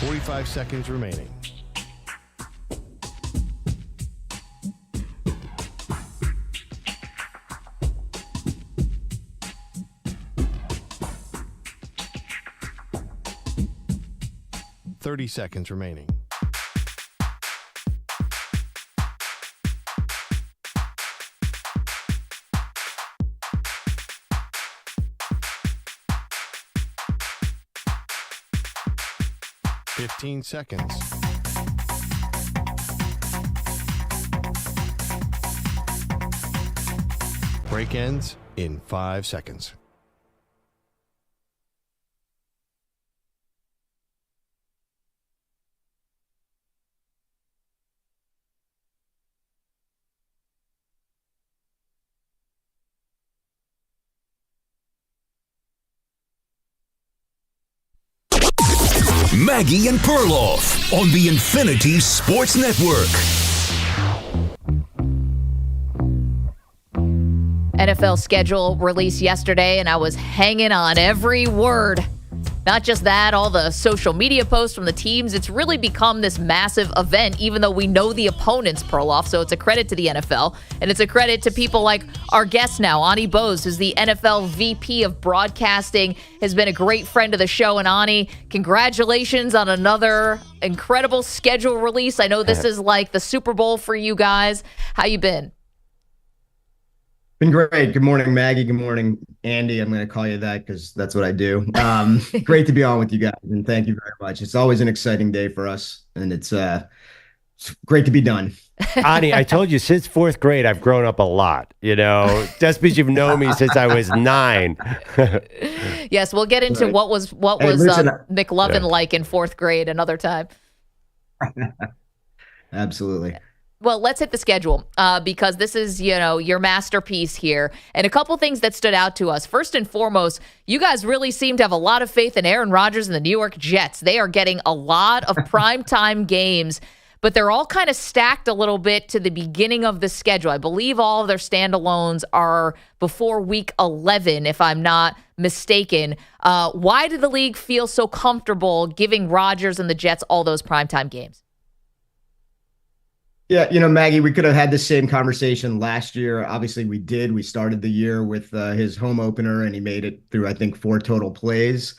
45 seconds remaining. Seconds remaining. Fifteen seconds. Break ends in 5 seconds. Maggie and Perloff on the Infinity Sports Network. NFL schedule released yesterday, and I was hanging on every word. Not just that, all the social media posts from the teams. It's really become this massive event, even though we know the opponents, Perloff. So it's a credit to the NFL, and it's a credit to people like our guest now, Onnie Bose, who's the NFL VP of Broadcasting, has been a great friend of the show. And Onnie, congratulations on another incredible schedule release. I know this is like the Super Bowl for you guys. How you been? Been great. Good morning, Maggie. Good morning, Andy. I'm going to call you that because that's what I do. Great to be on with you guys, and thank you very much. It's always an exciting day for us, and it's great to be done. Onnie, I told you, since 4th grade, I've grown up a lot, you know, just because you've known me since I was 9. Yes, we'll get into what was McLovin like in 4th grade another time. Absolutely. Well, let's hit the schedule because this is, your masterpiece here. And a couple things that stood out to us. First and foremost, you guys really seem to have a lot of faith in Aaron Rodgers and the New York Jets. They are getting a lot of primetime games, but they're all kind of stacked a little bit to the beginning of the schedule. I believe all of their standalones are before week 11, if I'm not mistaken. Why did the league feel so comfortable giving Rodgers and the Jets all those primetime games? Yeah, Maggie, we could have had the same conversation last year. Obviously, we did. We started the year with his home opener, and he made it through, I think, 4 total plays.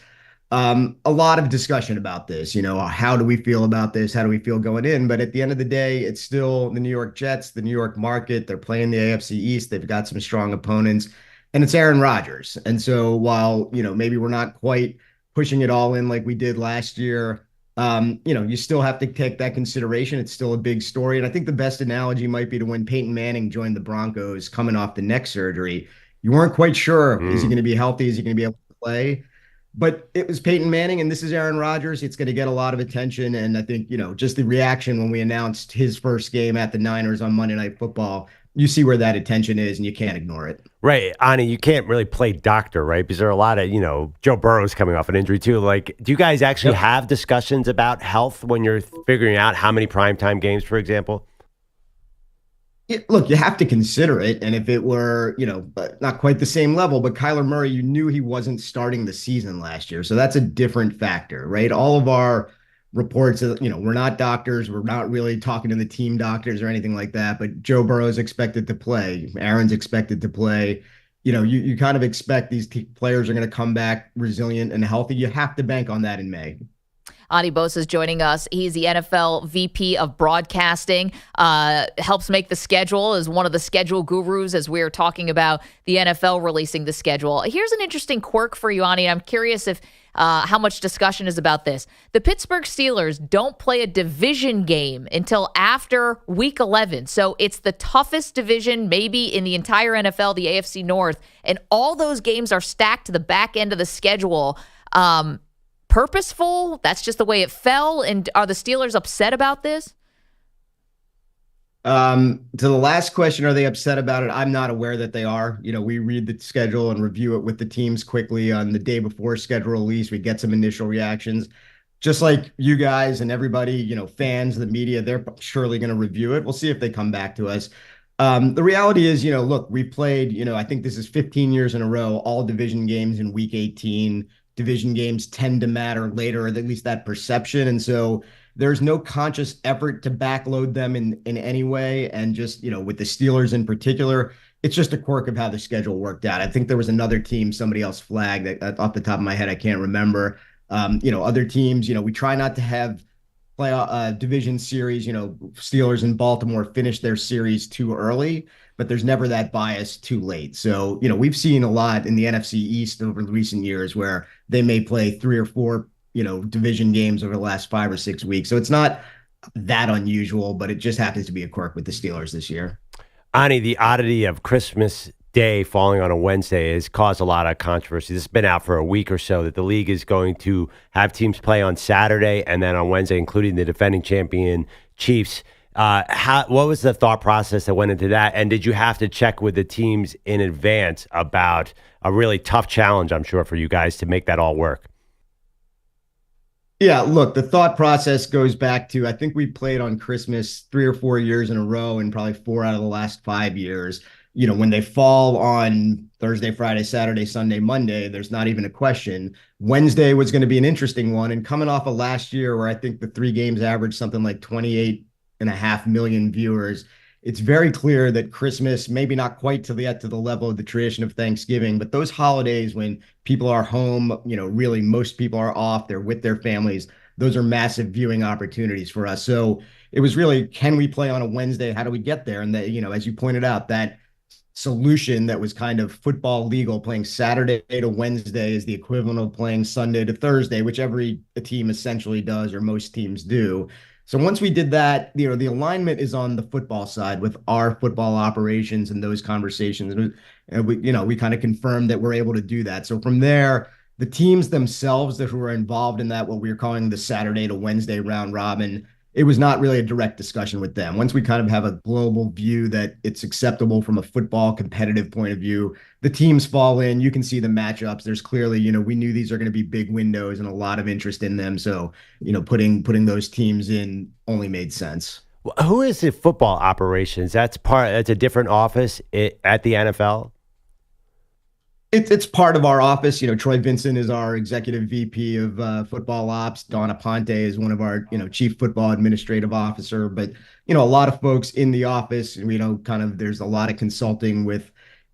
A lot of discussion about this. How do we feel about this? How do we feel going in? But at the end of the day, it's still the New York Jets, the New York market. They're playing the AFC East. They've got some strong opponents, and it's Aaron Rodgers. And so while, maybe we're not quite pushing it all in like we did last year, you still have to take that consideration. It's still a big story. And I think the best analogy might be to when Peyton Manning joined the Broncos coming off the neck surgery. You weren't quite sure, is he going to be healthy? Is he going to be able to play? But it was Peyton Manning, and this is Aaron Rodgers. It's going to get a lot of attention. And I think, just the reaction when we announced his first game at the Niners on Monday Night Football, you see where that attention is, and you can't ignore it. Right. Onnie, you can't really play doctor, right? Because there are a lot of, Joe Burrow's coming off an injury too. Like, do you guys actually have discussions about health when you're figuring out how many primetime games, for example? Yeah, look, you have to consider it. And if it were, not quite the same level, but Kyler Murray, you knew he wasn't starting the season last year. So that's a different factor, right? All of our reports that, we're not doctors. We're not really talking to the team doctors or anything like that. But Joe Burrow is expected to play. Aaron's expected to play. You kind of expect these players are going to come back resilient and healthy. You have to bank on that in May. Onnie Bose is joining us. He's the NFL VP of Broadcasting, helps make the schedule, is one of the schedule gurus as we're talking about the NFL releasing the schedule. Here's an interesting quirk for you, Onnie. I'm curious if how much discussion is about this. The Pittsburgh Steelers don't play a division game until after week 11. So it's the toughest division maybe in the entire NFL, the AFC North, and all those games are stacked to the back end of the schedule. Purposeful? That's just the way it fell? And are the Steelers upset about this? To the last question, are they upset about it? I'm not aware that they are. We read the schedule and review it with the teams quickly on the day before schedule release. We get some initial reactions. Just like you guys and everybody, fans, the media, they're surely going to review it. We'll see if they come back to us. The reality is, look, we played, I think this is 15 years in a row, all division games in week 18, division games tend to matter later, or at least that perception. And so there's no conscious effort to backload them in any way. And just, with the Steelers in particular, it's just a quirk of how the schedule worked out. I think there was another team somebody else flagged that, off the top of my head, I can't remember. Other teams, we try not to have division series, Steelers and Baltimore finish their series too early, but there's never that bias too late. So, we've seen a lot in the NFC East over the recent years where they may play 3 or 4, division games over the last 5 or 6 weeks. So it's not that unusual, but it just happens to be a quirk with the Steelers this year. Onnie, the oddity of Christmas Day falling on a Wednesday has caused a lot of controversy. This has been out for a week or so, that the league is going to have teams play on Saturday and then on Wednesday, including the defending champion Chiefs. What was the thought process that went into that? And did you have to check with the teams in advance about a really tough challenge, I'm sure, for you guys to make that all work? Yeah, look, the thought process goes back to, I think we played on Christmas 3 or 4 years in a row, and probably 4 out of the last 5 years. When they fall on Thursday, Friday, Saturday, Sunday, Monday, there's not even a question. Wednesday was going to be an interesting one. And coming off of last year, where I think the 3 games averaged something like 28.5 million viewers, it's very clear that Christmas, maybe not quite to the level of the tradition of Thanksgiving, but those holidays when people are home, really most people are off, they're with their families, those are massive viewing opportunities for us. So it was really, can we play on a Wednesday? How do we get there? And that, as you pointed out, that solution that was kind of football legal, playing Saturday to Wednesday is the equivalent of playing Sunday to Thursday, which every team essentially does, or most teams do. So once we did that, the alignment is on the football side with our football operations and those conversations. And we kind of confirmed that we're able to do that. So from there, the teams themselves who are involved in that, what we were calling the Saturday to Wednesday round robin, it was not really a direct discussion with them. Once we kind of have a global view that it's acceptable from a football competitive point of view, the teams fall in, you can see the matchups. There's clearly, we knew these are going to be big windows and a lot of interest in them. So, putting those teams in only made sense. Who is the football operations? That's a different office at the NFL? It's part of our office. Troy Vincent is our executive VP of football ops. Donna Ponte is one of our, chief football administrative officer. But, a lot of folks in the office, there's a lot of consulting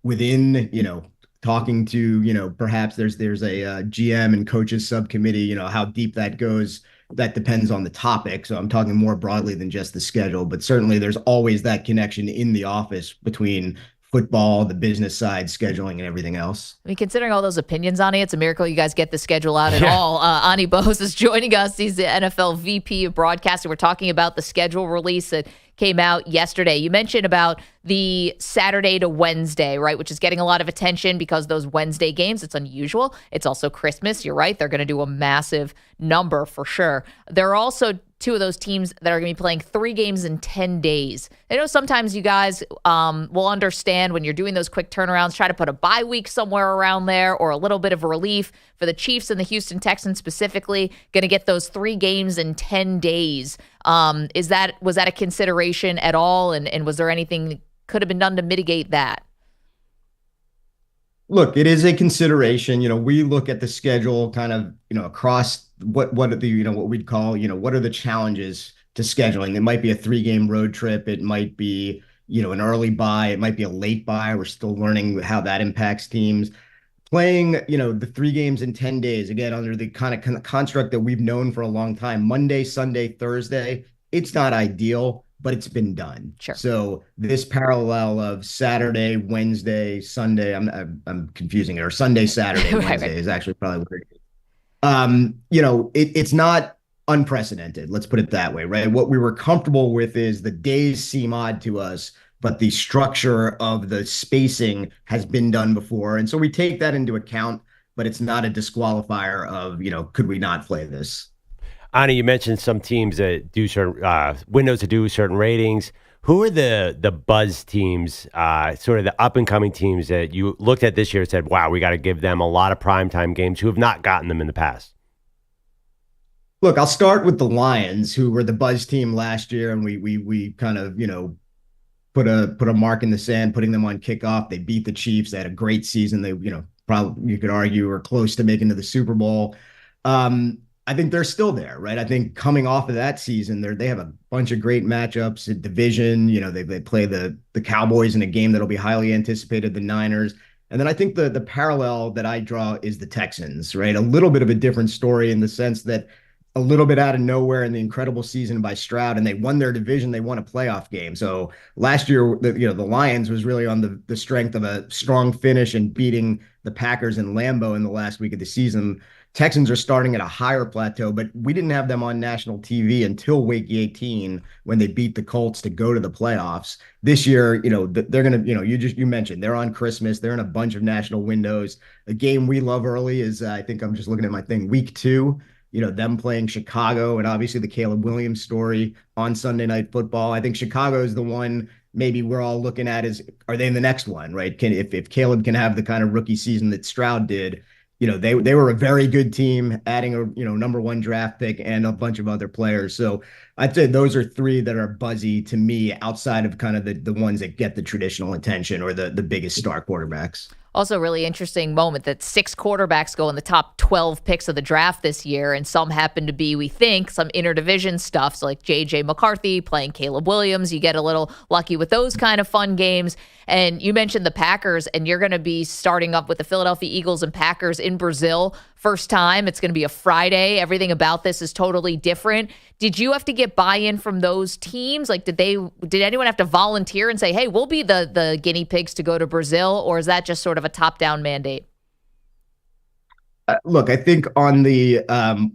within, talking to, perhaps there's a GM and coaches subcommittee, how deep that goes. That depends on the topic. So I'm talking more broadly than just the schedule, but certainly there's always that connection in the office between football, the business side, scheduling, and everything else. I mean, considering all those opinions, Onnie, it's a miracle you guys get the schedule out at all. Onnie Bose is joining us. He's the NFL VP of Broadcasting. We're talking about the schedule release that came out yesterday. You mentioned about the Saturday to Wednesday, right, which is getting a lot of attention because those Wednesday games, it's unusual. It's also Christmas. You're right. They're going to do a massive number for sure. There are also 2 of those teams that are going to be playing 3 games in 10 days. I know sometimes you guys will understand when you're doing those quick turnarounds, try to put a bye week somewhere around there or a little bit of relief for the Chiefs and the Houston Texans specifically, going to get those 3 games in 10 days. Was that a consideration at all? And was there anything that could have been done to mitigate that? Look, it is a consideration. We look at the schedule kind of, across what we'd call, what are the challenges to scheduling? It might be a 3-game road trip. It might be, an early bye. It might be a late bye. We're still learning how that impacts teams. Playing, the 3 games in 10 days, again, under the kind of construct that we've known for a long time, Monday, Sunday, Thursday, it's not ideal, but it's been done. Sure. So this parallel of Saturday, Wednesday, Sunday, I'm confusing it, or Sunday, Saturday, Wednesday is actually probably what it is. It's not unprecedented. Let's put it that way, right? What we were comfortable with is the days seem odd to us, but the structure of the spacing has been done before. And so we take that into account, but it's not a disqualifier of, could we not play this? Onnie, you mentioned some teams that do certain windows to do certain ratings. Who are the buzz teams, sort of the up-and-coming teams that you looked at this year and said, wow, we got to give them a lot of primetime games who have not gotten them in the past? Look, I'll start with the Lions, who were the buzz team last year, and we kind of, put a mark in the sand, putting them on kickoff. They beat the Chiefs. They had a great season. They, probably you could argue are close to making to the Super Bowl. I think they're still there, right? I think coming off of that season, they have a bunch of great matchups in division. You know, they play the Cowboys in a game that'll be highly anticipated, the Niners. And then I think the parallel that I draw is the Texans, right? A little bit of a different story in the sense that a little bit out of nowhere in the incredible season by Stroud, and they won their division. They won a playoff game. So last year, the Lions was really on the strength of a strong finish and beating the Packers in Lambeau in the last week of the season. Texans are starting at a higher plateau, but we didn't have them on national TV until Week 18 when they beat the Colts to go to the playoffs. This year, they're going to, you mentioned they're on Christmas. They're in a bunch of national windows. A game we love early is, I think I'm just looking at my thing, Week 2. Them playing Chicago, and obviously the Caleb Williams story on Sunday Night Football. I think Chicago is the one maybe we're all looking at are they in the next one, right? If Caleb can have the kind of rookie season that Stroud did, they were a very good team, adding a number 1 draft pick and a bunch of other players. So I'd say those are 3 that are buzzy to me outside of kind of the ones that get the traditional attention or the biggest star quarterbacks. Also, really interesting moment that 6 quarterbacks go in the top 12 picks of the draft this year, and some happen to be, we think, some interdivision stuff. So like J.J. McCarthy playing Caleb Williams. You get a little lucky with those kind of fun games. And you mentioned the Packers, and you're going to be starting up with the Philadelphia Eagles and Packers in Brazil. First time. It's going to be a Friday. Everything about this is totally different. Did you have to get buy-in from those teams? Like, did anyone have to volunteer and say, hey, we'll be the guinea pigs to go to Brazil? Or is that just sort of a top-down mandate? Look, I think on the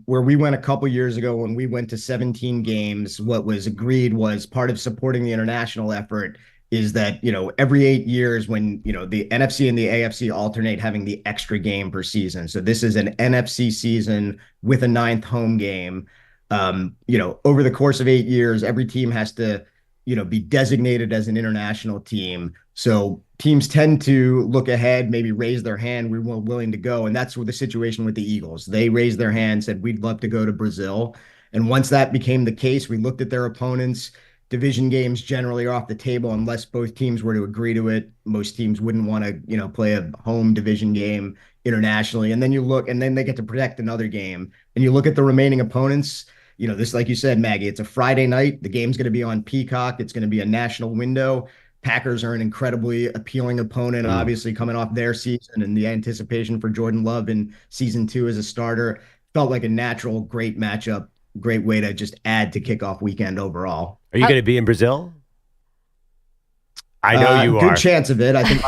where we went a couple years ago when we went to 17 games, what was agreed was part of supporting the international effort is that, every 8 years when, the NFC and the AFC alternate having the extra game per season. So this is an NFC season with a 9th home game. Over the course of 8 years, every team has to, be designated as an international team. So teams tend to look ahead, maybe raise their hand. We're willing to go. And that's what the situation with the Eagles. They raised their hand, said, we'd love to go to Brazil. And once that became the case, we looked at their opponents. Division games generally are off the table unless both teams were to agree to it. Most teams wouldn't want to, play a home division game internationally. And then then they get to protect another game. And you look at the remaining opponents, this, like you said, Maggie, it's a Friday night. The game's going to be on Peacock. It's going to be a national window. Packers are an incredibly appealing opponent, obviously coming off their season and the anticipation for Jordan Love in season 2 as a starter. Felt like a natural, great matchup. Great way to just add to kickoff weekend overall. Are you going to be in Brazil? I know you are. Good chance of it. I think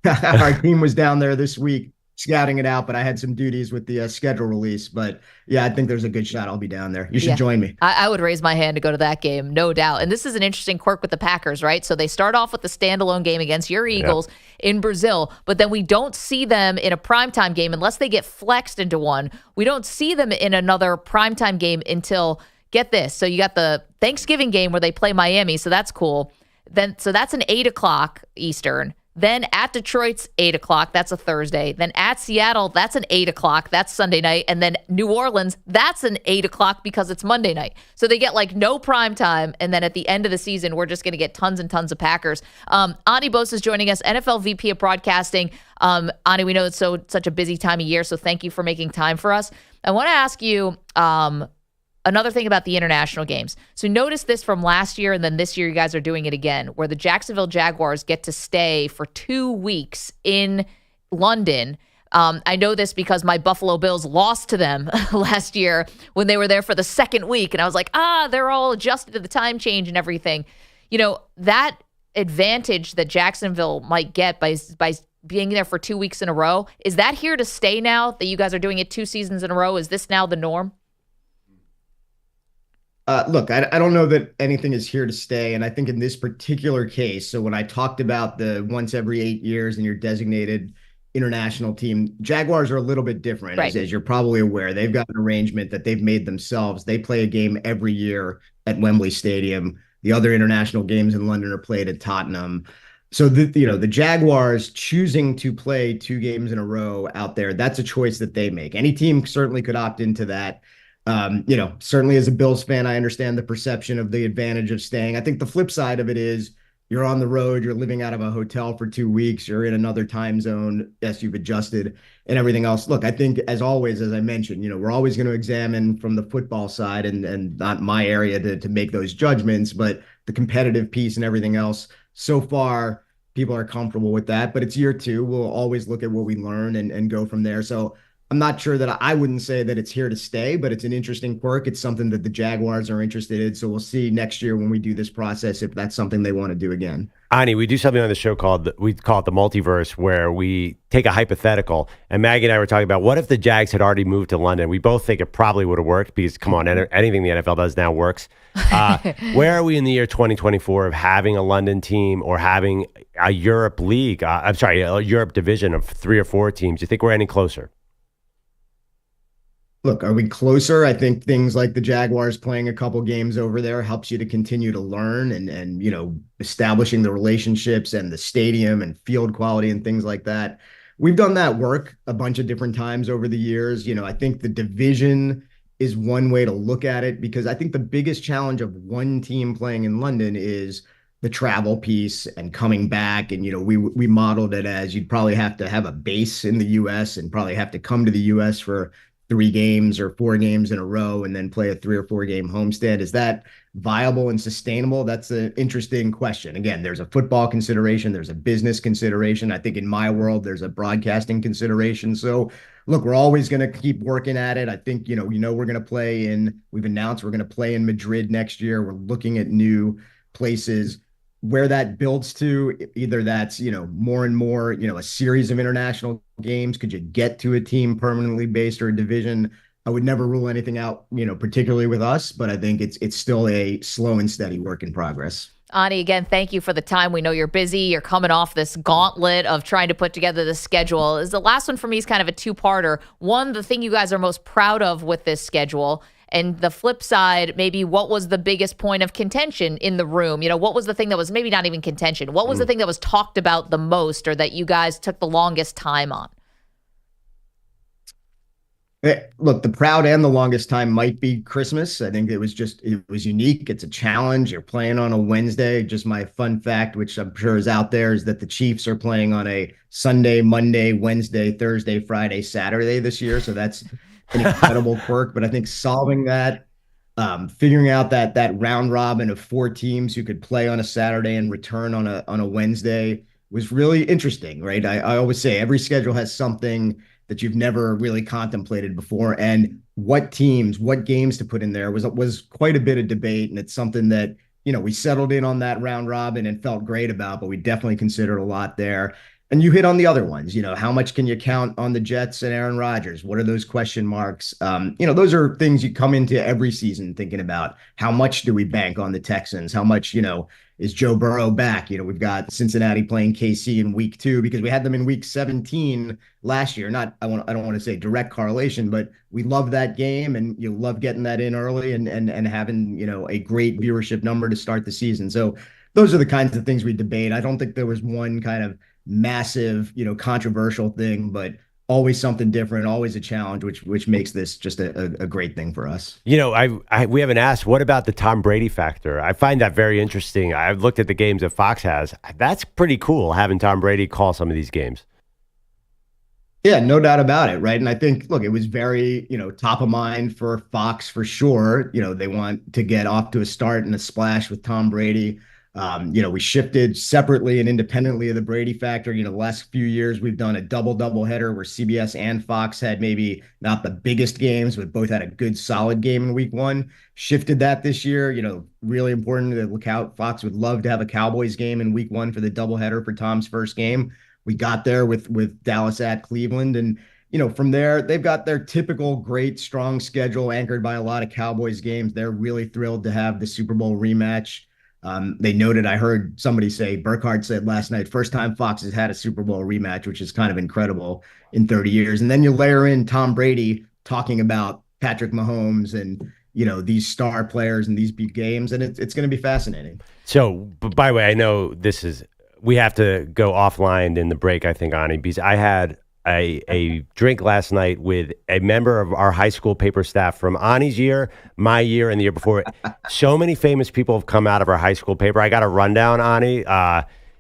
our team was down there this week scouting it out, but I had some duties with the schedule release. But yeah, I think there's a good shot I'll be down there. You should join me. I would raise my hand to go to that game, no doubt. And this is an interesting quirk with the Packers, right? So they start off with the standalone game against your Eagles in Brazil, but then we don't see them in a primetime game unless they get flexed into one. We don't see them in another primetime game until, get this, so you got the Thanksgiving game where they play Miami, so that's cool. So that's an 8 o'clock Eastern. Then at Detroit's 8 o'clock, that's a Thursday. Then at Seattle, that's an 8 o'clock, that's Sunday night. And then New Orleans, that's an 8 o'clock because it's Monday night. So they get like no prime time. And then at the end of the season, we're just going to get tons and tons of Packers. Onnie Bose is joining us, NFL VP of Broadcasting. Onnie, we know it's such a busy time of year, so thank you for making time for us. I want to ask you another thing about the international games. So notice this from last year, and then this year you guys are doing it again, where the Jacksonville Jaguars get to stay for 2 weeks in London. I know this because my Buffalo Bills lost to them last year when they were there for the 2nd week, and I was like, they're all adjusted to the time change and everything. That advantage that Jacksonville might get by being there for 2 weeks in a row, is that here to stay now that you guys are doing it 2 seasons in a row? Is this now the norm? Look, I don't know that anything is here to stay. And I think in this particular case, so when I talked about the once every 8 years and your designated international team, Jaguars are a little bit different, right. As you're probably aware. They've got an arrangement that they've made themselves. They play a game every year at Wembley Stadium. The other international games in London are played at Tottenham. So the Jaguars choosing to play 2 games in a row out there, that's a choice that they make. Any team certainly could opt into that. Certainly as a Bills fan, I understand the perception of the advantage of staying. I think the flip side of it is you're on the road, you're living out of a hotel for 2 weeks, you're in another time zone. Yes, you've adjusted and everything else. Look, I think as always, as I mentioned, we're always going to examine from the football side and not my area to make those judgments, but the competitive piece and everything else. So far, people are comfortable with that, but it's year 2. We'll always look at what we learn and go from there. So I'm not sure that I wouldn't say that it's here to stay, but it's an interesting quirk. It's something that the Jaguars are interested in. So we'll see next year when we do this process if that's something they want to do again. Onnie, we do something on the show we call it the multiverse, where we take a hypothetical. And Maggie and I were talking about what if the Jags had already moved to London? We both think it probably would have worked because, come on, anything the NFL does now works. Where are we in the year 2024 of having a London team or having a Europe league? A Europe division of 3 or 4 teams. Do you think we're any closer? Look, are we closer? I think things like the Jaguars playing a couple games over there helps you to continue to learn and establishing the relationships and the stadium and field quality and things like that. We've done that work a bunch of different times over the years. I think the division is one way to look at it because I think the biggest challenge of one team playing in London is the travel piece and coming back. And, we modeled it as you'd probably have to have a base in the US and probably have to come to the US for 3 games or 4 games in a row and then play a 3 or 4 game homestand. Is that viable and sustainable? That's an interesting question. Again, there's a football consideration. There's a business consideration. I think in my world, there's a broadcasting consideration. So look, we're always going to keep working at it. I think, we're going to play we've announced we're going to play in Madrid next year. We're looking at new places. Where that builds to, either that's, more and more, a series of international games. Could you get to a team permanently based or a division? I would never rule anything out, particularly with us, but I think it's still a slow and steady work in progress. Onnie, again, thank you for the time. We know you're busy. You're coming off this gauntlet of trying to put together the schedule. The last one for me is kind of a 2-parter. One, the thing you guys are most proud of with this schedule. And the flip side, maybe what was the biggest point of contention in the room? What was the thing that was maybe not even contention? What was the thing that was talked about the most or that you guys took the longest time on? Look, the proud and the longest time might be Christmas. I think it was unique. It's a challenge. You're playing on a Wednesday. Just my fun fact, which I'm sure is out there, is that the Chiefs are playing on a Sunday, Monday, Wednesday, Thursday, Friday, Saturday this year. So that's an incredible quirk. But I think solving that, figuring out that round robin of 4 teams who could play on a Saturday and return on a Wednesday was really interesting, right? I always say every schedule has something that you've never really contemplated before. And what teams, what games to put in there was quite a bit of debate. And it's something that, we settled in on that round robin and felt great about, but we definitely considered a lot there. And you hit on the other ones, how much can you count on the Jets and Aaron Rodgers? What are those question marks? Those are things you come into every season thinking about. How much do we bank on the Texans? How much, is Joe Burrow back? We've got Cincinnati playing KC in week 2 because we had them in week 17 last year. I don't want to say direct correlation, but we love that game and you love getting that in early and having, a great viewership number to start the season. So those are the kinds of things we debate. I don't think there was one kind of massive, controversial thing, but always something different, always a challenge, which makes this just a great thing for us. We haven't asked, what about the Tom Brady factor? I find that very interesting. I've looked at the games that Fox has. That's pretty cool, having Tom Brady call some of these games. Yeah, no doubt about it, right? And I think, look, it was very, top of mind for Fox for sure. They want to get off to a start and a splash with Tom Brady. We shifted separately and independently of the Brady factor. The last few years we've done a double header where CBS and Fox had maybe not the biggest games, but both had a good solid game in week 1. Shifted that this year. Really important to look out. Fox would love to have a Cowboys game in week 1 for the doubleheader for Tom's first game. We got there with Dallas at Cleveland, and from there they've got their typical great strong schedule anchored by a lot of Cowboys games. They're really thrilled to have the Super Bowl rematch. They noted, I heard somebody say, Burkhardt said last night, first time Fox has had a Super Bowl rematch, which is kind of incredible in 30 years. And then you layer in Tom Brady talking about Patrick Mahomes and, these star players and these big games, and it's going to be fascinating. So, by the way, I know we have to go offline in the break, I think, Onnie, because I had a drink last night with a member of our high school paper staff from Onnie's year, my year, and the year before. So many famous people have come out of our high school paper. I got a rundown, Onnie.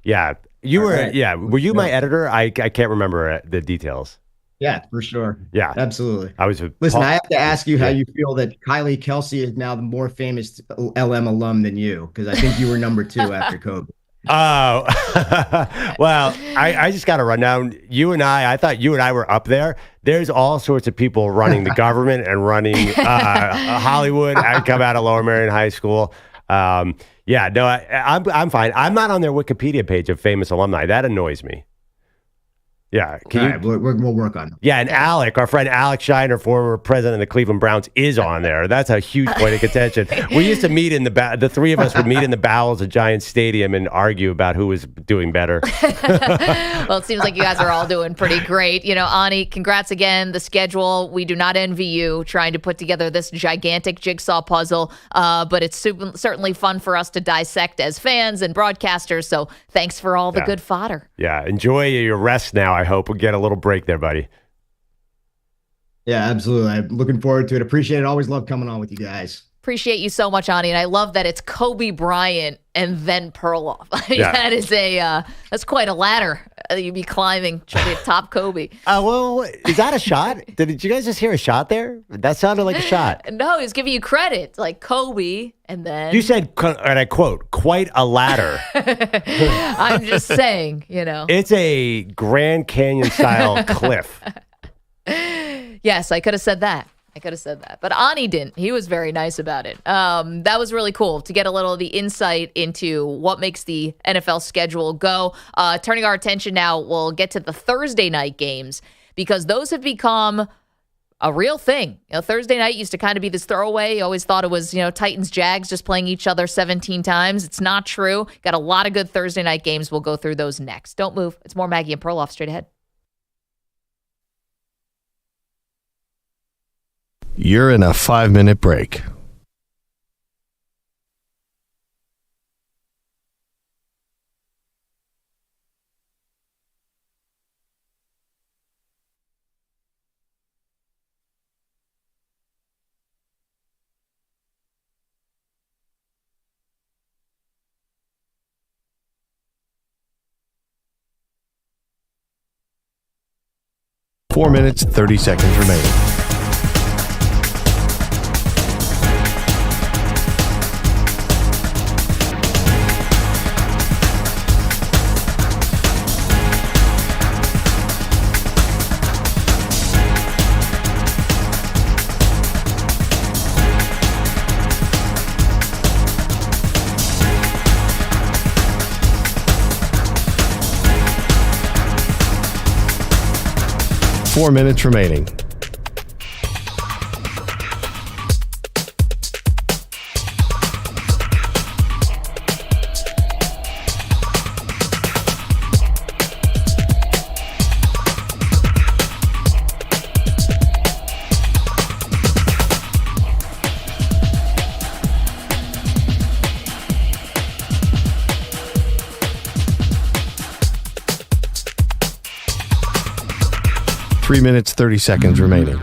Yeah, you were. Right. Yeah, were you my editor? I can't remember the details. Yeah, for sure. Yeah, absolutely. I was. Listen, I have to ask you how you feel that Kylie Kelsey is now the more famous LM alum than you, because I think you were number 2 after Kobe. Oh, well, I just got to run down. I thought you and I were up there. There's all sorts of people running the government and running Hollywood. I come out of Lower Merion High School. Yeah, no, I'm fine. I'm not on their Wikipedia page of famous alumni. That annoys me. Yeah, we'll work on it. Yeah, and Alec, our friend Alex Shiner, former president of the Cleveland Browns, is on there. That's a huge point of contention. We used to meet in the three of us would meet in the bowels of Giants Stadium and argue about who was doing better. Well, it seems like you guys are all doing pretty great. You know, Onnie, congrats again. The schedule, we do not envy you trying to put together this gigantic jigsaw puzzle, but it's certainly fun for us to dissect as fans and broadcasters. So thanks for all the good fodder. Yeah, enjoy your rest now. I hope we'll get a little break there, buddy. Yeah, absolutely. I'm looking forward to it. Appreciate it. Always love coming on with you guys. Appreciate you so much, Onnie. And I love that it's Kobe Bryant and then Perloff. Yeah. That is that's quite a ladder you'd be climbing to the top Kobe. Well, is that a shot? Did you guys just hear a shot there? That sounded like a shot. No, he's giving you credit. Like Kobe and then... You said, and I quote, quite a ladder. I'm just saying, you know. It's a Grand Canyon style cliff. Yes, I could have said that. But Onnie didn't. He was very nice about it. That was really cool to get a little of the insight into what makes the NFL schedule go. Turning our attention now, we'll get to the Thursday night games because those have become a real thing. You know, Thursday night used to kind of be this throwaway. You always thought it was, Titans, Jags just playing each other 17 times. It's not true. Got a lot of good Thursday night games. We'll go through those next. Don't move. It's more Maggie and Perloff straight ahead. You're in a 5-minute break. Four minutes, 30 seconds remaining. Four minutes remaining. Three minutes, 30 seconds remaining.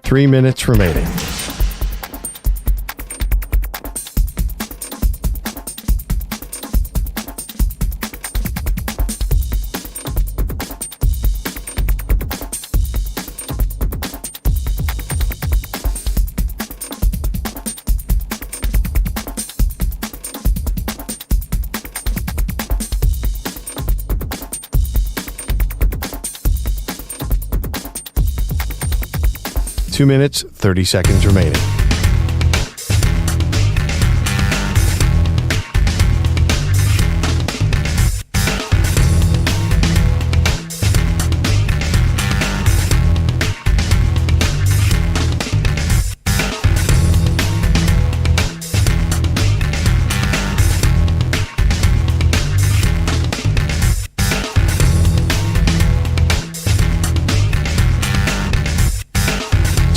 Three minutes remaining. Two minutes, 30 seconds remaining.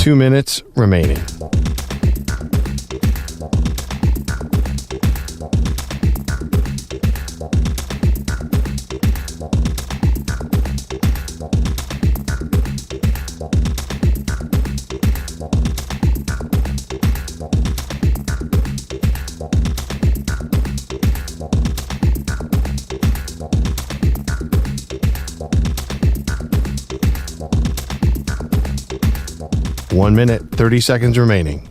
2 minutes remaining. One minute, 30 seconds remaining.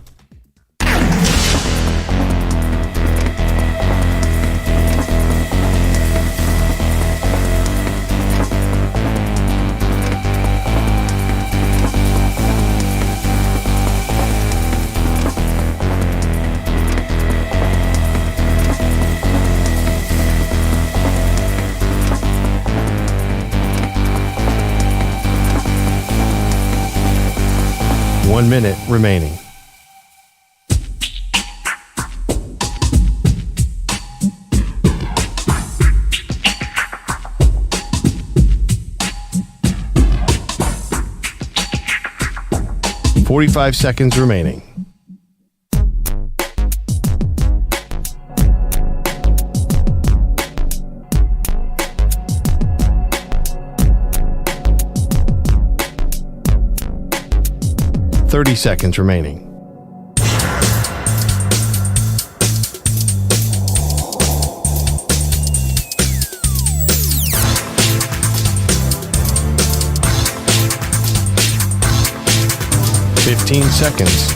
One minute remaining. "45 seconds remaining. "30 seconds remaining. "15 seconds.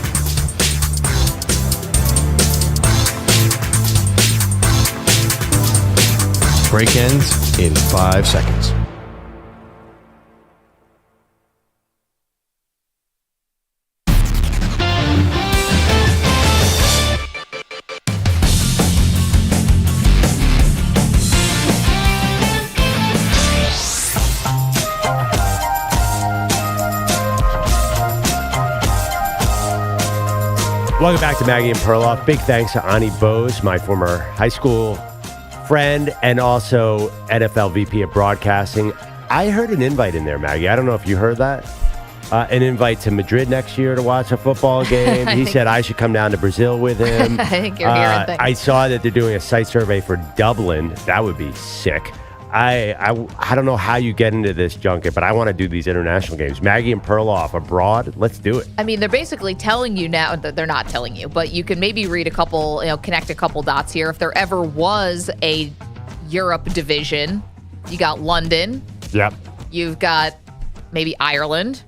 Break ends in 5 seconds. Welcome back to Maggie and Perloff. Big thanks to Onnie Bose, my former high school friend and also NFL VP of Broadcasting. I heard an invite in there, Maggie. I don't know if you heard that. An invite to Madrid next year to watch a football game. He said I should come down to Brazil with him. I think you're hearing things. I saw that they're doing a site survey for Dublin. That would be sick. I don't know how you get into this junket, but I want to do these international games. Maggie and Perloff abroad. Let's do it. I mean, they're basically telling you now that they're not telling you, but you can maybe read a couple, connect a couple dots here. If there ever was a Europe division, you got London. Yep. You've got maybe Ireland.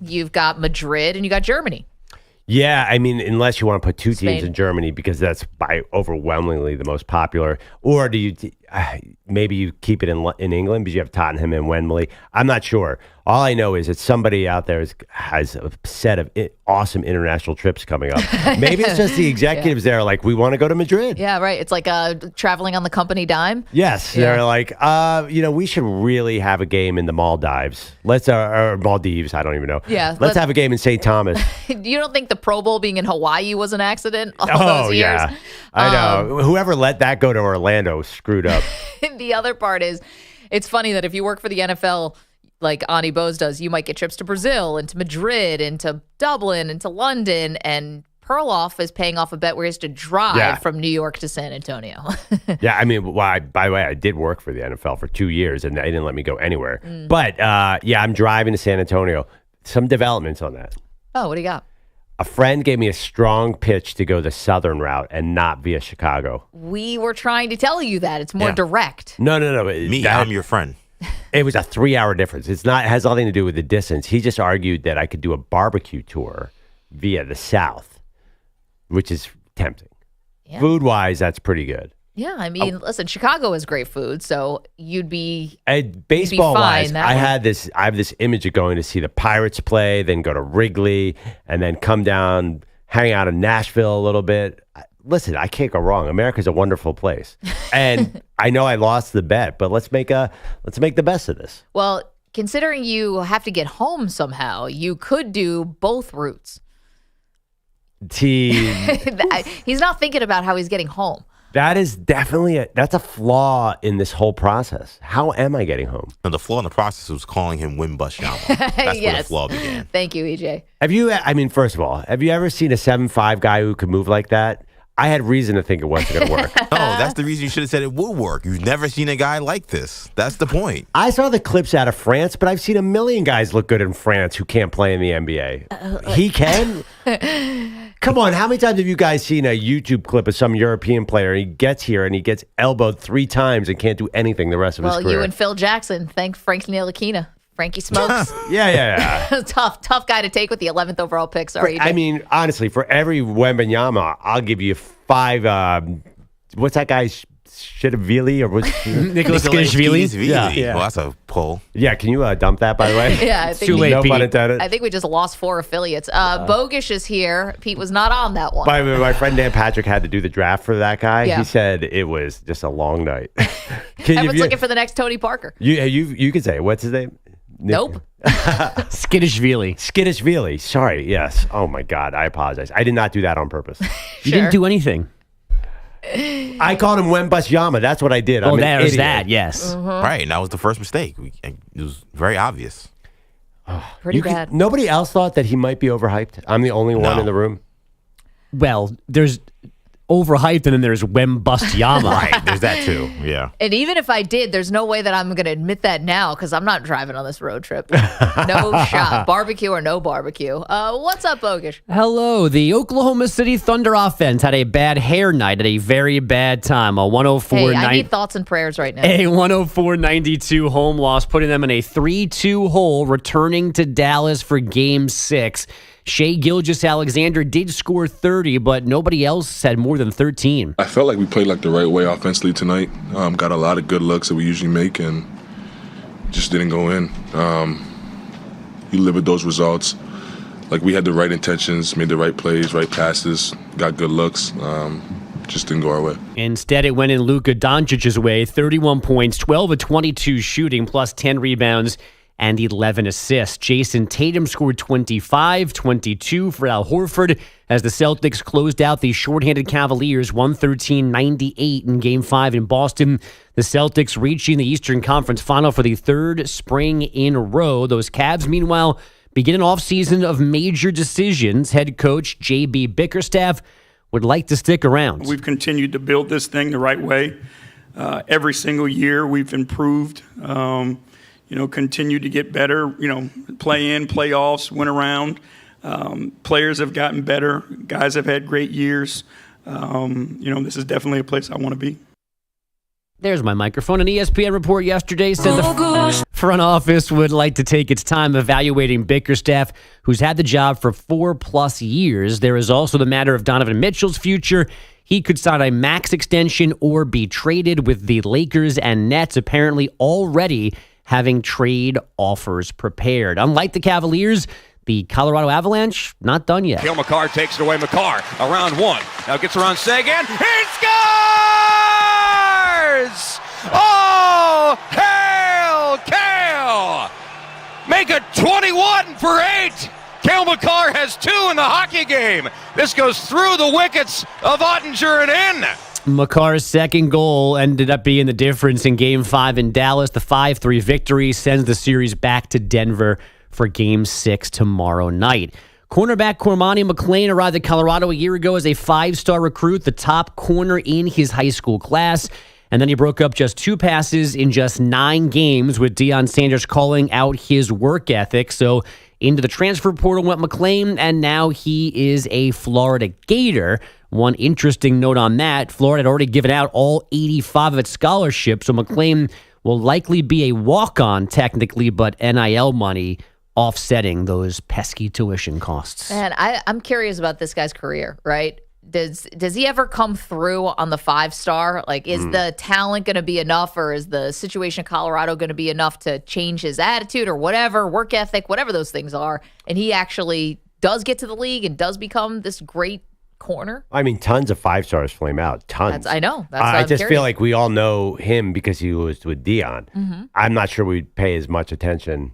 You've got Madrid, and you got Germany. Yeah, I mean, unless you want to put two Spain. teams in Germany because that's by overwhelmingly the most popular, or do you maybe you keep it in England because you have Tottenham and Wembley? I'm not sure. All I know is that somebody out there has a set of awesome international trips coming up. Maybe it's just the executives there are like, we want to go to Madrid. Yeah, right. It's like traveling on the company dime. Yes, Yeah. they're like, we should really have a game in the Maldives. Or Maldives, I don't even know. Yeah, let's have a game in St. Thomas. You don't think the Pro Bowl being in Hawaii was an accident all those years? Yeah, I know. Whoever let that go to Orlando screwed up. The other part is, it's funny that if you work for the NFL, like Onnie Bose does, you might get trips to Brazil and to Madrid and to Dublin and to London, and Perloff is paying off a bet where he has to drive from New York to San Antonio. Yeah, I mean, by the way, I did work for the NFL for 2 years, and they didn't let me go anywhere. But, I'm driving to San Antonio. Some developments on that. Oh, what do you got? A friend gave me a strong pitch to go the southern route and not via Chicago. We were trying to tell you that. It's more direct. No. I'm your friend. It was a 3-hour difference. It has nothing to do with the distance. He just argued that I could do a barbecue tour via the south, which is tempting. Yeah. Food-wise, that's pretty good. Yeah, I mean, listen, Chicago has great food, so you'd be baseball-wise, fine I have this image of going to see the Pirates play, then go to Wrigley, and then come down, hang out in Nashville a little bit. Listen, I can't go wrong. America's a wonderful place, and I know I lost the bet, but let's make the best of this. Well, considering you have to get home somehow, you could do both routes. He's not thinking about how he's getting home. That is definitely that's a flaw in this whole process. How am I getting home? And the flaw in the process was calling him Win Bus Yama. That's where the flaw began. Thank you, EJ. Have you? I mean, first of all, have you ever seen a 7'5" guy who could move like that? I had reason to think it wasn't going to work. No, that's the reason you should have said it would work. You've never seen a guy like this. That's the point. I saw the clips out of France, but I've seen a million guys look good in France who can't play in the NBA. He can? Come on, how many times have you guys seen a YouTube clip of some European player? He gets here and he gets elbowed 3 times and can't do anything the rest of his career. Well, you and Phil Jackson. Thank Frank Ntilikina. Frankie Smokes. Yeah. Tough guy to take with the 11th overall pick. Sorry. I mean, honestly, for every Wembanyama, I'll give you 5. What's that guy? Shidavili or what's Nicholas Skidishvili? Yeah. Well, that's a pull. Yeah, can you dump that, by the way? Yeah, I think too late, no Pete. pun intended. I think we just lost 4 affiliates. Bogusch is here. Pete was not on that one. By the way, my friend Dan Patrick had to do the draft for that guy. Yeah. He said it was just a long night. Everyone's looking for the next Tony Parker. You can say it. What's his name? Nope. Skidishvili. Sorry. Yes. Oh my God. I apologize. I did not do that on purpose. You didn't do anything. I called him Wembus Yama. That's what I did. Oh, I'm an there's idiot. that. Yes. Right, and that was the first mistake. It was very obvious. Pretty bad. Nobody else thought that he might be overhyped. I'm the only one in the room. Well, there's overhyped, and then there's Wembust-Yama. Right, there's that too. Yeah. And even if I did, there's no way that I'm going to admit that now because I'm not driving on this road trip. No shot. Barbecue or no barbecue. What's up, Bogusch? Hello. The Oklahoma City Thunder offense had a bad hair night at a very bad time. A 104 Hey, I need thoughts and prayers right now. A 104-92 home loss, putting them in a 3-2 hole, returning to Dallas for Game 6. Shai Gilgeous-Alexander did score 30, but nobody else had more than 13. I felt like we played like the right way offensively tonight. Got a lot of good looks that we usually make and just didn't go in. You live with those results. Like we had the right intentions, made the right plays, right passes, got good looks. Just didn't go our way. Instead, it went in Luka Doncic's way. 31 points, 12 of 22 shooting, plus 10 rebounds and 11 assists. Jason Tatum scored 25, 22 for Al Horford as the Celtics closed out the shorthanded Cavaliers 113-98 in Game 5 in Boston. The Celtics reaching the Eastern Conference Final for the 3rd spring in a row. Those Cavs, meanwhile, begin an offseason of major decisions. Head coach J.B. Bickerstaff would like to stick around. We've continued to build this thing the right way. Every single year we've improved. Continue to get better, play in, playoffs, win around. Players have gotten better. Guys have had great years. This is definitely a place I want to be. There's my microphone. An ESPN report yesterday said the front office would like to take its time evaluating Bickerstaff, who's had the job for 4+ years. There is also the matter of Donovan Mitchell's future. He could sign a max extension or be traded, with the Lakers and Nets apparently already having trade offers prepared. Unlike the Cavaliers, the Colorado Avalanche, not done yet. Cale Makar takes it away. Makar around one. Now gets around Sagan. He scores! Oh, hail Cale! Make it 21 for 8. Cale Makar has 2 in the hockey game. This goes through the wickets of Ottinger and in. Makar's second goal ended up being the difference in Game 5 in Dallas. The 5-3 victory sends the series back to Denver for Game 6 tomorrow night. Cornerback Cormani McClain arrived at Colorado a year ago as a 5-star recruit, the top corner in his high school class. And then he broke up just 2 passes in just 9 games, with Deion Sanders calling out his work ethic. So into the transfer portal went McClain, and now he is a Florida Gator. One interesting note on that, Florida had already given out all 85 of its scholarships, so McClain will likely be a walk-on technically, but NIL money offsetting those pesky tuition costs. Man, I'm curious about this guy's career, right? Does he ever come through on the 5-star? Like, is the talent going to be enough, or is the situation in Colorado going to be enough to change his attitude or whatever, work ethic, whatever those things are, and he actually does get to the league and does become this great corner? I mean, tons of 5-stars flame out. Tons. I know. I just feel like we all know him because he was with Deion. Mm-hmm. I'm not sure we'd pay as much attention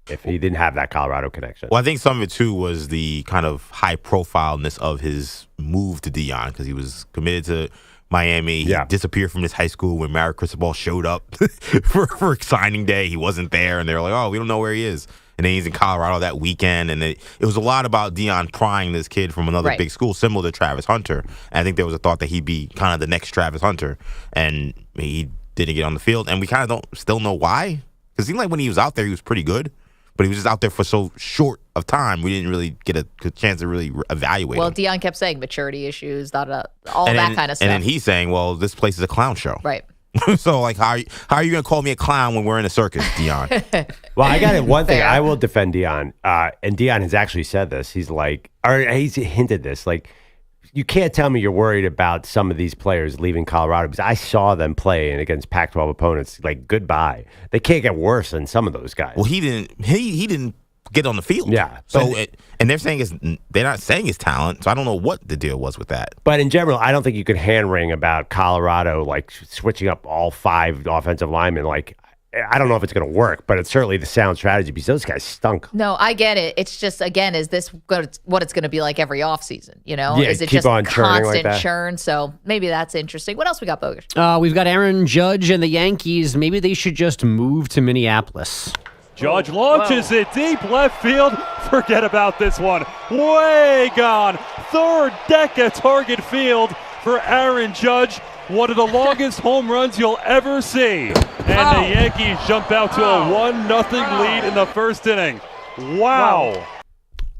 if he didn't have that Colorado connection. Well, I think some of it, too, was the kind of high-profileness of his move to Deion, because he was committed to Miami. He disappeared from his high school when Mario Cristobal showed up for signing day. He wasn't there, and they were like, "Oh, we don't know where he is." And then he's in Colorado that weekend, and it was a lot about Deion prying this kid from another big school, similar to Travis Hunter. And I think there was a thought that he'd be kind of the next Travis Hunter, and he didn't get on the field, and we kind of don't still know why. Because it seemed like when he was out there, he was pretty good, but he was just out there for so short of time, we didn't really get a good chance to really evaluate him. Well, Deion kept saying maturity issues, all that kind of stuff. And then he's saying, well, this place is a clown show. Right. So, like, how are you going to call me a clown when we're in a circus, Deion? Well, I got it. One thing, I will defend Deion. And Deion has actually said this. He's like, or he's hinted this, like, you can't tell me you're worried about some of these players leaving Colorado because I saw them play against Pac-12 opponents. Like, goodbye. They can't get worse than some of those guys. Well, he didn't get on the field. Yeah. So and they're not saying his talent. So I don't know what the deal was with that. But in general, I don't think you could hand wring about Colorado like switching up all 5 offensive linemen. Like, I don't know if it's going to work, but it's certainly the sound strategy because those guys stunk. No, I get it. It's just, again, is this what it's going to be like every offseason? You know, Yeah, is it keep just on churning constant like that. churn? So maybe that's interesting. What else we got, Bogusch? We've got Aaron Judge and the Yankees. Maybe they should just move to Minneapolis. Judge launches it deep left field. Forget about this one. Way gone. Third deck at Target Field for Aaron Judge. One of the longest home runs you'll ever see. And the Yankees jump out to a 1-0 lead in the first inning. Wow.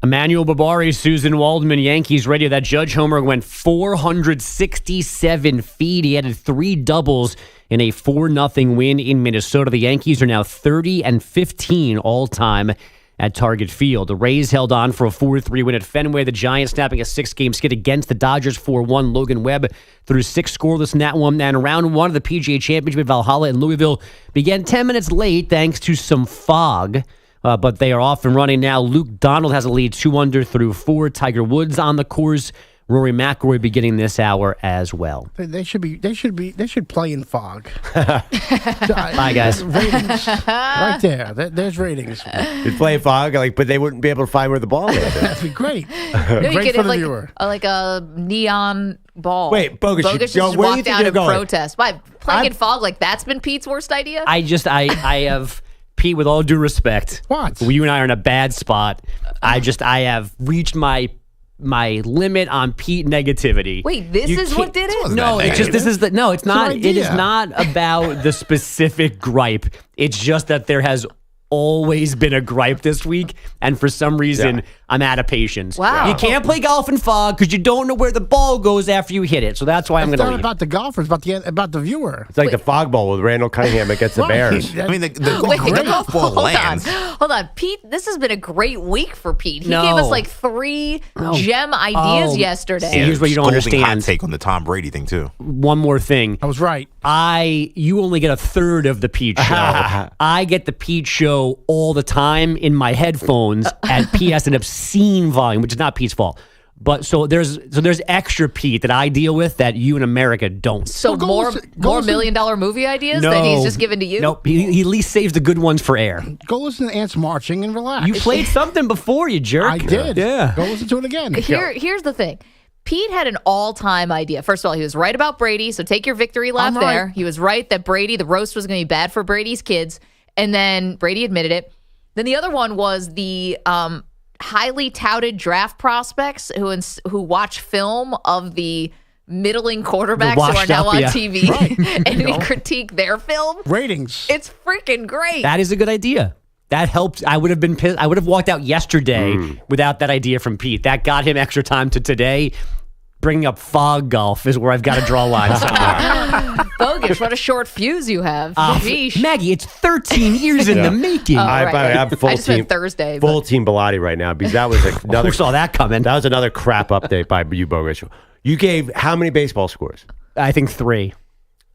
Emmanuel Babari, Susan Waldman, Yankees radio. That Judge homer went 467 feet. He added 3 doubles in a 4-0 win in Minnesota. The Yankees are now 30-15 all-time at Target Field. The Rays held on for a 4-3 win at Fenway. The Giants snapping a 6-game skid against the Dodgers 4-1. Logan Webb threw 6 scoreless in that one. And round 1 of the PGA Championship at Valhalla in Louisville began 10 minutes late thanks to some fog. But they are off and running now. Luke Donald has a lead 2 under through 4. Tiger Woods on the course. Rory McIlroy beginning this hour as well. They should play in fog. Bye, guys. Ratings right there. There's ratings. They'd play fog, but they wouldn't be able to find where the ball is. That'd be great. No, Great for the viewer. Like a neon ball. Wait, Bogusch, Bogusch where just do you walked think out you're and going? protest. Why? Playing in fog, like that's been Pete's worst idea? I have, Pete, with all due respect. What? You and I are in a bad spot. I have reached my limit on Pete negativity. Wait, this is what did it? No, it's just it's not. It is not about the specific gripe. It's just that there has always been a gripe this week, and for some reason, I'm out of patience. Wow. You can't play golf in fog because you don't know where the ball goes after you hit it. So that's why I'm going to leave. It's not about the golfers, about the viewer. It's like the fog ball with Randall Cunningham against the Bears. I mean, the golf ball lands. Hold on, Pete. This has been a great week for Pete. He No. gave us like 3 gem ideas yesterday. See, here's what you don't Scolding understand. hot take on the Tom Brady thing too. One more thing. I was right. You only get a third of the Pete show. I get the Pete show all the time in my headphones at Pete has an obscene volume, which is not Pete's fault. But so there's extra Pete that I deal with that you in America don't. So more $1 million movie ideas that he's just given to you? Nope. He at least saves the good ones for air. Go listen to Ants Marching and relax. You played something before, you jerk. I did. Yeah. Go listen to it again. Here's the thing. Pete had an all-time idea. First of all, he was right about Brady, so take your victory lap I'm right. there. He was right that the roast was going to be bad for Brady's kids, and then Brady admitted it. Then the other one was the highly touted draft prospects who watch film of the middling quarterbacks who are now on TV and we critique their film. Ratings. It's freaking great. That is a good idea. That helped. I would have been pissed. I would have walked out yesterday without that idea from Pete. That got him extra time to today. Bringing up fog golf is where I've got to draw lines somewhere. Bogusch, what a short fuse you have. Sheesh. Maggie, it's 13 years in the making. I'm full I just team. meant Thursday. Full team Bilotti right now because that was another. Who saw that coming? That was another crap update by you, Bogusch. You gave how many baseball scores? I think 3.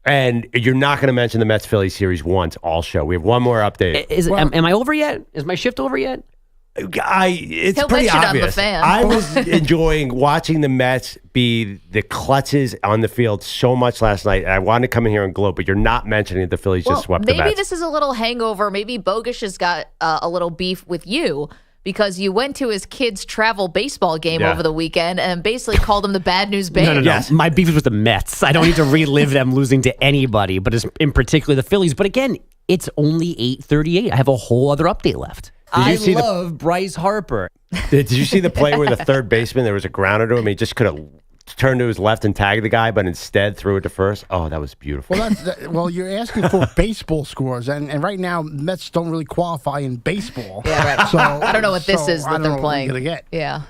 And you're not going to mention the Mets-Phillies series once all show. We have one more update. Am I over yet? Is my shift over yet? It's He'll pretty mention it on the obvious. fan. I was enjoying watching the Mets be the clutches on the field so much last night. And I wanted to come in here and gloat, but you're not mentioning that the Phillies just swept the Mets. Maybe this is a little hangover. Maybe Bogusch has got a little beef with you because you went to his kid's travel baseball game over the weekend and basically called him the bad news bear. No. Yes. My beef is with the Mets. I don't need to relive them losing to anybody, but in particular the Phillies. But again, it's only 8:38. I have a whole other update left. I love Bryce Harper. Did you see the play where the third baseman, there was a grounder to him? He just could have turned to his left and tagged the guy, but instead threw it to first. Oh, that was beautiful. Well, you're asking for baseball scores, and right now Mets don't really qualify in baseball. Yeah, right. So I don't know what this is that they're playing. Gonna get. Yeah.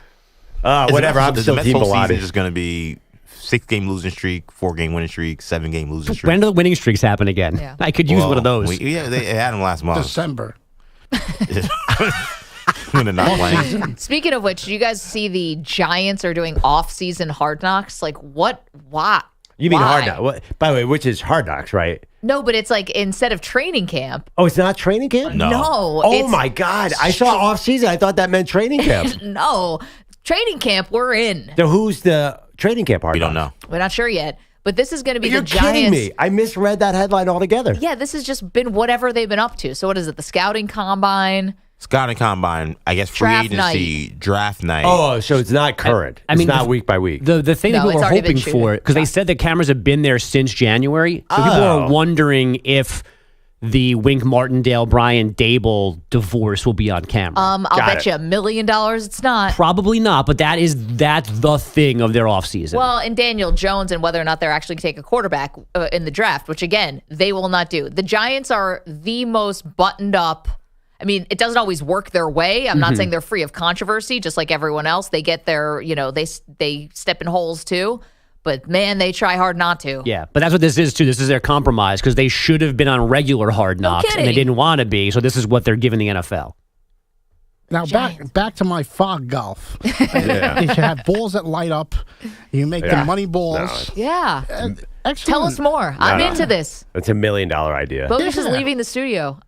Whatever. I'm still the Team Mets whole Bilotti. season is going to be 6-game losing streak, 4-game winning streak, 7-game losing streak. When do the winning streaks happen again? Yeah. I could use one of those. They had them last month. December. When they're not playing. Speaking of which, you guys see the Giants are doing off-season Hard Knocks? Like, what? Why? You mean Why? Hard Knocks? By the way, which is Hard Knocks, right? No, but it's like instead of training camp. Oh, it's not training camp? No. Oh, my God. I saw off-season. I thought that meant training camp. No. Training camp, we're in. So who's the training camp Hard We Knocks? don't know. We're not sure yet. But this is going to be You're the Giants. kidding me. I misread that headline altogether. Yeah, this has just been whatever they've been up to. So what is it? The scouting combine? Scouting combine, I guess free Draft agency, draft night. Oh, so it's not current. I mean, it's not week by week. The thing No, that people it's are already been hoping for, because they said the cameras have been there since January. So people are wondering if the Wink Martindale, Brian Dable divorce will be on camera. I'll bet you $1 million it's not. Probably not, but that's the thing of their offseason. Well, and Daniel Jones and whether or not they're actually going to take a quarterback in the draft, which again, they will not do. The Giants are the most buttoned up. I mean, it doesn't always work their way. I'm not saying they're free of controversy, just like everyone else. They get their, they step in holes too. But man, they try hard not to. Yeah, but that's what this is too. This is their compromise because they should have been on regular Hard Knocks and they didn't want to be. So this is what they're giving the NFL. Now back to my fog golf. You should have balls that light up. You make the money balls. Yeah. Excellent. Tell us more. I'm into this. It's $1 million idea. Bogus is leaving the studio.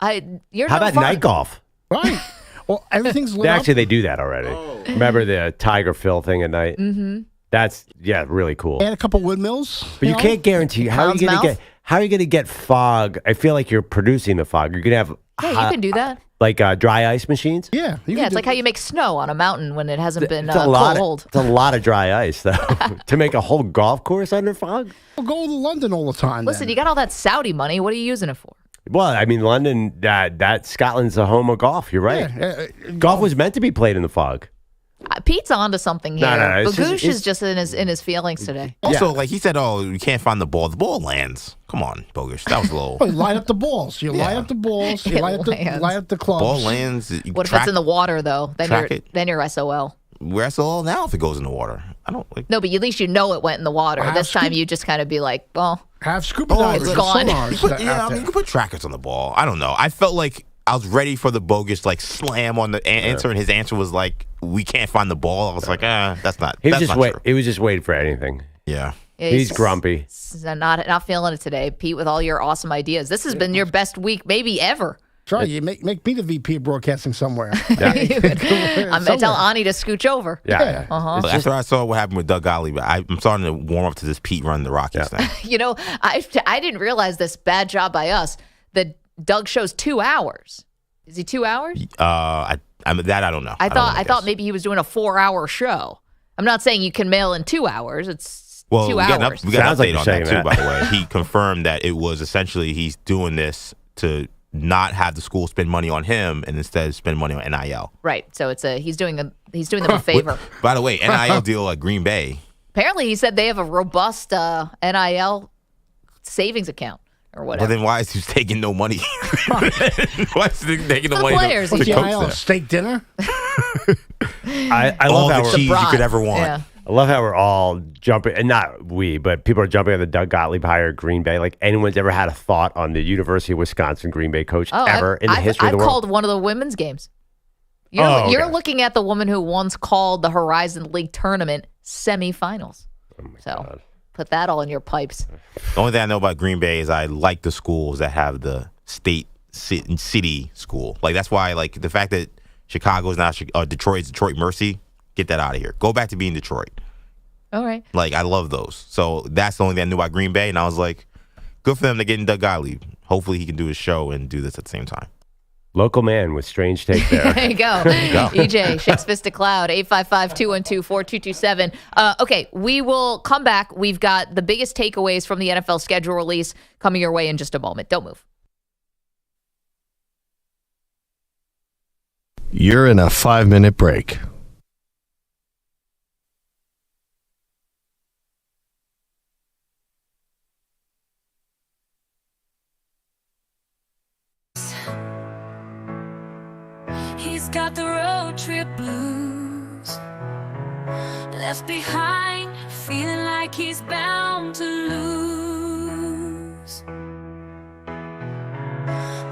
You're How no about fun. night golf? Right. Well, everything's lit up. Actually, they do that already. Remember the Tiger Phil thing at night? Mm-hmm. That's really cool. Add a couple windmills. But you can't guarantee how are you going to get fog. I feel like you're producing the fog. You're going to have Yeah, you can do that. Like dry ice machines. Yeah, it's like how you make snow on a mountain when it hasn't been It's a lot. cold. It's a lot of dry ice though to make a whole golf course under fog. Well, go to London all the time. Listen, you got all that Saudi money. What are you using it for? Well, I mean, London, that Scotland's the home of golf. You're right. Yeah, golf was meant to be played in the fog. Pete's onto something here. No, Bogusch is just in his feelings today. Also, like he said, you can't find the ball. The ball lands. Come on, Bogusch. That was a little. Oh, you light up the balls. You light up the balls. You light up the clubs. Ball lands. What if it's in the water though? Then you're SOL. We're SOL now if it goes in the water. I don't like. No, but at least you know it went in the water. This time you just kind of be like, well, have scuba divers. It's gone. You can put trackers on the ball. I don't know. I felt like I was ready for the Bogusch slam on the answer, and his answer was like, "We can't find the ball." I was like, that's not. He was that's just not true. He was just waiting for anything. Yeah. He's grumpy. Not feeling it today, Pete. With all your awesome ideas, this has been your best week, maybe ever. Try you make me the VP of broadcasting somewhere. I'm gonna tell Onnie to scooch over. Yeah. After I saw what happened with Doug Gottlieb, I'm starting to warm up to this Pete running the Rockies thing. I didn't realize this. Bad job by us. That Doug shows 2 hours. Is he 2 hours? I don't know. I thought maybe he was doing a 4-hour show. I'm not saying you can mail in 2 hours. It's 2 hours. We got an update on that too, by the way. He confirmed that it was essentially he's doing this to not have the school spend money on him and instead spend money on NIL. Right. So he's doing them a favor. By the way, NIL deal at Green Bay. Apparently, he said they have a robust NIL savings account or whatever. But then why is he taking no money? Why is he taking no money? Players, to NIL steak dinner. I all love the how cheese you could ever want. Yeah. I love how we're all jumping, and not we, but people are jumping on the Doug Gottlieb hire at Green Bay. Like anyone's ever had a thought on the University of Wisconsin Green Bay coach ever in the history of the world? I've called one of the women's games. You're looking at the woman who once called the Horizon League tournament semifinals. So put that all in your pipes. The only thing I know about Green Bay is I like the schools that have the state city school. Like that's why the fact that Chicago's now Detroit's Detroit Mercy. Get that out of here. Go back to being Detroit. All right. I love those. So that's the only thing I knew about Green Bay. And I was like, good for them to get in Doug Gottlieb. Hopefully he can do his show and do this at the same time. Local man with strange take there. There you go. EJ, shakes fist at cloud, 855-212-4227. Okay, we will come back. We've got the biggest takeaways from the NFL schedule release coming your way in just a moment. Don't move. You're in a 5-minute break. He's got the road trip blues, left behind, feeling like he's bound to lose.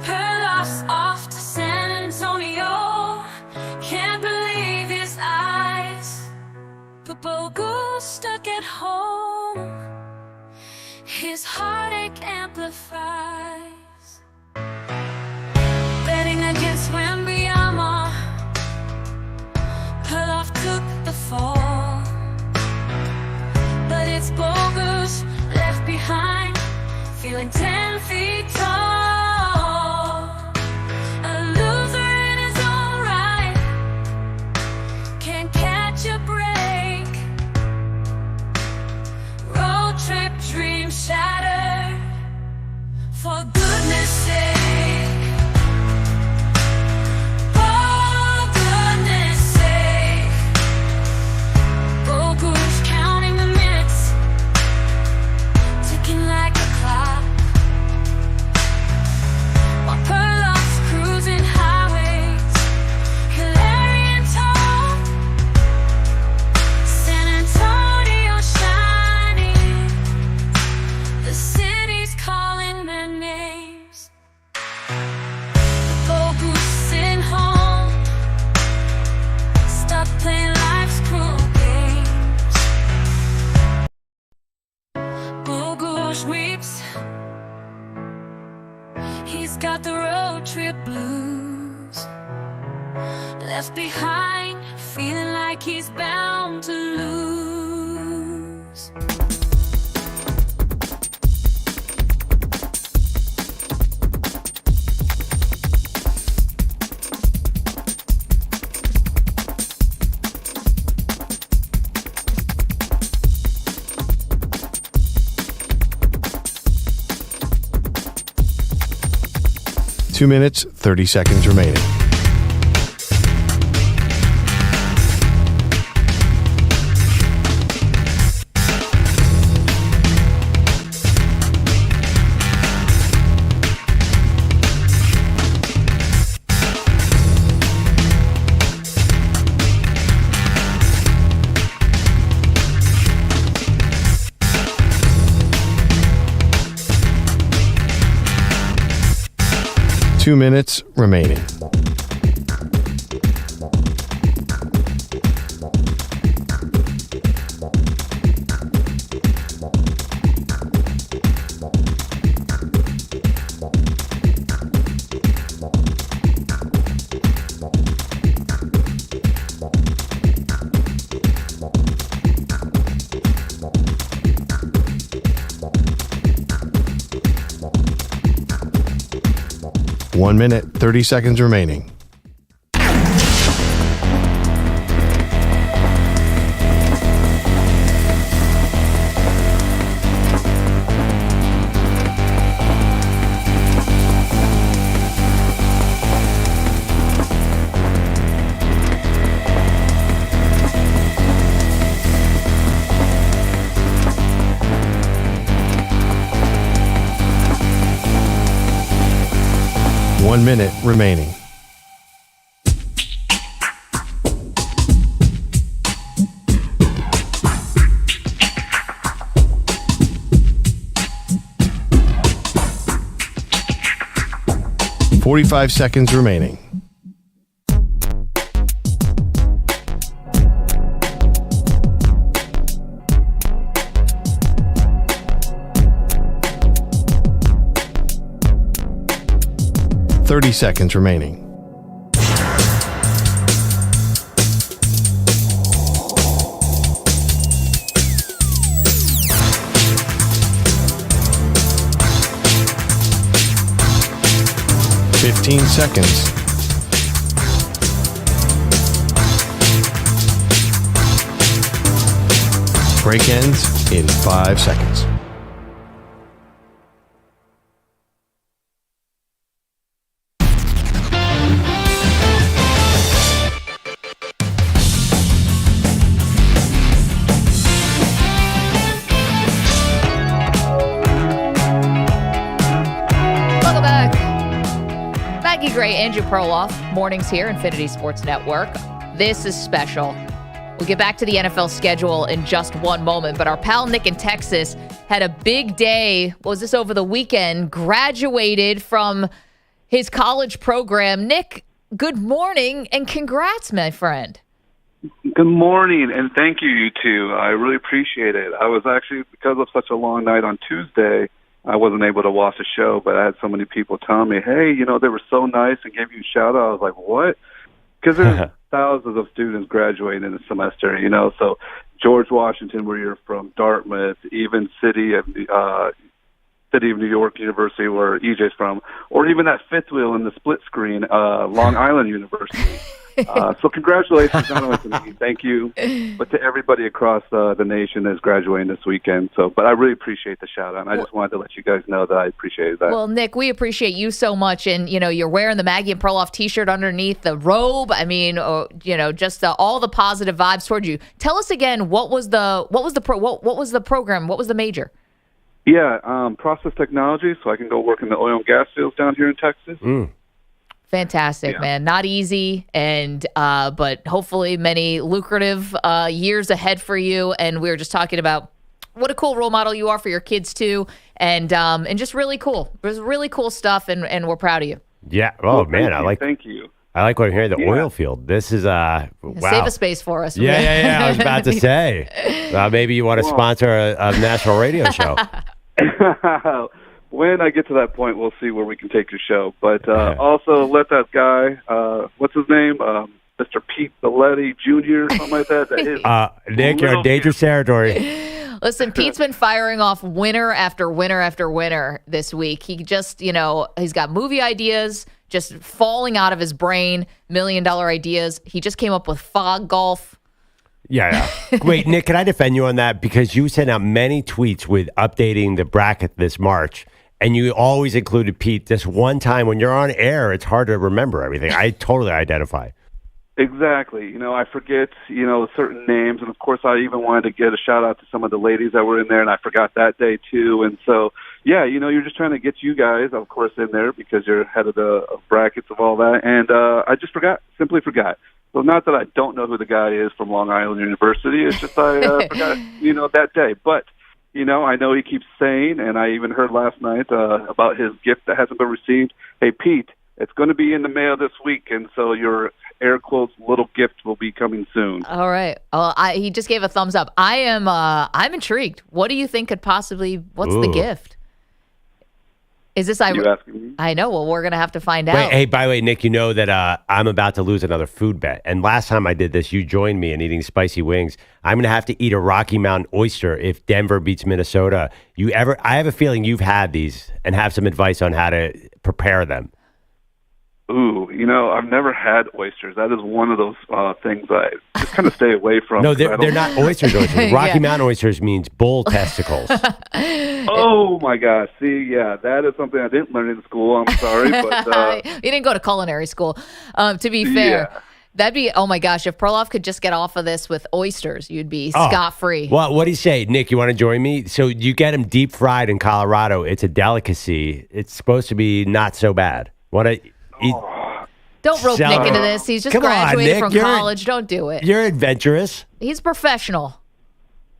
Perloff's off to San Antonio, can't believe his eyes. But Bogusch stuck at home, his heartache amplifies. Betting against Wembyama, Perloff took the fall, but it's Bogusch left behind, feeling 10 feet tall. A loser in his own right, can't catch a break. Road trip dreams shattered, for goodness sake. He's got the road trip blues, left behind, feeling like he's bound to lose. Two minutes, 30 seconds remaining. Two minutes remaining. One minute, 30 seconds remaining. One minute remaining. Forty-five seconds remaining. Thirty seconds remaining. 15 seconds. Break ends in 5 seconds. Welcome back. Maggie Gray, Andrew Perloff, mornings here, Infinity Sports Network. This is special. We'll get back to the NFL schedule in just one moment, but our pal Nick in Texas had a big day. What was this over the weekend? Graduated from his college program. Nick, good morning and congrats, my friend. Good morning, and thank you, you two. I really appreciate it. I was actually, because of such a long night on Tuesday, I wasn't able to watch the show, but I had so many people telling me, hey, they were so nice and gave you a shout-out. I was like, what? Because there's thousands of students graduating in the semester, so George Washington, where you're from, Dartmouth, even City of New York University, where EJ's from, or even that fifth wheel in the split screen, Long Island University. So congratulations, not only to me, thank you, but to everybody across the nation that's graduating this weekend. But I really appreciate the shout out. I just wanted to let you guys know that I appreciated that. Well, Nick, we appreciate you so much, and you're wearing the Maggie and Perloff T-shirt underneath the robe. I mean, just all the positive vibes towards you. Tell us again, what was the program? What was the major? Yeah, process technology, so I can go work in the oil and gas fields down here in Texas. Fantastic, man. Not easy, and but hopefully many lucrative years ahead for you. And we were just talking about what a cool role model you are for your kids too, and just really cool. It was really cool stuff, and we're proud of you. Yeah. Oh man, Thank you. I like what I'm hearing. The oil field. This is wow. Save a space for us. Yeah. I was about to say, maybe you want to sponsor a national radio show. When I get to that point, we'll see where we can take your show. But also, let that guy, what's his name, Mr. Pete Belletti Jr., something like that. Nick, you're in dangerous territory. Listen, Pete's been firing off winner after winner after winner this week. He just, he's got movie ideas just falling out of his brain, $1 million ideas. He just came up with fog golf. Yeah. Wait, Nick, can I defend you on that? Because you sent out many tweets with updating the bracket this March, and you always included Pete. This one time when you're on air, it's hard to remember everything. I totally identify. Exactly. I forget, certain names. And, of course, I even wanted to get a shout-out to some of the ladies that were in there, and I forgot that day, too. And so, yeah, you're just trying to get you guys, of course, in there because you're head of the brackets of all that. And I just simply forgot. So not that I don't know who the guy is from Long Island University. It's just I forgot, that day. But, I know he keeps saying, and I even heard last night about his gift that hasn't been received. Hey, Pete, it's going to be in the mail this week, and so your air quotes little gift will be coming soon. All right. He just gave a thumbs up. I'm intrigued. What do you think could possibly? What's the gift? Is this you asking me? I know. Well, we're going to have to find out. Wait, hey, by the way, Nick, you know that I'm about to lose another food bet. And last time I did this, you joined me in eating spicy wings. I'm going to have to eat a Rocky Mountain oyster if Denver beats Minnesota. I have a feeling you've had these and have some advice on how to prepare them. Ooh, I've never had oysters. That is one of those things I just kind of stay away from. No, they're not oysters. Rocky Mountain oysters means bull testicles. Oh, my gosh. See, yeah, that is something I didn't learn in school. I'm sorry. But you didn't go to culinary school, to be fair. Yeah. That'd be, oh, my gosh, if Perloff could just get off of this with oysters, you'd be scot-free. Well, what do you say? Nick, you want to join me? So you get them deep fried in Colorado. It's a delicacy. It's supposed to be not so bad. Want to eat? Don't rope Nick into this. He's just graduated from college. Don't do it. You're adventurous. He's professional.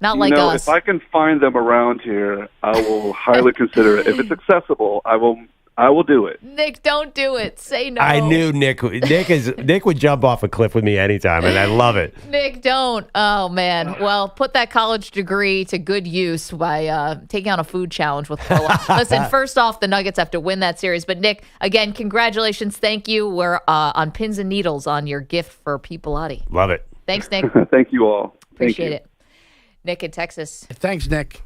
Not like us. If I can find them around here, I will highly consider it. If it's accessible, I will do it. Nick, don't do it. Say no. I knew Nick would jump off a cliff with me anytime, and I love it. Nick, don't. Oh, man. Well, put that college degree to good use by taking on a food challenge with Perloff. Listen, first off, the Nuggets have to win that series. But, Nick, again, congratulations. Thank you. We're on pins and needles on your gift for Pete Bellotti. Love it. Thanks, Nick. Thank you all. Appreciate it. Nick in Texas. Thanks, Nick.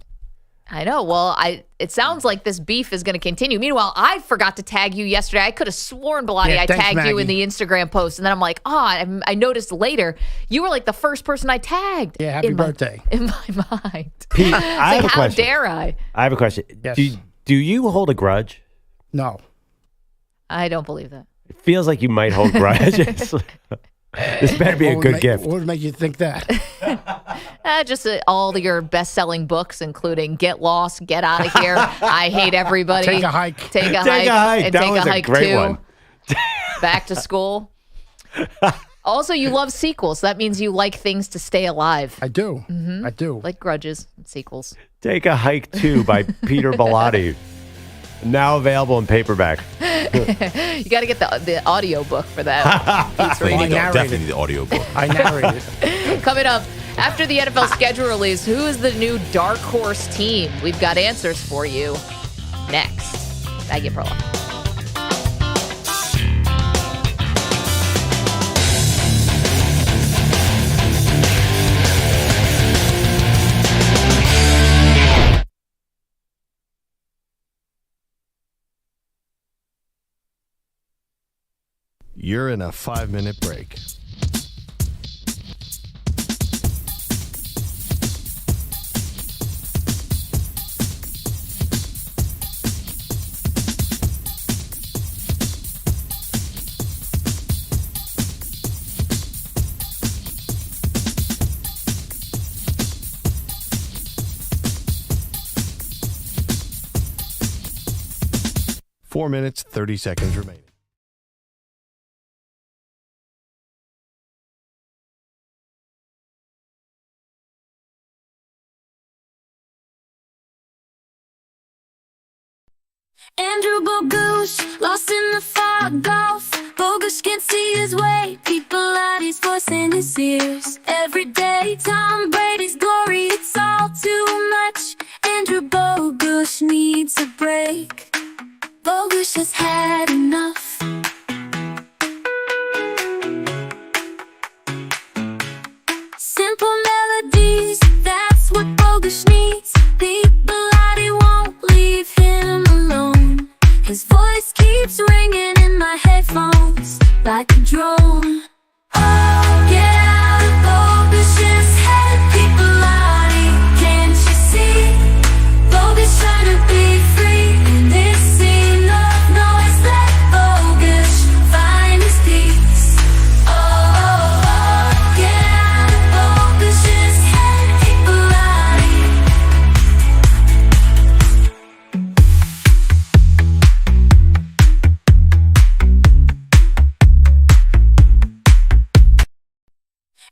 I know. Well, it sounds like this beef is going to continue. Meanwhile, I forgot to tag you yesterday. I could have sworn, Bilotti, I tagged you in the Instagram post. And then I'm like, I noticed later you were like the first person I tagged. Yeah, happy birthday. In my mind. Pete, I have a question. How dare I? I have a question. Yes. Do you hold a grudge? No. I don't believe that. It feels like you might hold grudges. This better be a good gift. What would make you think that? Just all your best-selling books, including Get Lost, Get Out of Here, I Hate Everybody. Take a hike. Take a hike. And that take was a hike, great too. one. Back to School. Also, you love sequels. That means you like things to stay alive. I do. I do. Like grudges and sequels. Take a Hike, Too by Peter Bilotti. Now available in paperback. You got to get the audio book for that. Definitely the audio book. I narrated. Coming up, after the NFL schedule release, who is the new dark horse team? We've got answers for you next. Maggie Perloff. You're in a 5-minute break. Four minutes, 30 seconds remaining. Andrew Bogusch, lost in the fog golf. Bogusch can't see his way. People at his voice in his ears. Every day, Tom Brady's glory, it's all too much. Andrew Bogusch needs a break. Bogusch has had enough. Simple melodies, that's what Bogusch needs. People at he won't leave him alone. His voice keeps ringing in my headphones like a drone. Oh, get out of Bogusch's head, people out here, can't you see? Bogusch trying to be free in this scene of noise. Let Bogusch find his peace. Oh, get out of Bogusch's head, people out here.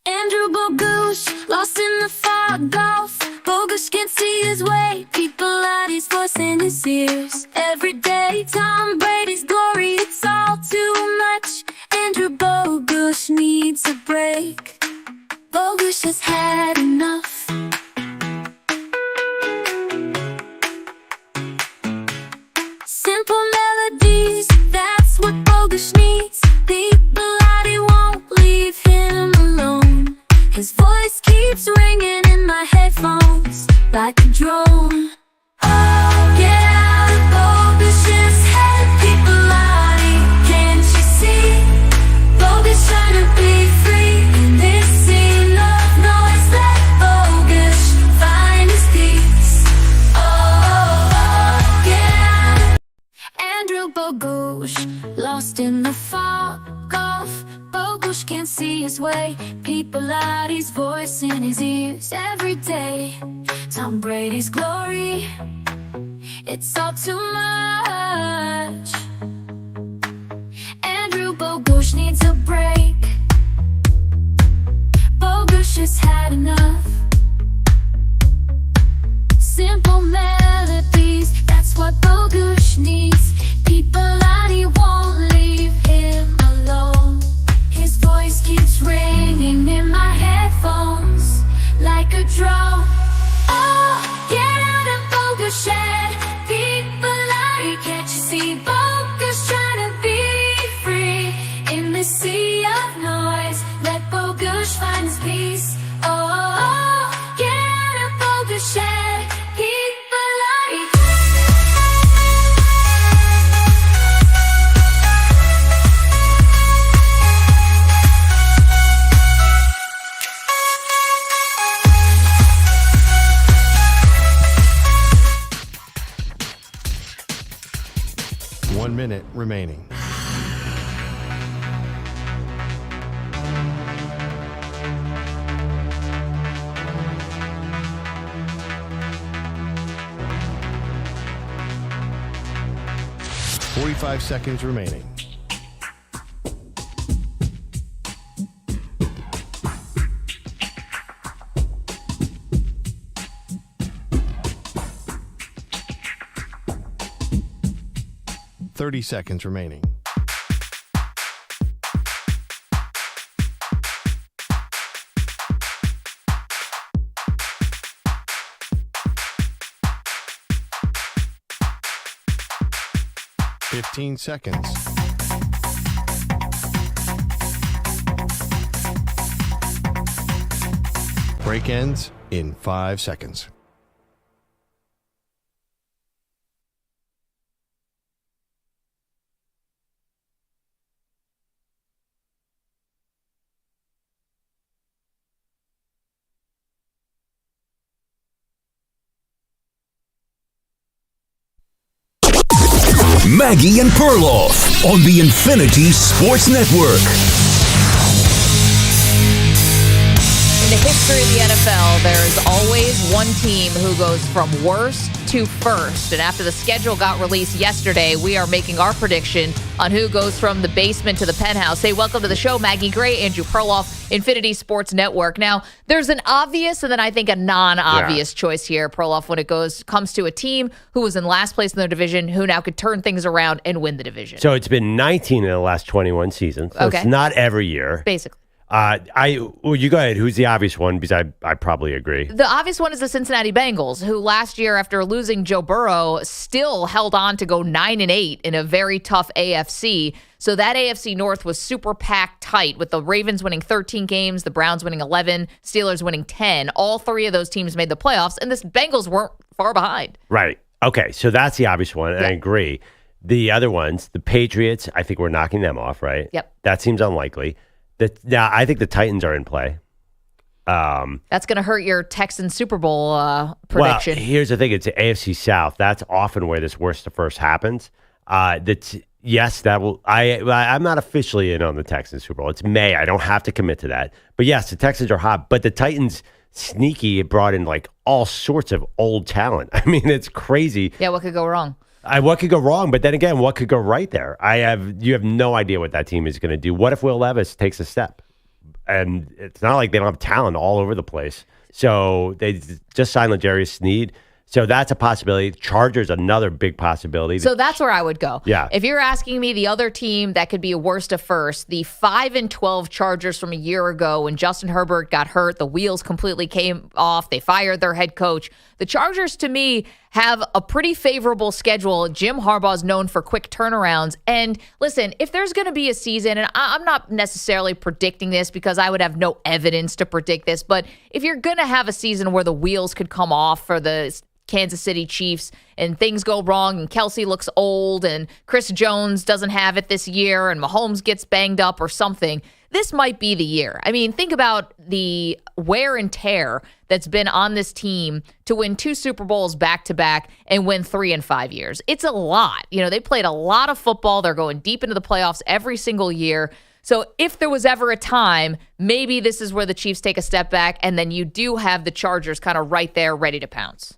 Andrew Bogusch, lost in the fog golf. Bogusch can't see his way. People at his voice in his ears. Every day, Tom Brady's glory, it's all too much. Andrew Bogusch needs a break. Bogusch has had enough. Simple melodies, that's what Bogusch needs. People at he won't leave him alone. His voice keeps ringing in my headphones like a drone. Oh, get out of Bogusch's head, people out here, can't you see? Bogusch trying to be free in this scene of noise. Let Bogusch find his peace. Oh, get out. Andrew Bogusch, lost in the fog golf. Bogusch can't see his way. People at his voice in his ears every day. Tom Brady's glory, it's all too much. Andrew Bogusch needs a break. Bogusch has had enough. Simple melodies, that's what Bogusch needs. People at he won't leave him alone. His voice keeps ringing in my headphones like a drone. Oh, get out of Bogusch's head, people out here, can't you see? Bogusch trying to be free in this sea of noise. Let Bogusch find his peace. Oh. 1 minute remaining. Forty-five seconds remaining. Thirty seconds remaining. Fifteen seconds. Break ends in 5 seconds. Maggie and Perloff on the Infinity Sports Network. In the history of the NFL, there is always one team who goes from worst to first. And after the schedule got released yesterday, we are making our prediction on who goes from the basement to the penthouse. Hey, welcome to the show, Maggie Gray, Andrew Perloff, Infinity Sports Network. Now, there's an obvious and then I think a non-obvious choice here, Perloff, when it comes to a team who was in last place in their division, who now could turn things around and win the division. So it's been 19 in the last 21 seasons. So it's not every year. Basically. Well, you go ahead. Who's the obvious one? Because I probably agree. The obvious one is the Cincinnati Bengals, who last year, after losing Joe Burrow, still held on to go 9-8 in a very tough AFC. So that AFC North was super packed tight, with the Ravens winning 13 games, the Browns winning 11, Steelers winning 10. All three of those teams made the playoffs, and the Bengals weren't far behind. Right. Okay, so that's the obvious one, and I agree. The other ones, the Patriots, I think we're knocking them off, right? Yep. That seems unlikely. Now, I think the Titans are in play. That's going to hurt your Texans Super Bowl prediction. Well, here's the thing. It's the AFC South. That's often where this worst to first happens. Yes, that will. I'm not officially in on the Texans Super Bowl. It's May. I don't have to commit to that. But yes, the Texans are hot. But the Titans, sneaky, it brought in like all sorts of old talent. I mean, it's crazy. Yeah, what could go wrong? What could go wrong? But then again, what could go right there? You have no idea what that team is going to do. What if Will Levis takes a step? And it's not like they don't have talent all over the place. So they just signed L'Jarius Sneed. So that's a possibility. Chargers, another big possibility. So that's where I would go. Yeah. If you're asking me the other team that could be a worst to first, the 5-12 Chargers from a year ago when Justin Herbert got hurt, the wheels completely came off. They fired their head coach. The Chargers, to me, have a pretty favorable schedule. Jim Harbaugh's known for quick turnarounds. And listen, if there's going to be a season, and I'm not necessarily predicting this because I would have no evidence to predict this, but if you're going to have a season where the wheels could come off for the Kansas City Chiefs and things go wrong and Kelsey looks old and Chris Jones doesn't have it this year and Mahomes gets banged up or something, this might be the year. I mean, think about the wear and tear that's been on this team to win 2 Super Bowls back-to-back and win 3 in 5 years. It's a lot. You know, they played a lot of football. They're going deep into the playoffs every single year. So if there was ever a time, maybe this is where the Chiefs take a step back and then you do have the Chargers kind of right there ready to pounce.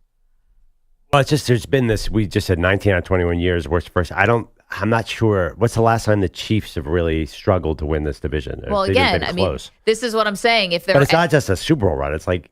Well, it's just there's been this. We just said 19 out of 21 years worst first. I'm not sure. What's the last time the Chiefs have really struggled to win this division? Well, again, I mean, this is what I'm saying. But it's not just a Super Bowl run. It's like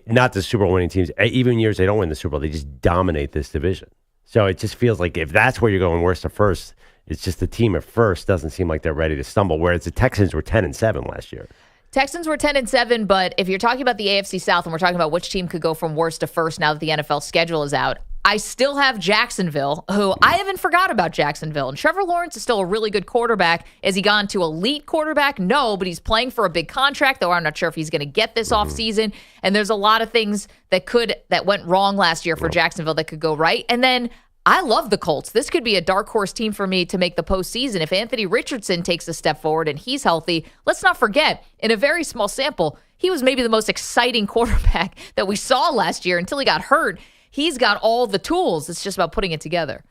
not the Super Bowl winning teams. Even years they don't win the Super Bowl, they just dominate this division. So it just feels like if that's where you're going worst to first, it's just the team at first doesn't seem like they're ready to stumble. Whereas the Texans were 10-7 last year. Texans were 10-7, but if you're talking about the AFC South and we're talking about which team could go from worst to first now that the NFL schedule is out, I still have Jacksonville, who I haven't forgot about Jacksonville. And Trevor Lawrence is still a really good quarterback. Has he gone to elite quarterback? No, but he's playing for a big contract, though I'm not sure if he's going to get this offseason. And there's a lot of things that went wrong last year for Jacksonville that could go right. And then I love the Colts. This could be a dark horse team for me to make the postseason. If Anthony Richardson takes a step forward and he's healthy, let's not forget, in a very small sample, he was maybe the most exciting quarterback that we saw last year until he got hurt. He's got all the tools. It's just about putting it together.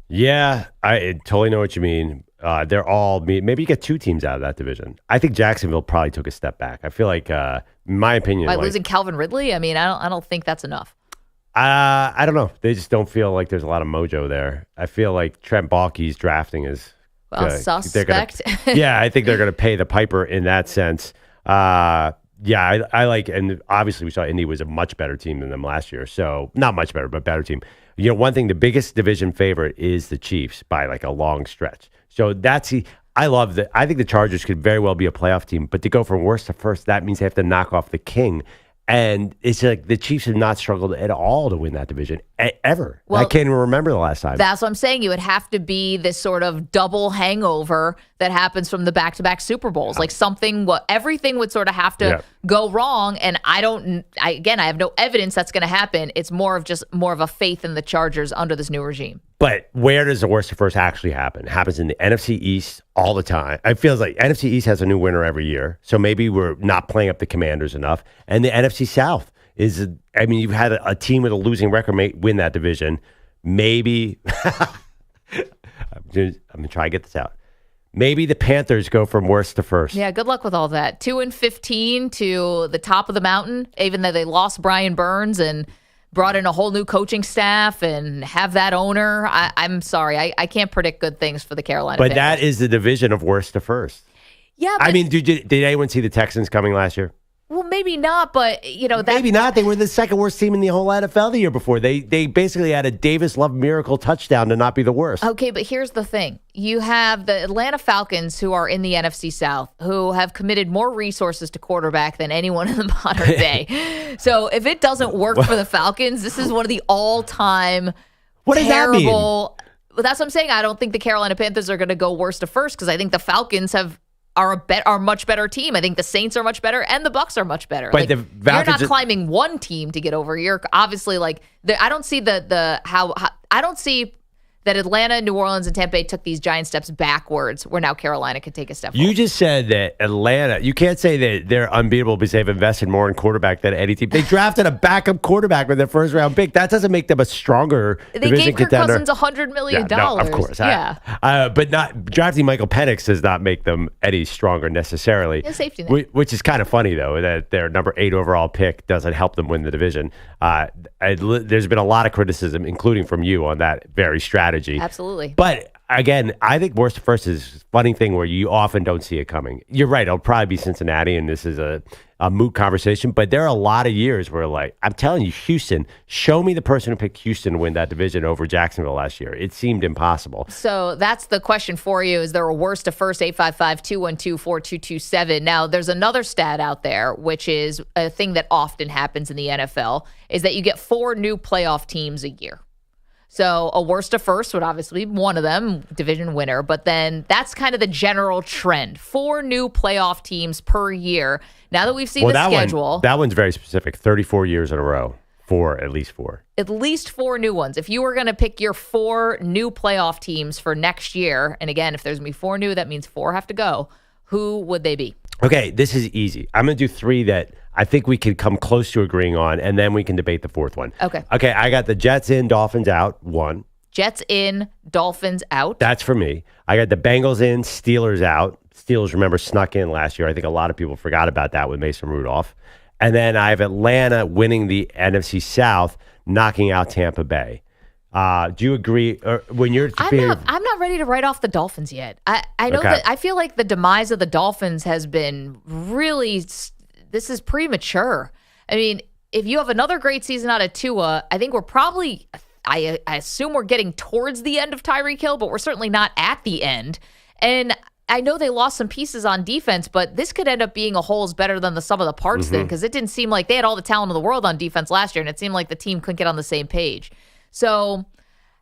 Yeah, I totally know what you mean. They're all maybe you get 2 teams out of that division. I think Jacksonville probably took a step back. I feel like, in my opinion, By losing Calvin Ridley, I mean, I don't think that's enough. I don't know. They just don't feel like there's a lot of mojo there. I feel like Trent Baalke's drafting is suspect. Yeah, I think they're going to pay the piper in that sense. I like, and obviously we saw Indy was a much better team than them last year. So not much better, but better team. One thing, the biggest division favorite is the Chiefs by like a long stretch. So I love that. I think the Chargers could very well be a playoff team, but to go from worst to first, that means they have to knock off the king. And it's like the Chiefs have not struggled at all to win that division ever. Well, I can't even remember the last time. That's what I'm saying. You would have to be this sort of double hangover that happens from the back-to-back Super Bowls. Like everything would sort of have to go wrong. And I have no evidence that's going to happen. It's more of a faith in the Chargers under this new regime. But where does the worst to first actually happen? It happens in the NFC East all the time. It feels like NFC East has a new winner every year. So maybe we're not playing up the Commanders enough. And the NFC South you've had a team with a losing record win that division. Maybe, I'm going to try to get this out. Maybe the Panthers go from worst to first. Yeah, good luck with all that. 2-15 to the top of the mountain, even though they lost Brian Burns and brought in a whole new coaching staff and have that owner. I'm sorry. I can't predict good things for the Carolina Panthers. That is the division of worst to first. Yeah. But, did anyone see the Texans coming last year? Well, maybe not, but, maybe not. They were the second worst team in the whole NFL the year before. They basically had a Davis Love miracle touchdown to not be the worst. Okay, but here's the thing. You have the Atlanta Falcons, who are in the NFC South, who have committed more resources to quarterback than anyone in the modern day. So if it doesn't work for the Falcons, this is one of the all-time terrible. Well, that's what I'm saying. I don't think the Carolina Panthers are going to go worst to first because I think the Falcons are a much better team. I think the Saints are much better and the Bucs are much better. But you're not climbing one team to get over. You're obviously I don't see I don't see that Atlanta, New Orleans, and Tampa Bay took these giant steps backwards where now Carolina can take a step forward. You just said that Atlanta, you can't say that they're unbeatable because they've invested more in quarterback than any team. They drafted a backup quarterback with their first round pick. That doesn't make them a stronger division They gave Kirk contender. Cousins $100 million. No, of course. Yeah. But not drafting Michael Penix does not make them any stronger necessarily. Yeah, safety net. Which is kind of funny, though, that their number 8 overall pick doesn't help them win the division. There's been a lot of criticism, including from you, on that very strategy. Absolutely. But again, I think worst to first is a funny thing where you often don't see it coming. You're right. It'll probably be Cincinnati, and this is a moot conversation. But there are a lot of years where, I'm telling you, Houston, show me the person who picked Houston to win that division over Jacksonville last year. It seemed impossible. So that's the question for you. Is there a worst to first? 855-212-4227. Now, there's another stat out there, which is a thing that often happens in the NFL, is that you get 4 new playoff teams a year. So a worst to first would obviously be one of them, division winner. But then that's kind of the general trend. 4 new playoff teams per year. Now that we've seen the schedule. That one's very specific. 34 years in a row. At least 4. At least 4 new ones. If you were going to pick your 4 new playoff teams for next year, and again, if there's going to be 4 new, that means 4 have to go. Who would they be? Okay, this is easy. I'm going to do 3 that I think we could come close to agreeing on, and then we can debate the 4th one. Okay, I got the Jets in, Dolphins out, 1. Jets in, Dolphins out. That's for me. I got the Bengals in, Steelers out. Steelers, remember, snuck in last year. I think a lot of people forgot about that with Mason Rudolph. And then I have Atlanta winning the NFC South, knocking out Tampa Bay. Do you agree? When you're, I'm not ready to write off the Dolphins yet. I know that I feel like the demise of the Dolphins has been really. This is premature. I mean, if you have another great season out of Tua, I think we're probably. I assume we're getting towards the end of Tyreek Hill, but we're certainly not at the end. And I know they lost some pieces on defense, but this could end up being a whole is better than the sum of the parts thing, because it didn't seem like they had all the talent in the world on defense last year, and it seemed like the team couldn't get on the same page. So,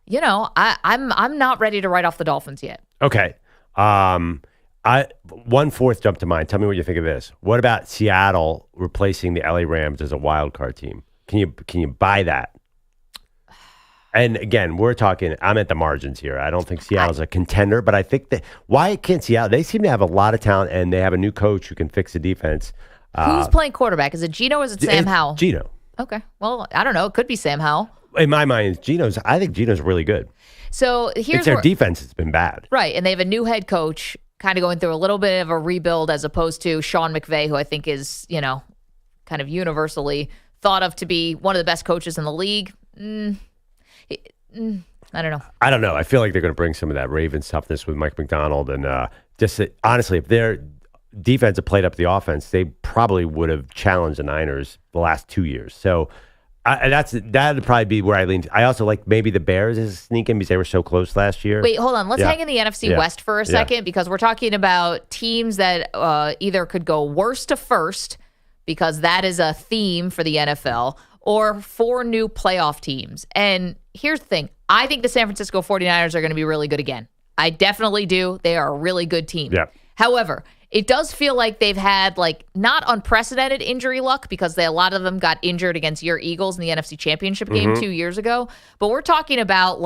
I'm not ready to write off the Dolphins yet. Okay. 1/4 jumped to mind. Tell me what you think of this. What about Seattle replacing the LA Rams as a wild card team? Can you buy that? And again, we're talking, I'm at the margins here. I don't think Seattle's a contender, but I think that why can't Seattle? They seem to have a lot of talent, and they have a new coach who can fix the defense. Who's playing quarterback? Is it Geno or is it Sam Howell? Geno. Okay. Well, I don't know. It could be Sam Howell. in my mind, I think Geno's really good. So here's it's their defense has been bad. Right, and they have a new head coach kind of going through a little bit of a rebuild as opposed to Sean McVay, who I think is, kind of universally thought of to be one of the best coaches in the league. I don't know. I don't know. I feel like they're going to bring some of that Ravens toughness with Mike McDonald. And honestly, if their defense had played up the offense, they probably would have challenged the Niners the last 2 years. So that'd probably be where I lean. I also like maybe the Bears as a sneak in because they were so close last year. Wait, hold on. Let's hang in the NFC West for a second because we're talking about teams that either could go worst to first because that is a theme for the NFL, or 4 new playoff teams. And here's the thing. I think the San Francisco 49ers are going to be really good again. I definitely do. They are a really good team. Yeah. However, it does feel like they've had not unprecedented injury luck because a lot of them got injured against your Eagles in the NFC Championship game 2 years ago. But we're talking about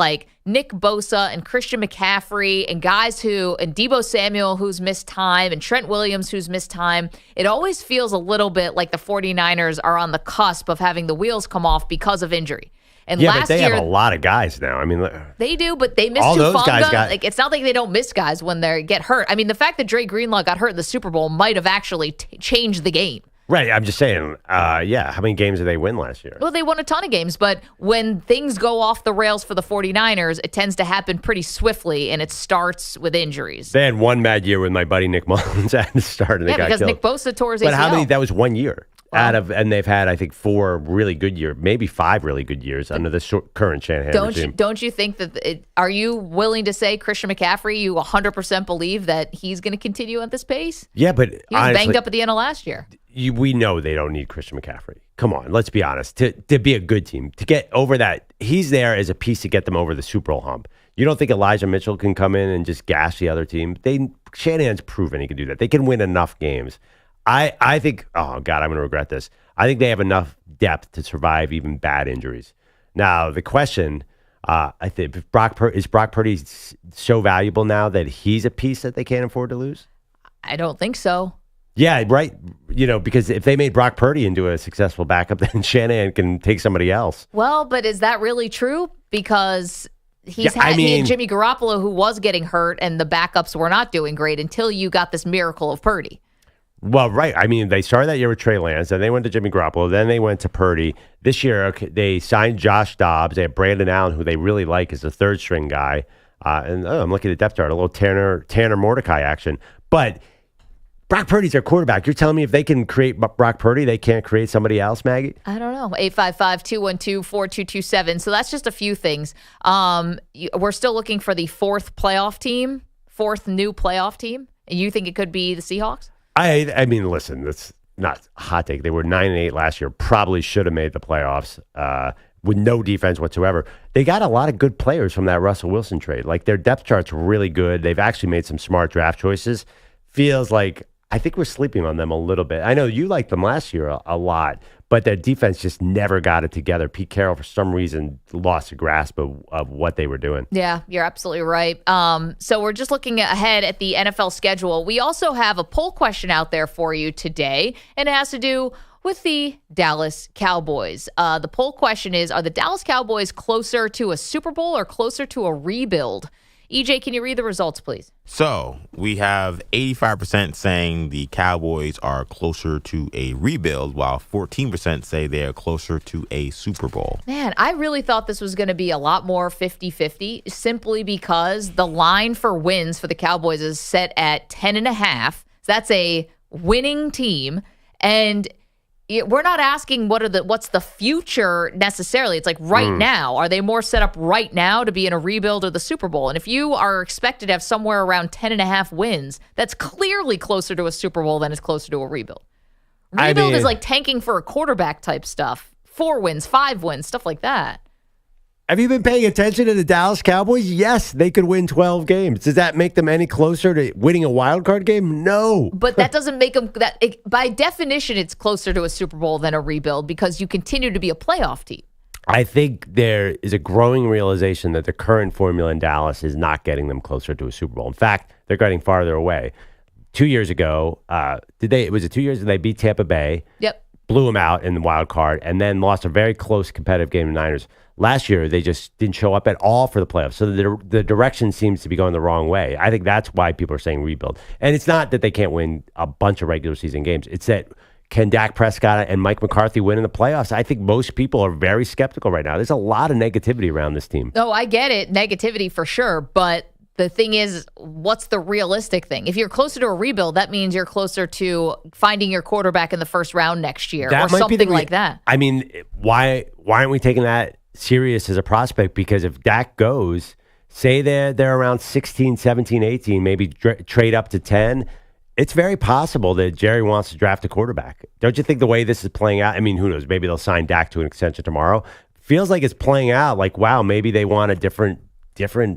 Nick Bosa and Christian McCaffrey and guys and Deebo Samuel who's missed time and Trent Williams who's missed time. It always feels a little bit like the 49ers are on the cusp of having the wheels come off because of injury. And but they have a lot of guys now. I mean, they do, but they miss Hufanga. It's not like they don't miss guys when they get hurt. I mean, the fact that Dre Greenlaw got hurt in the Super Bowl might have actually changed the game. Right. I'm just saying, how many games did they win last year? Well, they won a ton of games, but when things go off the rails for the 49ers, it tends to happen pretty swiftly, and it starts with injuries. They had one bad year with my buddy Nick Mullins at the start, and they got because killed. Nick Bosa tore his ACL. But how many? That was 1 year. And they've had, I think, 4 really good years, maybe 5 really good years under the current Shanahan regime. Don't you think that are you willing to say Christian McCaffrey, you 100% believe that he's going to continue at this pace? Yeah, but he was banged up at the end of last year. We know they don't need Christian McCaffrey. Come on, let's be honest. To be a good team, to get over that, he's there as a piece to get them over the Super Bowl hump. You don't think Elijah Mitchell can come in and just gash the other team? Shanahan's proven he can do that. They can win enough games. I think, oh, God, I'm going to regret this. I think they have enough depth to survive even bad injuries. Now, the question, I think, is Brock Purdy so valuable now that he's a piece that they can't afford to lose? I don't think so. Yeah, right. Because if they made Brock Purdy into a successful backup, then Shanahan can take somebody else. Well, but is that really true? Because he and Jimmy Garoppolo, who was getting hurt, and the backups were not doing great until you got this miracle of Purdy. Well, right. I mean, they started that year with Trey Lance, then they went to Jimmy Garoppolo, then they went to Purdy. This year, they signed Josh Dobbs. They have Brandon Allen, who they really like as the third-string guy. I'm looking at the depth chart, a little Tanner Mordecai action. But Brock Purdy's their quarterback. You're telling me if they can create Brock Purdy, they can't create somebody else, Maggie? I don't know. 855-212-4227. So that's just a few things. We're still looking for the fourth new playoff team. And you think it could be the Seahawks? I mean, listen, that's not a hot take. They were 9-8 last year. Probably should have made the playoffs with no defense whatsoever. They got a lot of good players from that Russell Wilson trade. Their depth chart's really good. They've actually made some smart draft choices. Feels like I think we're sleeping on them a little bit. I know you liked them last year a lot, but their defense just never got it together. Pete Carroll, for some reason, lost a grasp of what they were doing. Yeah, you're absolutely right. So we're just looking ahead at the NFL schedule. We also have a poll question out there for you today, and it has to do with the Dallas Cowboys. The poll question is, are the Dallas Cowboys closer to a Super Bowl or closer to a rebuild? EJ, can you read the results, please? So we have 85% saying the Cowboys are closer to a rebuild, while 14% say they are closer to a Super Bowl. Man, I really thought this was going to be a lot more 50-50, simply because the line for wins for the Cowboys is set at 10.5. So that's a winning team. And we're not asking what's the future necessarily. It's like right now. Are they more set up right now to be in a rebuild or the Super Bowl? And if you are expected to have somewhere around 10.5 wins, that's clearly closer to a Super Bowl than it's closer to a rebuild. Rebuild is like tanking for a quarterback type stuff. 4 wins, 5 wins, stuff like that. Have you been paying attention to the Dallas Cowboys? Yes, they could win 12 games. Does that make them any closer to winning a wild card game? No. But that doesn't make them by definition, it's closer to a Super Bowl than a rebuild because you continue to be a playoff team. I think there is a growing realization that the current formula in Dallas is not getting them closer to a Super Bowl. In fact, they're getting farther away. 2 years ago, was it 2 years? Did they beat Tampa Bay? Yep. blew them out in the wild card, and then lost a very close competitive game to Niners. Last year, they just didn't show up at all for the playoffs. So the direction seems to be going the wrong way. I think that's why people are saying rebuild. And it's not that they can't win a bunch of regular season games. It's that can Dak Prescott and Mike McCarthy win in the playoffs? I think most people are very skeptical right now. There's a lot of negativity around this team. No, I get it. Negativity for sure. But the thing is, what's the realistic thing? If you're closer to a rebuild, that means you're closer to finding your quarterback in the first round next year or something like that. I mean, why aren't we taking that serious as a prospect? Because if Dak goes, say they're around 16, 17, 18, maybe trade up to 10, it's very possible that Jerry wants to draft a quarterback. Don't you think the way this is playing out? I mean, who knows? Maybe they'll sign Dak to an extension tomorrow. Feels like it's playing out like, wow, maybe they want a different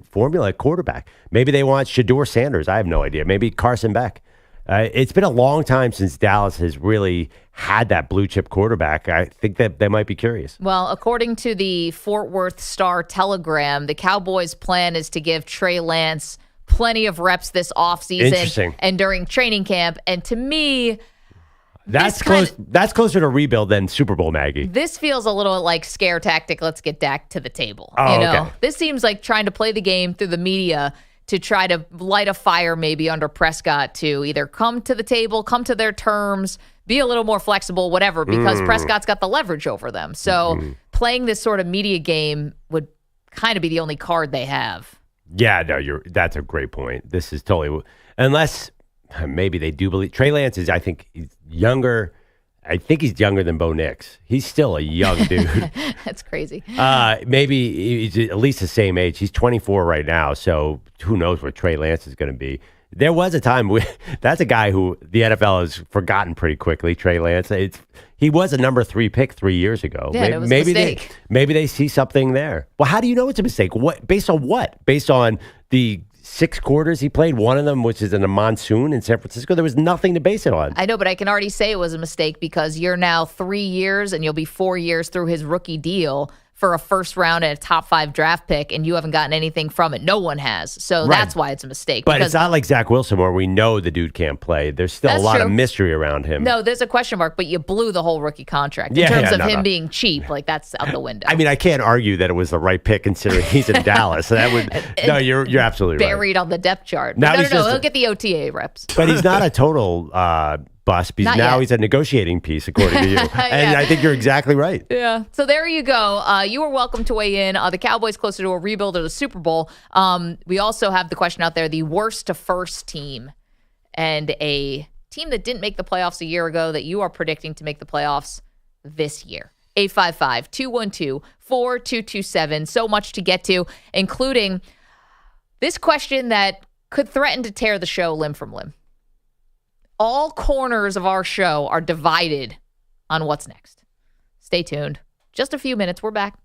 formula at quarterback. Maybe they want Shedeur Sanders. I have no idea. Maybe Carson Beck. It's been a long time since Dallas has really had that blue chip quarterback. I think that they might be curious. Well, according to the Fort Worth Star-Telegram, the Cowboys' plan is to give Trey Lance plenty of reps this offseason and during training camp. And to me, that's closer to rebuild than Super Bowl, Maggie. This feels a little like scare tactic. Let's get Dak to the table. Oh, you know, okay. This seems like trying to play the game through the media to try to light a fire maybe under Prescott to either come to the table, come to their terms, be a little more flexible, whatever, because Prescott's got the leverage over them. So playing this sort of media game would kind of be the only card they have. Yeah, no, that's a great point. This is totally, unless maybe they do believe Trey Lance is, I think he's younger. I think he's younger than Bo Nix. He's still a young dude. That's crazy. Maybe he's at least the same age. He's 24 right now, so who knows where Trey Lance is going to be. There was a time that's a guy who the NFL has forgotten pretty quickly, Trey Lance. He was a number 3 pick 3 years ago. Yeah, it was a mistake. Maybe they see something there. Well, how do you know it's a mistake? What based on what? Based on the 6 quarters he played, one of them, which is in a monsoon in San Francisco. There was nothing to base it on. I know, but I can already say it was a mistake because you're now 3 years and you'll be 4 years through his rookie deal for a first round and a top 5 draft pick, and you haven't gotten anything from it. No one has. So that's why it's a mistake. But it's not like Zach Wilson where we know the dude can't play. There's still a lot of mystery around him. No, there's a question mark, but you blew the whole rookie contract in terms of him being cheap. Like, that's out the window. I mean, I can't argue that it was the right pick considering he's in Dallas. So that would no, you're absolutely right. Buried on the depth chart. Now No, he'll get the OTA reps. But he's not a total bust because now he's a negotiating piece, according to you. And I think you're exactly right. Yeah. So there you go. You are welcome to weigh in. The Cowboys closer to a rebuild or the Super Bowl. We also have the question out there, the worst to first team, and a team that didn't make the playoffs a year ago that you are predicting to make the playoffs this year. 855-212-4227. So much to get to, including this question that could threaten to tear the show limb from limb. All corners of our show are divided on what's next. Stay tuned. Just a few minutes. We're back.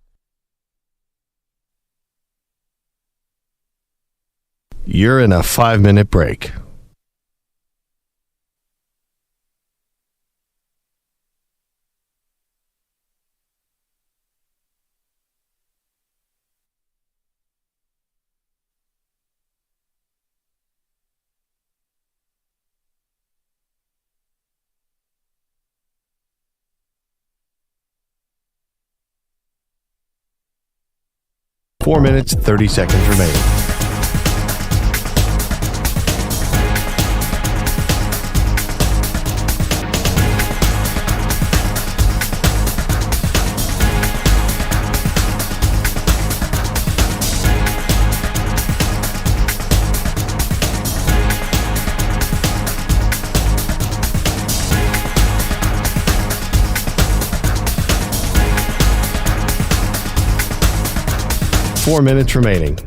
You're in a 5-minute break. Four minutes, 30 seconds remaining. Four minutes remaining.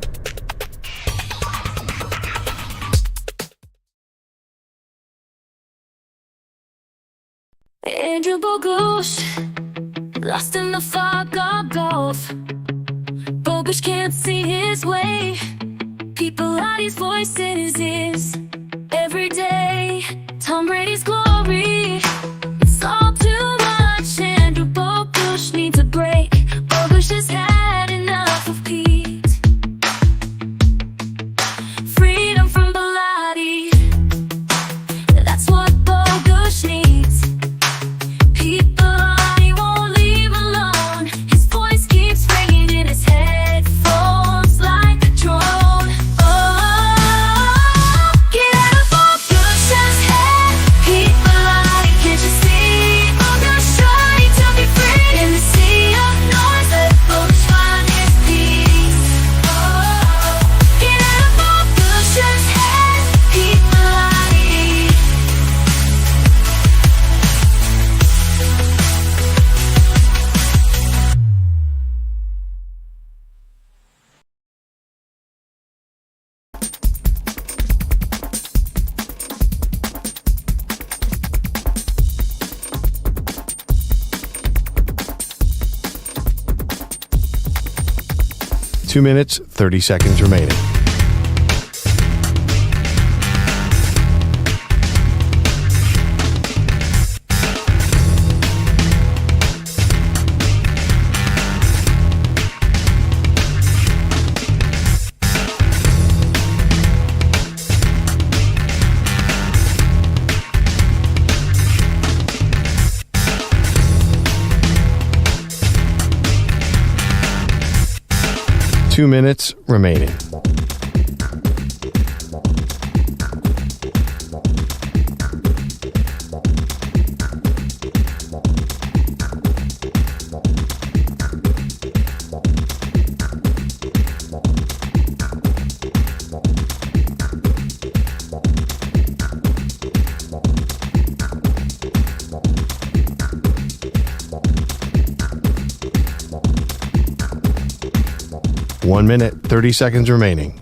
Andrew Bogusch, lost in the fog of golf. Bogusch can't see his way. People out his voice in his ears every day. Tom Brady's glory, it's all too much. Andrew Bogusch needs a break. Bogusch has had enough of Pete. Freedom from Bilotti, that's what Bogusch needs. People 2 minutes, 30 seconds remaining. Two minutes remaining. One minute, 30 seconds remaining.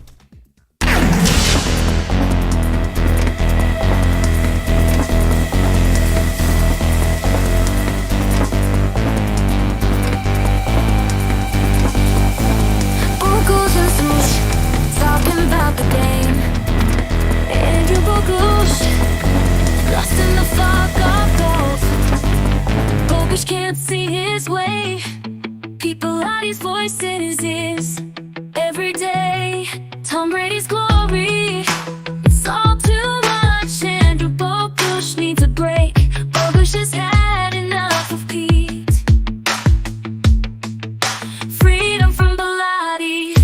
Bogusch and Swoosh, talking about the game. Andrew Bogusch, lost in the fog of gold. Bogusch can't see his way. People are his voice in his ears. Every day, Tom Brady's glory. It's all too much. Andrew Bogusch needs a break. Bogusch has had enough of Pete. Freedom from Bilotti.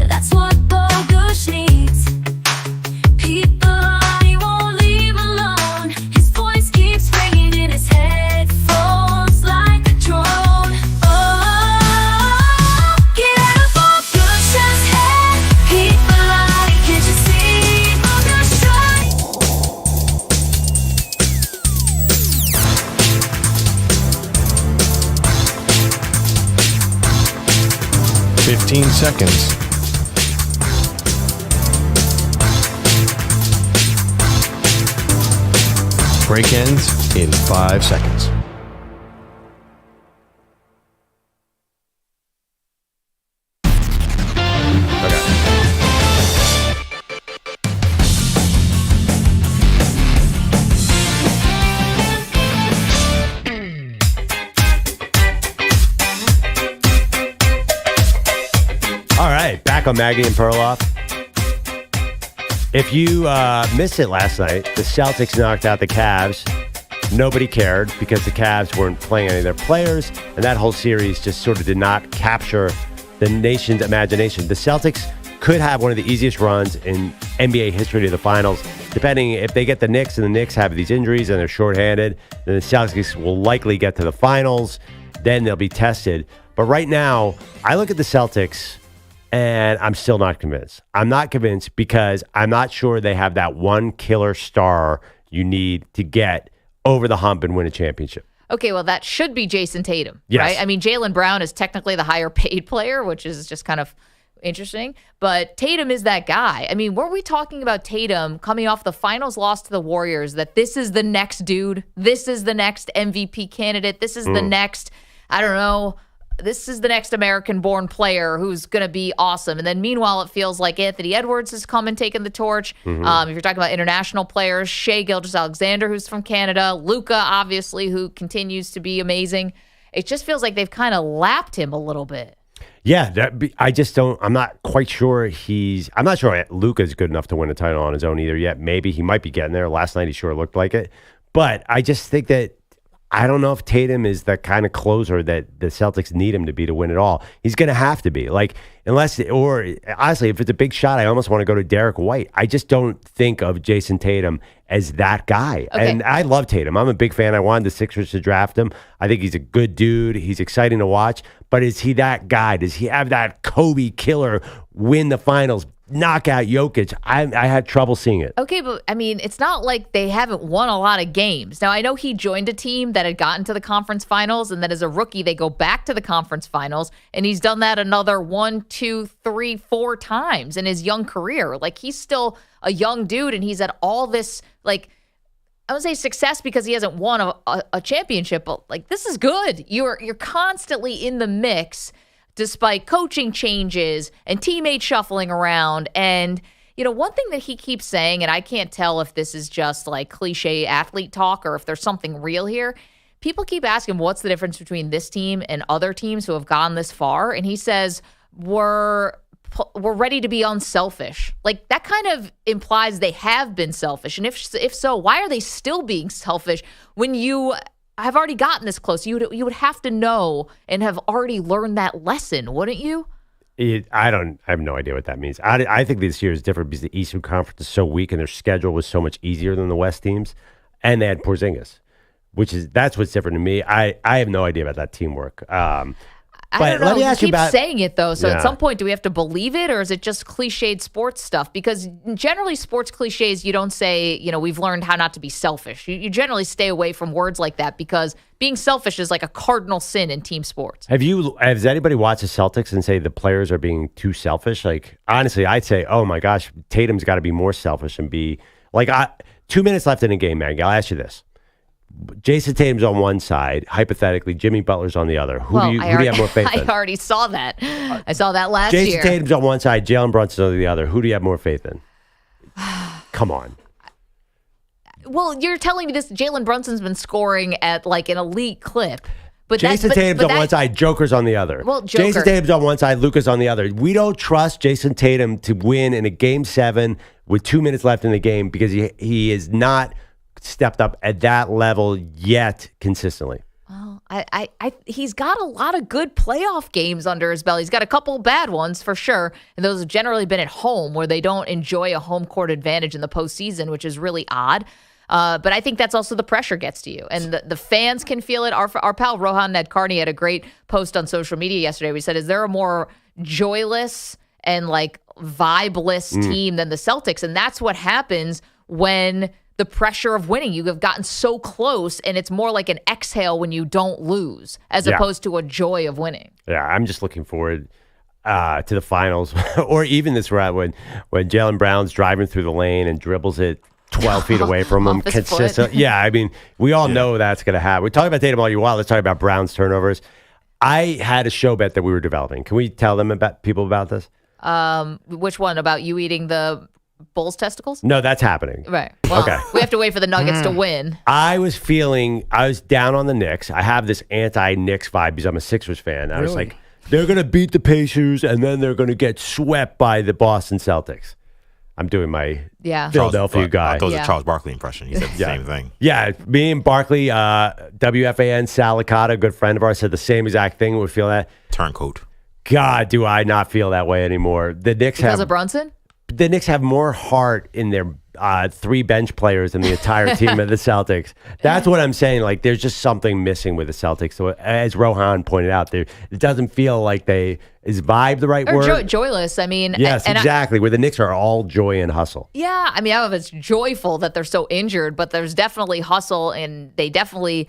That's what Bogusch needs. People he won't leave alone. His voice keeps ringing in his headphones like a drone. Oh, get out of Bogusch's head. People can't you see Bogusch try? 15 seconds. Break ends in 5 seconds. All right, back on Maggie and Perloff. If you missed it last night, the Celtics knocked out the Cavs. Nobody cared because the Cavs weren't playing any of their players, and that whole series just sort of did not capture the nation's imagination. The Celtics could have one of the easiest runs in NBA history to the finals, depending if they get the Knicks, and the Knicks have these injuries and they're shorthanded, then the Celtics will likely get to the finals. Then they'll be tested. But right now, I look at the Celtics, and I'm still not convinced. I'm not convinced because I'm not sure they have that one killer star you need to get over the hump and win a championship. Okay, well, that should be Jason Tatum, Yes. right? I mean, Jaylen Brown is technically the higher paid player, which is just kind of interesting. But Tatum is that guy. I mean, were we talking about Tatum coming off the finals loss to the Warriors, that this is the next dude? This is the next MVP candidate? This is the next, I don't know, this is the next American-born player who's going to be awesome. And then meanwhile, it feels like Anthony Edwards has come and taken the torch. If you're talking about international players, Shai Gilgeous-Alexander, who's from Canada, Luka, obviously, who continues to be amazing. It just feels like they've kind of lapped him a little bit. Yeah, I'm not quite sure I'm not sure Luka's good enough to win a title on his own either yet. Maybe he might be getting there. Last night he sure looked like it. But I just think that I don't know if Tatum is the kind of closer that the Celtics need him to be to win it all. He's going to have to be. Like, honestly, if it's a big shot, I almost want to go to Derek White. I just don't think of Jason Tatum as that guy. Okay. And I love Tatum. I'm a big fan. I wanted the Sixers to draft him. I think he's a good dude. He's exciting to watch. But is he that guy? Does he have that Kobe killer, win the finals, knock out Jokic? I had trouble seeing it. Okay, but I mean, it's not like they haven't won a lot of games. Now, I know he joined a team that had gotten to the conference finals, and that as a rookie, they go back to the conference finals, and he's done that another 1, 2, 3, 4 times in his young career. Like, he's still a young dude, and he's at all this, like, I would say success because he hasn't won a championship, but like, this is good. You're constantly in the mix. despite coaching changes and teammates shuffling around. And, one thing that he keeps saying, and I can't tell if this is just like cliche athlete talk or if there's something real here. People keep asking what's the difference between this team and other teams who have gone this far. And he says, we're ready to be unselfish. Like, that kind of implies they have been selfish. And if so, why are they still being selfish when you have already gotten this close? You would have to know and have already learned that lesson, wouldn't you? I have no idea what that means. I think this year is different because the Eastern Conference is so weak and their schedule was so much easier than the West teams, and they had Porzingis, that's what's different to me. I have no idea about that teamwork. I don't know. He keeps saying it, though. So at some point, do we have to believe it, or is it just cliched sports stuff? Because generally, sports cliches, you don't say, we've learned how not to be selfish. You generally stay away from words like that because being selfish is like a cardinal sin in team sports. Has anybody watched the Celtics and say the players are being too selfish? Like, honestly, I'd say, oh my gosh, Tatum's got to be more selfish and be like, 2 minutes left in the game, Maggie. I'll ask you this. Jason Tatum's on one side, hypothetically. Jimmy Butler's on the other. Who do you have more faith in? I already saw that. I saw that last year. Jason Tatum's on one side, Jalen Brunson's on the other. Who do you have more faith in? Come on. Well, you're telling me this Jalen Brunson's been scoring at like an elite clip. But Jason Tatum's on one side, Joker's on the other. Well, Jason Tatum's on one side, Luka's on the other. We don't trust Jason Tatum to win in a Game 7 with 2 minutes left in the game because he is not stepped up at that level yet consistently. Well, he's got a lot of good playoff games under his belt. He's got a couple bad ones for sure, and those have generally been at home where they don't enjoy a home court advantage in the postseason, which is really odd. But I think that's also the pressure gets to you, and the fans can feel it. Our pal Rohan Nadkarni had a great post on social media yesterday. We said, is there a more joyless and like vibeless team than the Celtics? And that's what happens when the pressure of winning. You have gotten so close, and it's more like an exhale when you don't lose as opposed to a joy of winning. Yeah, I'm just looking forward to the finals or even this route when Jaylen Brown's driving through the lane and dribbles it 12 feet away from him consistent. Yeah, I mean, we all know that's going to happen. We talk about Tatum all you while. Let's talk about Brown's turnovers. I had a show bet that we were developing. Can we tell people about this? Which one? About you eating the bull's testicles? No, that's happening. Right. Well, okay. We have to wait for the Nuggets to win. I was down on the Knicks. I have this anti-Knicks vibe because I'm a Sixers fan. I was like, they're going to beat the Pacers and then they're going to get swept by the Boston Celtics. I'm doing my Philadelphia guy. That was a Charles Barkley impression. He said the same thing. Yeah, me and Barkley, WFAN, Sal Licata, a good friend of ours, said the same exact thing. We feel that. Turncoat. God, do I not feel that way anymore. The Knicks because of Brunson? The Knicks have more heart in their 3 bench players than the entire team of the Celtics. That's what I'm saying. Like, there's just something missing with the Celtics. So, as Rohan pointed out, it doesn't feel like is vibe the right word? Joyless. I mean, yes, exactly. Where the Knicks are all joy and hustle. Yeah, I mean, I don't know if it's joyful that they're so injured, but there's definitely hustle, and they definitely.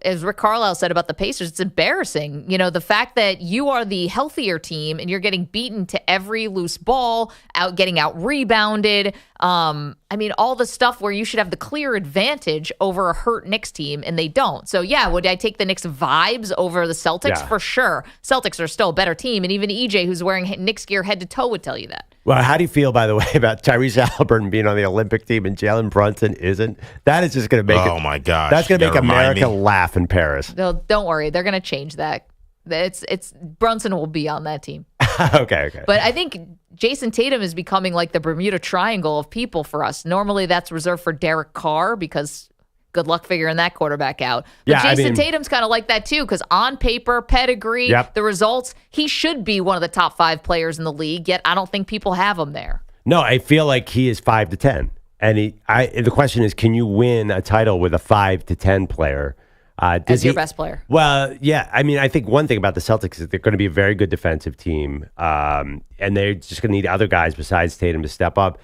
As Rick Carlisle said about the Pacers, it's embarrassing. The fact that you are the healthier team and you're getting beaten to every loose ball, getting out rebounded. I mean, all the stuff where you should have the clear advantage over a hurt Knicks team, and they don't. So, yeah, would I take the Knicks vibes over the Celtics? Yeah. For sure. Celtics are still a better team, and even EJ, who's wearing Knicks gear head to toe, would tell you that. Well, how do you feel, by the way, about Tyrese Halliburton being on the Olympic team and Jalen Brunson isn't? That is just going to make Oh, my gosh. That's going to make America laugh in Paris. No, don't worry. They're going to change that. It's Brunson will be on that team. Okay. But I think Jason Tatum is becoming like the Bermuda Triangle of people for us. Normally that's reserved for Derek Carr because good luck figuring that quarterback out. But Jason Tatum's kind of like that too because on paper, pedigree, the results, he should be one of the top 5 players in the league, yet I don't think people have him there. No, I feel like he is 5 to 10. And the question is, can you win a title with a 5 to 10 player? As your best player. Well, yeah. I mean, I think one thing about the Celtics is they're going to be a very good defensive team, and they're just going to need other guys besides Tatum to step up.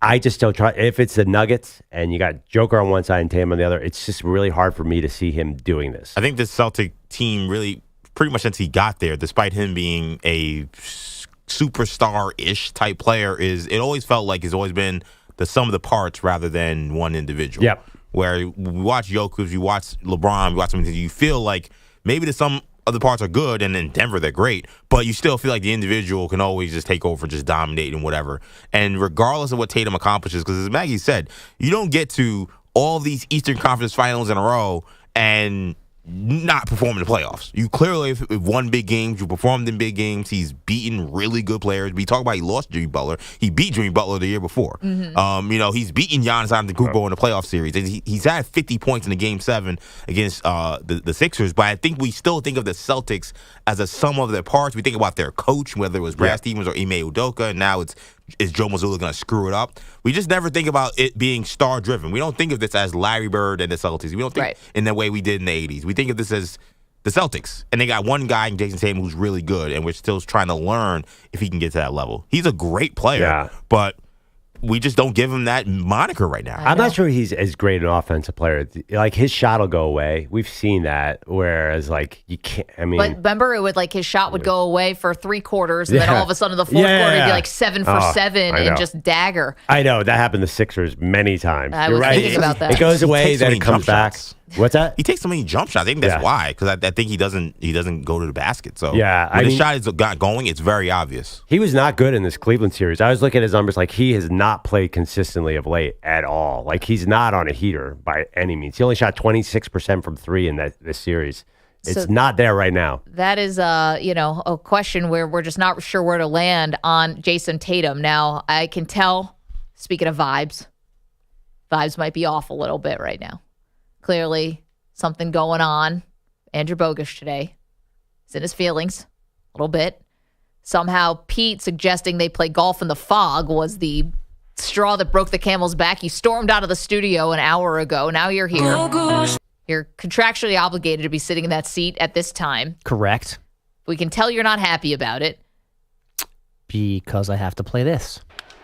I just don't try. If it's the Nuggets and you got Joker on one side and Tatum on the other, it's just really hard for me to see him doing this. I think the Celtic team really, pretty much since he got there, despite him being a superstar-ish type player, it always felt like it's always been the sum of the parts rather than one individual. Yep. Where we watch Jokic, you watch LeBron, you watch something, you feel like maybe the sum other parts are good, and in Denver they're great, but you still feel like the individual can always just take over, just dominate and whatever. And regardless of what Tatum accomplishes, because as Maggie said, you don't get to all these Eastern Conference finals in a row and not perform in the playoffs. You clearly have won big games. You performed in big games. He's beaten really good players. We talk about he lost Jimmy Butler. He beat Jimmy Butler the year before. He's beaten Giannis Antetokounmpo in the playoff series. And he's had 50 points in the Game 7 against the Sixers. But I think we still think of the Celtics as a sum of their parts. We think about their coach, whether it was Brad Stevens or Ime Udoka, and now is Joe Mazzulla going to screw it up? We just never think about it being star-driven. We don't think of this as Larry Bird and the Celtics. We don't think in the way we did in the 80s. We think of this as the Celtics. And they got one guy in Jason Tatum who's really good, and we're still trying to learn if he can get to that level. He's a great player, but we just don't give him that moniker right now. I'm not sure he's as great an offensive player. Like, his shot will go away. We've seen that. Whereas, like, you can't, I mean. But remember, it would, like, his shot would go away for 3 quarters, and then all of a sudden, the fourth quarter, he'd be like 7 for 7 and just dagger. I know. That happened to Sixers many times. You're right. Thinking about that. It goes away, then it comes back. What's that? He takes so many jump shots. I think that's why, because I think he doesn't go to the basket. So yeah, when his shot is got going, it's very obvious. He was not good in this Cleveland series. I was looking at his numbers, like he has not played consistently of late at all. Like, he's not on a heater by any means. He only shot 26% from 3 in this series. It's not there right now. That is a question where we're just not sure where to land on Jason Tatum. Now, I can tell, speaking of vibes might be off a little bit right now. Clearly, something going on. Andrew Bogusch today is in his feelings a little bit. Somehow, Pete suggesting they play golf in the fog was the straw that broke the camel's back. You stormed out of the studio an hour ago. Now you're here. You're contractually obligated to be sitting in that seat at this time. Correct. We can tell you're not happy about it. Because I have to play this.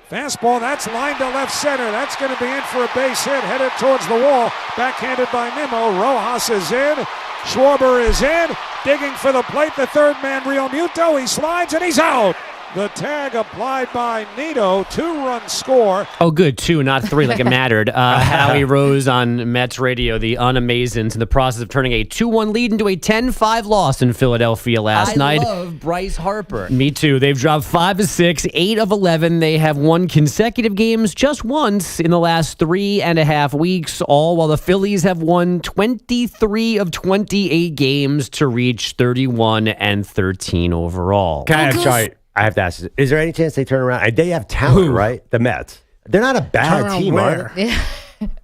Fastball, that's lined to left center. That's going to be in for a base hit, headed towards the wall. Backhanded by Nimmo. Rojas is in. Schwarber is in. Digging for the plate, the third man, Real Muto. He slides and he's out. The tag applied by Nito. 2-run score. Oh, good. 2, not 3, like it mattered. Howie Rose on Mets radio, the Unamazins, in the process of turning a 2-1 lead into a 10-5 loss in Philadelphia last night. I love Bryce Harper. Me too. They've dropped 5 of 6, 8 of 11. They have won consecutive games just once in the last 3.5 weeks, all while the Phillies have won 23 of 28 games to reach 31-13 overall. Okay, I'm sorry. I have to ask, is there any chance they turn around? They have talent, right? The Mets. They're not a bad team, are they? Yeah.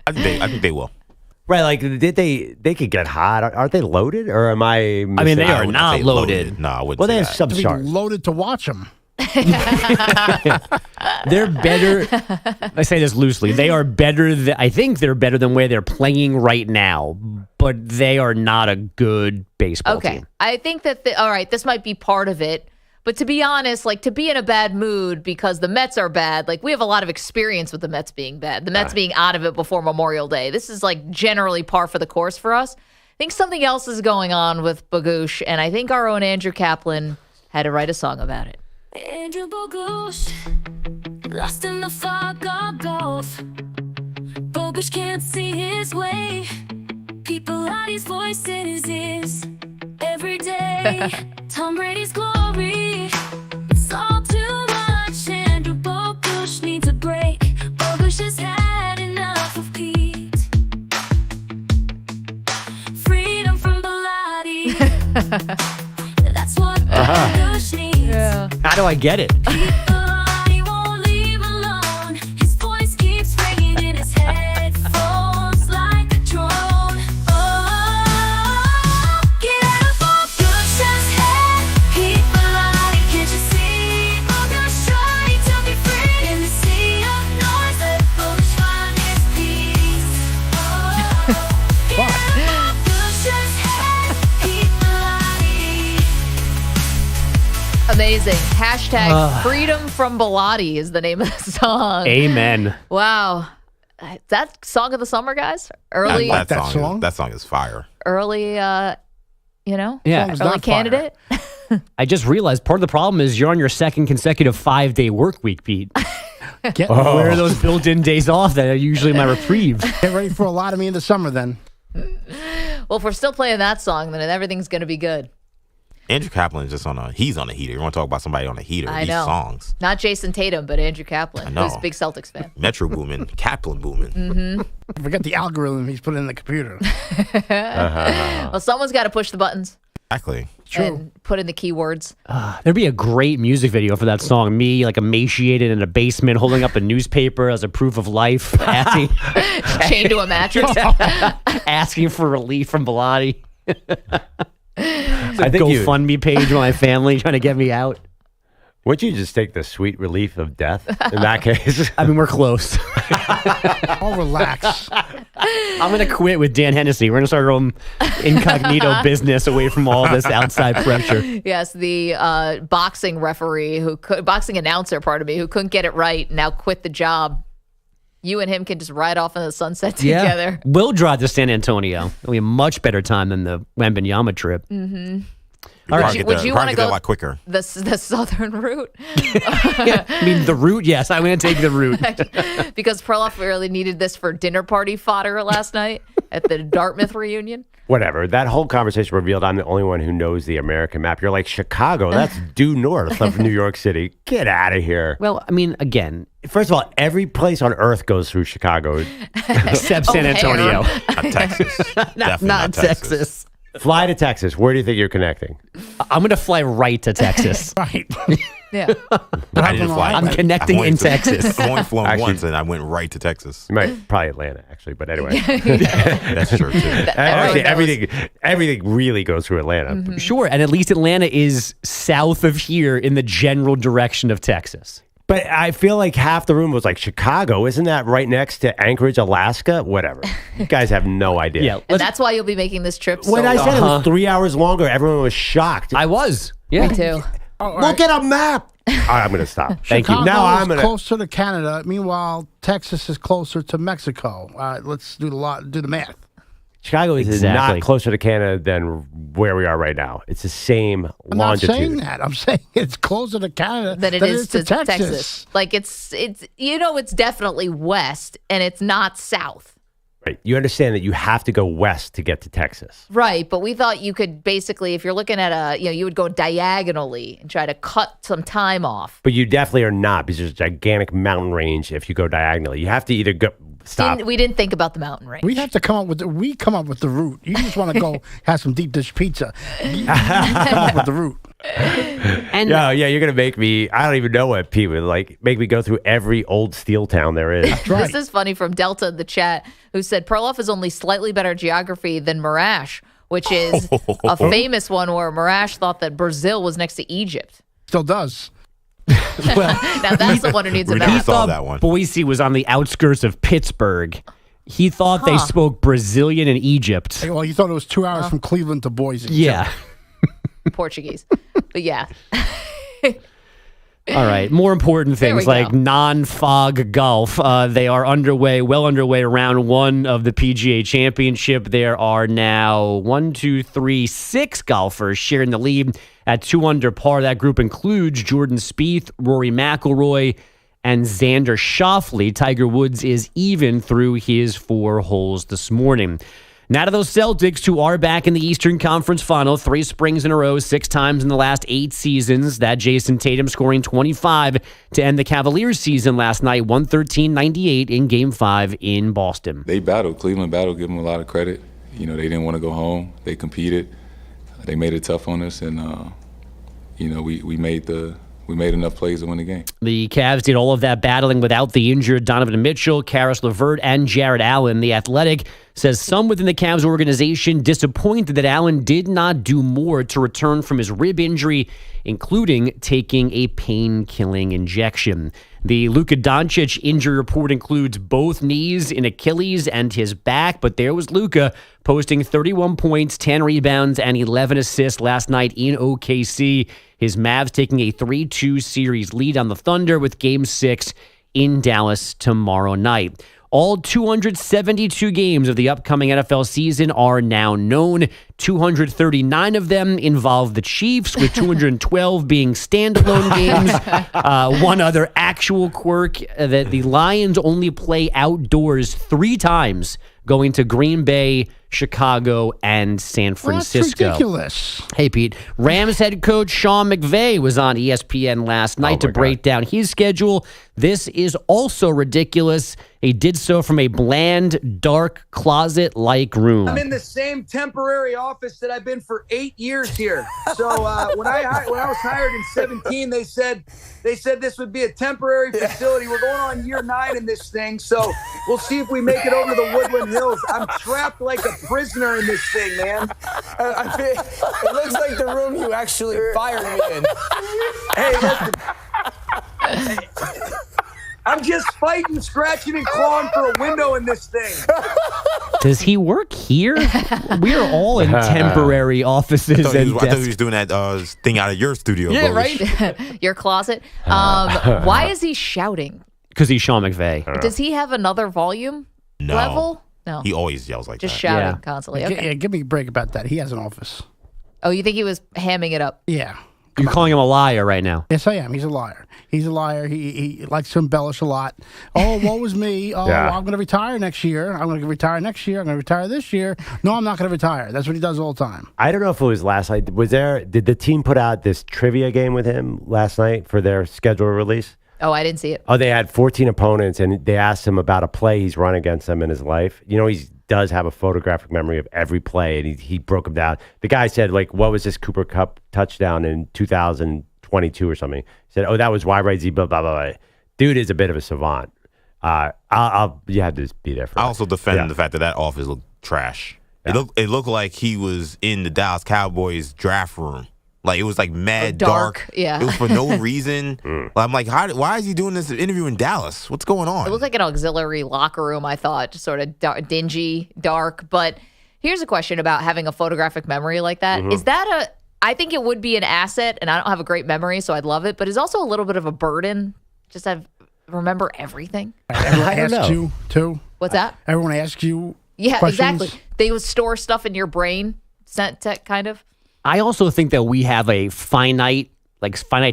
I think they will. Right, like, they could get hot. Aren't they loaded? Or am I missing? I mean, they are not loaded. No, I wouldn't. Well, they have that. some stars. Loaded to watch them. They're better. I say this loosely. They are better. I think they're better than where they're playing right now, but they are not a good baseball team. I think that, all right, this might be part of it. But to be honest, like, to be in a bad mood because the Mets are bad, like, we have a lot of experience with the Mets being bad. The Mets being out of it before Memorial Day. This is, like, generally par for the course for us. I think something else is going on with Bogusch, and I think our own Andrew Kaplan had to write a song about it. Andrew Bogusch, lost in the fog of golf. Bogusch can't see his way. People out his voice in his ears every day. Tom Brady's glory, it's all too much. Andrew Bogusch needs a break. Bogusch has had enough of Pete. Freedom from Bilotti. That's what Bogusch needs. Yeah. How do I get it? Bilotti won't leave alone. His voice keeps ringing in his headphones like a drone. Oh, get out of Bogusch's head. Pete Bilotti, can't you see? Bogusch trying to be free in the sea of noise. Let Bogusch find his peace. Oh, get out of Bogusch's head. Pete Bilotti. Amazing. Hashtag freedom from Bilotti is the name of the song. Amen. Wow. That song of the summer, guys? Early. That song is fire. Early, Yeah. early candidate. I just realized part of the problem is you're on your second consecutive 5-day work week, Pete. Where are those built-in days off that are usually my reprieve? Get ready for a lot of me in the summer then. Well, if we're still playing that song, then everything's going to be good. Andrew Kaplan's just he's on a heater. You want to talk about somebody on a heater? I These know. songs. Not Jason Tatum, but Andrew Kaplan, I know. who's a big Celtics fan. Metro booming, Kaplan booming. Mm-hmm. Forget the algorithm he's put in the computer. Well, someone's got to push the buttons. Exactly. And put in the keywords. There'd be a great music video for that song. Me, like emaciated in a basement, holding up a newspaper as a proof of life, asking, Chained to a mattress. asking for relief from Bilotti. I think GoFundMe page with my family trying to get me out. Wouldn't you just take the sweet relief of death in that case? I mean, we're close. Oh, relax. I'm going to quit with Dan Hennessy. We're going to start our own incognito business away from all this outside pressure. Yes, the boxing announcer, who couldn't get it right, now quit the job. You and him can just ride off in the sunset together. We'll drive to San Antonio. It'll be a much better time than the Wembanyama trip. Mm-hmm. All right. Would you want to go a lot quicker? The southern route? I mean, the route, yes. I'm going to take the route. Because Perloff really needed this for dinner party fodder last night at the Dartmouth reunion. Whatever. That whole conversation revealed I'm the only one who knows the American map. You're like, Chicago, that's due north of New York City. Get out of here. Well, I mean, again, first of all, every place on earth goes through Chicago. Except San Antonio. Not Texas. not Texas. Fly to Texas. Where do you think you're connecting? I'm going to fly right to Texas. Right. Yeah. I didn't fly. I'm connecting in Texas. I've only flown once, and I went right to Texas. You might probably Atlanta, actually, but anyway. That's true, too. Actually, everything really goes through Atlanta. Mm-hmm. Sure, and at least Atlanta is south of here in the general direction of Texas. But I feel like half the room was like, Chicago, isn't that right next to Anchorage, Alaska? Whatever. You guys have no idea. Yeah. And that's why you'll be making this trip so When I said it long. was 3 hours longer, everyone was shocked. I was. Yeah. Me too. Look at a map. All right, I'm going to stop. Thank Chicago you. Now I'm is going to. closer to Canada. Meanwhile, Texas is closer to Mexico. Let's do the math. Chicago is Exactly. not closer to Canada than where we are right now. It's the same I'm longitude. not saying that. I'm saying it's closer to Canada Than it is to Texas. Like it's it's definitely west and it's not south. Right. You understand that you have to go west to get to Texas. Right, but we thought you could basically, if you're looking at you would go diagonally and try to cut some time off. But you definitely are not, because there's a gigantic mountain range if you go diagonally. You have to either go. Stop. We didn't think about the mountain range. We have to come up with the route. You just want to go have some deep dish pizza. You come up with the route. And Yeah, you're gonna make me. I don't even know what Pete would like. Make me go through every old steel town there is. Right. This is funny from Delta in the chat, who said Perloff is only slightly better geography than Marash, which is a famous one where Marash thought that Brazil was next to Egypt. Still does. well, Now that's the one who needs a We map. never saw that one. Boise was on the outskirts of Pittsburgh. He thought they spoke Brazilian and Egypt. Well, you thought it was 2 hours from Cleveland to Boise. Yeah. Portuguese. But yeah. All right. More important There things we like go. non-fog golf. They are well underway. Round one of the PGA Championship. There are now 6 golfers sharing the lead at 2 under par. That group includes Jordan Spieth, Rory McIlroy, and Xander Schauffele. Tiger Woods is even through his 4 holes this morning. Now to those Celtics, who are back in the Eastern Conference Final, 3 springs in a row, 6 times in the last 8 seasons. That Jason Tatum scoring 25 to end the Cavaliers season last night, 113-98 in Game 5 in Boston. They battled. Cleveland battled. Give them a lot of credit. They didn't want to go home. They competed. They made it tough on us, and we made enough plays to win the game. The Cavs did all of that battling without the injured Donovan Mitchell, Karis LeVert, and Jared Allen. The Athletic says some within the Cavs organization disappointed that Allen did not do more to return from his rib injury, including taking a pain-killing injection. The Luka Doncic injury report includes both knees, an Achilles, and his back, but there was Luka posting 31 points, 10 rebounds, and 11 assists last night in OKC. His Mavs taking a 3-2 series lead on the Thunder with Game 6 in Dallas tomorrow night. All 272 games of the upcoming NFL season are now known. 239 of them involve the Chiefs, with 212 being standalone games. One other actual quirk, that the Lions only play outdoors 3 times, going to Green Bay, Chicago, and San Francisco. That's ridiculous. Hey, Pete. Rams head coach Sean McVay was on ESPN last night to break down his schedule. This is also ridiculous. He did so from a bland, dark, closet-like room. I'm in the same temporary office that I've been for 8 years here. So when I was hired in 2017, they said this would be a temporary facility. We're going on year 9 in this thing, so we'll see if we make it over to the Woodland Hills. I'm trapped like a prisoner in this thing, man. It looks like the room you actually fired me in. Hey, listen. I'm just fighting, scratching, and clawing for a window in this thing. Does he work here? We're all in temporary offices. I thought he was doing that thing out of your studio. Yeah, Bogusch. right? Your closet. Why is he shouting? Because he's Sean McVay. Does he have another volume level? No. He always yells like Just that. shouting constantly. Okay. Yeah, give me a break about that. He has an office. Oh, you think he was hamming it up? Yeah. You're calling him a liar right now. Yes, I am. He's a liar. He's a liar. He likes to embellish a lot. Oh, woe is me. Oh, Yeah. I'm going to retire next year. I'm going to retire next year. I'm going to retire this year. No, I'm not going to retire. That's what he does all the time. I don't know if it was last night. Did the team put out this trivia game with him last night for their schedule release? Oh, I didn't see it. Oh, they had 14 opponents, and they asked him about a play he's run against them in his life. You know, he does have a photographic memory of every play, and he broke them down. The guy said, like, what was this Cooper Kupp touchdown in 2022 or something? He said, oh, that was wide right Z, blah, blah, blah. Dude is a bit of a savant. You had to be there for I that. also defend the fact that office looked trash. Yeah. It looked like he was in the Dallas Cowboys draft room. Like, it was like mad dark. Yeah. It was for no reason. I'm like, why is he doing this interview in Dallas? What's going on? It looked like an auxiliary locker room, I thought, just sort of dingy, dark. But here's a question about having a photographic memory like that. Is that I think it would be an asset, and I don't have a great memory, so I'd love it, but it's also a little bit of a burden. Just remember everything. Everyone asks you, too. What's that? Everyone asks you Yeah, questions. exactly. They would store stuff in your brain, kind of. I also think that we have a finite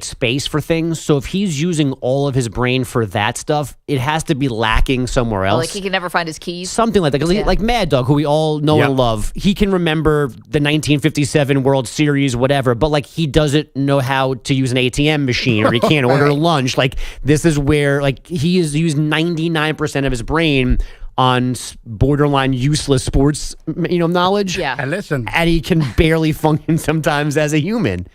space for things. So if he's using all of his brain for that stuff, it has to be lacking somewhere else. Like he can never find his keys. Something like that. 'Cause like Mad Dog, who we all know and love, he can remember the 1957 World Series, whatever, but like he doesn't know how to use an ATM machine or he can't order lunch. Like this is where like he has used 99% of his brain on borderline useless sports, knowledge. Yeah. And listen. And he can barely function sometimes as a human.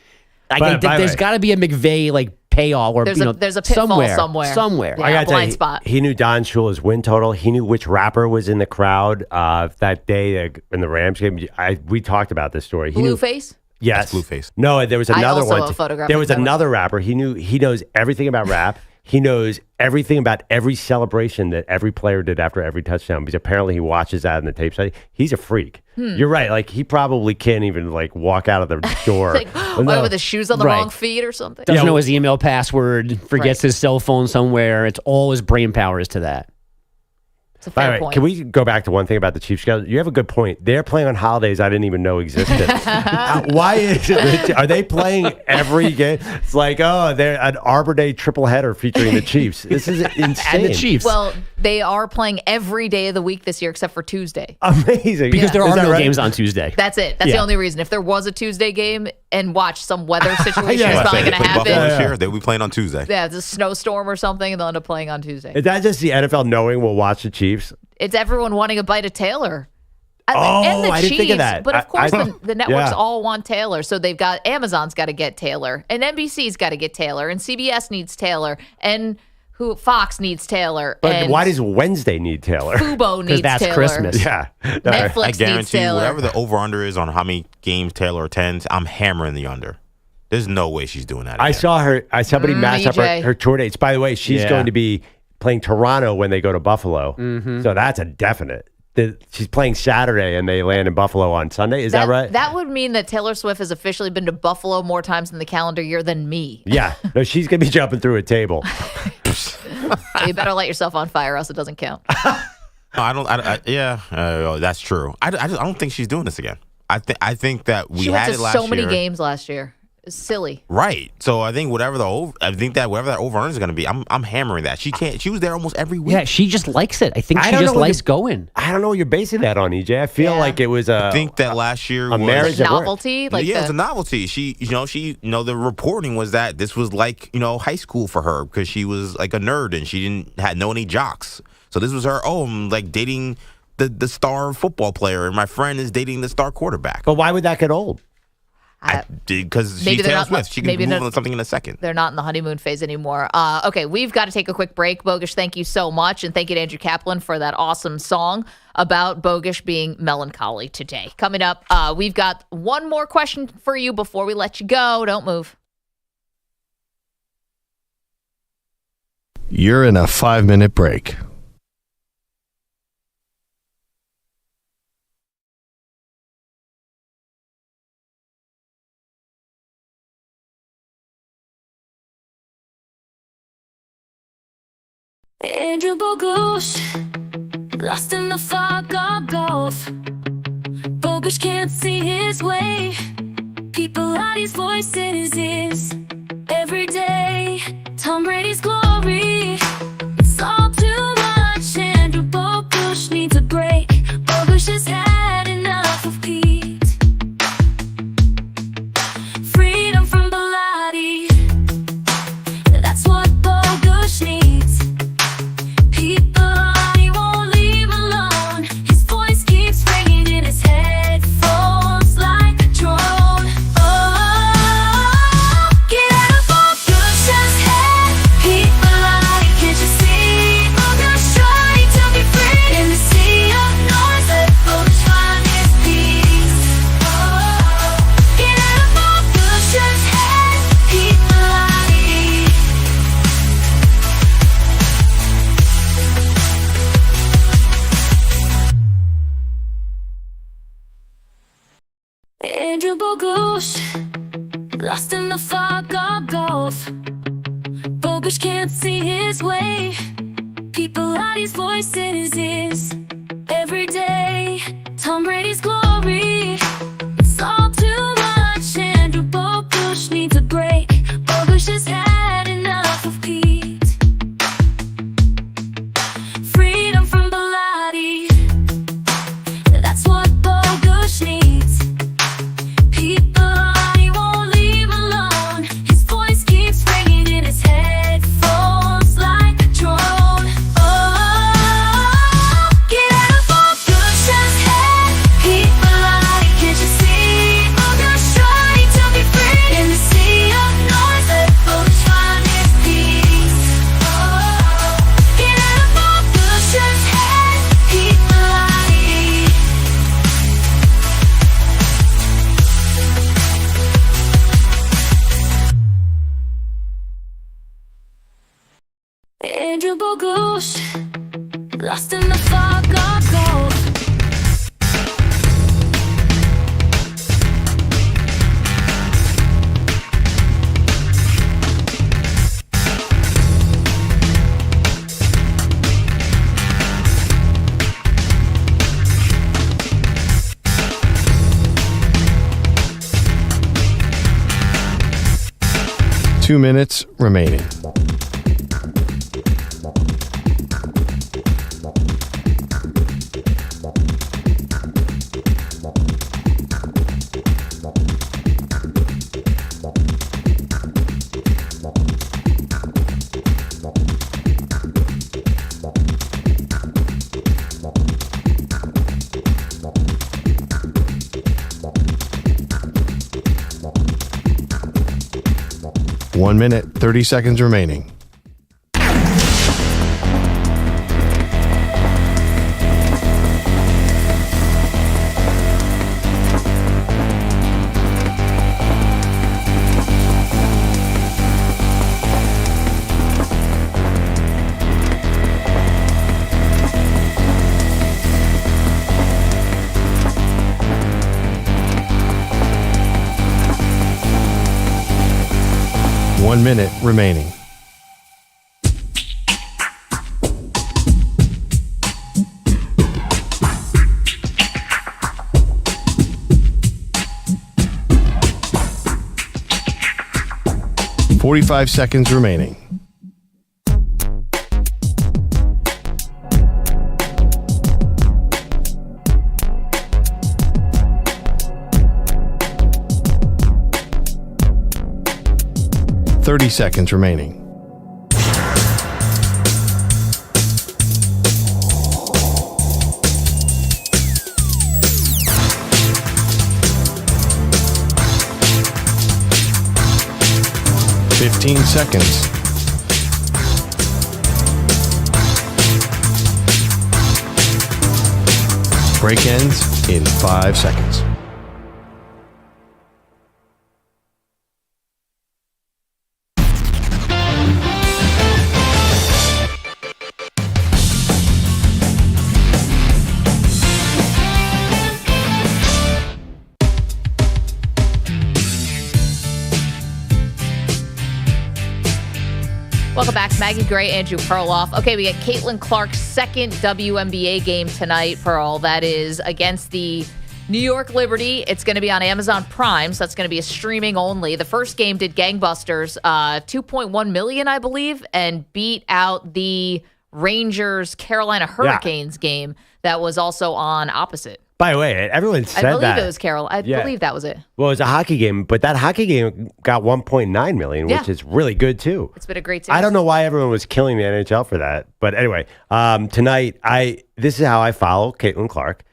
There's got to be a McVay payoff or there's a pitfall somewhere. Yeah, I gotta blind tell you, spot. He knew Don Shula's win total. He knew which rapper was in the crowd that day in the Rams game. We talked about this story. He Blueface? Yes, Blueface. No, there was another also one. have a photographic There was memory. another rapper. He knows everything about rap. He knows everything about every celebration that every player did after every touchdown because apparently he watches that in the tape study. He's a freak. You're right. Like he probably can't even walk out of the door. With his shoes on the wrong feet or something. Doesn't know his email password, forgets his cell phone somewhere. It's all his brain power is to that. It's a fair All right, point. can we go back to one thing about the Chiefs schedule? You have a good point. They're playing on holidays I didn't even know existed. Why is it? Are they playing every game? It's like, they're an Arbor Day triple header featuring the Chiefs. This is insane. And the Chiefs. Well, they are playing every day of the week this year except for Tuesday. Amazing. Because there are no games on Tuesday. That's it. That's the only reason. If there was a Tuesday game and watch some weather situation is probably going to happen. Buffalo this year, they'll be playing on Tuesday. Yeah, it's a snowstorm or something, and they'll end up playing on Tuesday. Is that just the NFL knowing we'll watch the Chiefs? It's everyone wanting a bite of Taylor. Oh, and the I didn't think of that. But of course, the networks Yeah. all want Taylor. So they've got Amazon's got to get Taylor, and NBC's got to get Taylor, and CBS needs Taylor, and Fox needs Taylor. But and why does Wednesday need Taylor? Fubo needs that's Taylor. Christmas. Yeah. Netflix I needs guarantee you, Taylor. whatever the over-under is on how many games Taylor attends, I'm hammering the under. There's no way she's doing that again. I saw her. Somebody matched up EJ. her tour dates. By the way, she's Yeah. going to be playing Toronto when they go to Buffalo. So that's a definite. She's playing Saturday and they land in Buffalo on Sunday. Is that right? That would mean that Taylor Swift has officially been to Buffalo more times in the calendar year than me. Yeah. No, she's going to be jumping through a table. You better light yourself on fire, else it doesn't count. That's true. I don't think she's doing this again. I think that we She went had to it last so many year. games last year. It's silly. Right. So I think whatever that over earn is going to be, I'm hammering that. She was there almost every week. Yeah, she just likes it. I think she just likes going. I don't know what you're basing that on, EJ. I feel like it was I think that last year was marriage at work. Novelty. It was a novelty. The reporting was that this was like, high school for her because she was like a nerd and she didn't know any jocks. So this was her, I'm like dating the star football player and my friend is dating the star quarterback. But why would that get old? Because she's Taylor Swift. She can move on something in a second. They're not in the honeymoon phase anymore. Okay, we've got to take a quick break. Bogusch, thank you so much. And thank you to Andrew Kaplan for that awesome song about Bogusch being melancholy today. Coming up, we've got one more question for you before we let you go. Don't move. You're in a 5-minute break. Andrew Bogusch, lost in the fog of golf. Bogusch can't see his way. People hide his voice in his ears every day. Tom Brady's glory, it's all too much. Andrew Bogusch needs a break. Bogusch has had enough of Pete. Freedom from Bilotti, that's what Bogusch needs. Andrew Bogusch, lost in the fog of golf. Bogusch can't see his way. People hide his voice in his ears every day. Tom Brady's glory, it's all too much. Andrew Bogusch needs a break. Bogusch has had enough of Pete. Freedom from Bilotti, that's what Bogusch needs. Andrew Bogusch, lost in the fog of golf. 2 minutes remaining. One minute, 30 seconds remaining. One minute remaining. 45 seconds remaining. Thirty seconds remaining. 15 seconds. Break ends in 5 seconds. Welcome back. Maggie Gray, Andrew Perloff. Okay, we got Caitlin Clark's second WNBA game tonight, Pearl. That is against the New York Liberty. It's going to be on Amazon Prime, so that's going to be a streaming only. The first game did gangbusters, 2.1 million, I believe, and beat out the Rangers Carolina Hurricanes game that was also on opposite. By the way, everyone said that. I believe it was Carol. I believe that was it. Well, it was a hockey game, but that hockey game got 1.9 million, which is really good too. It's been a great series. I don't know why everyone was killing the NHL for that, but anyway, tonight this is how I follow Caitlin Clark.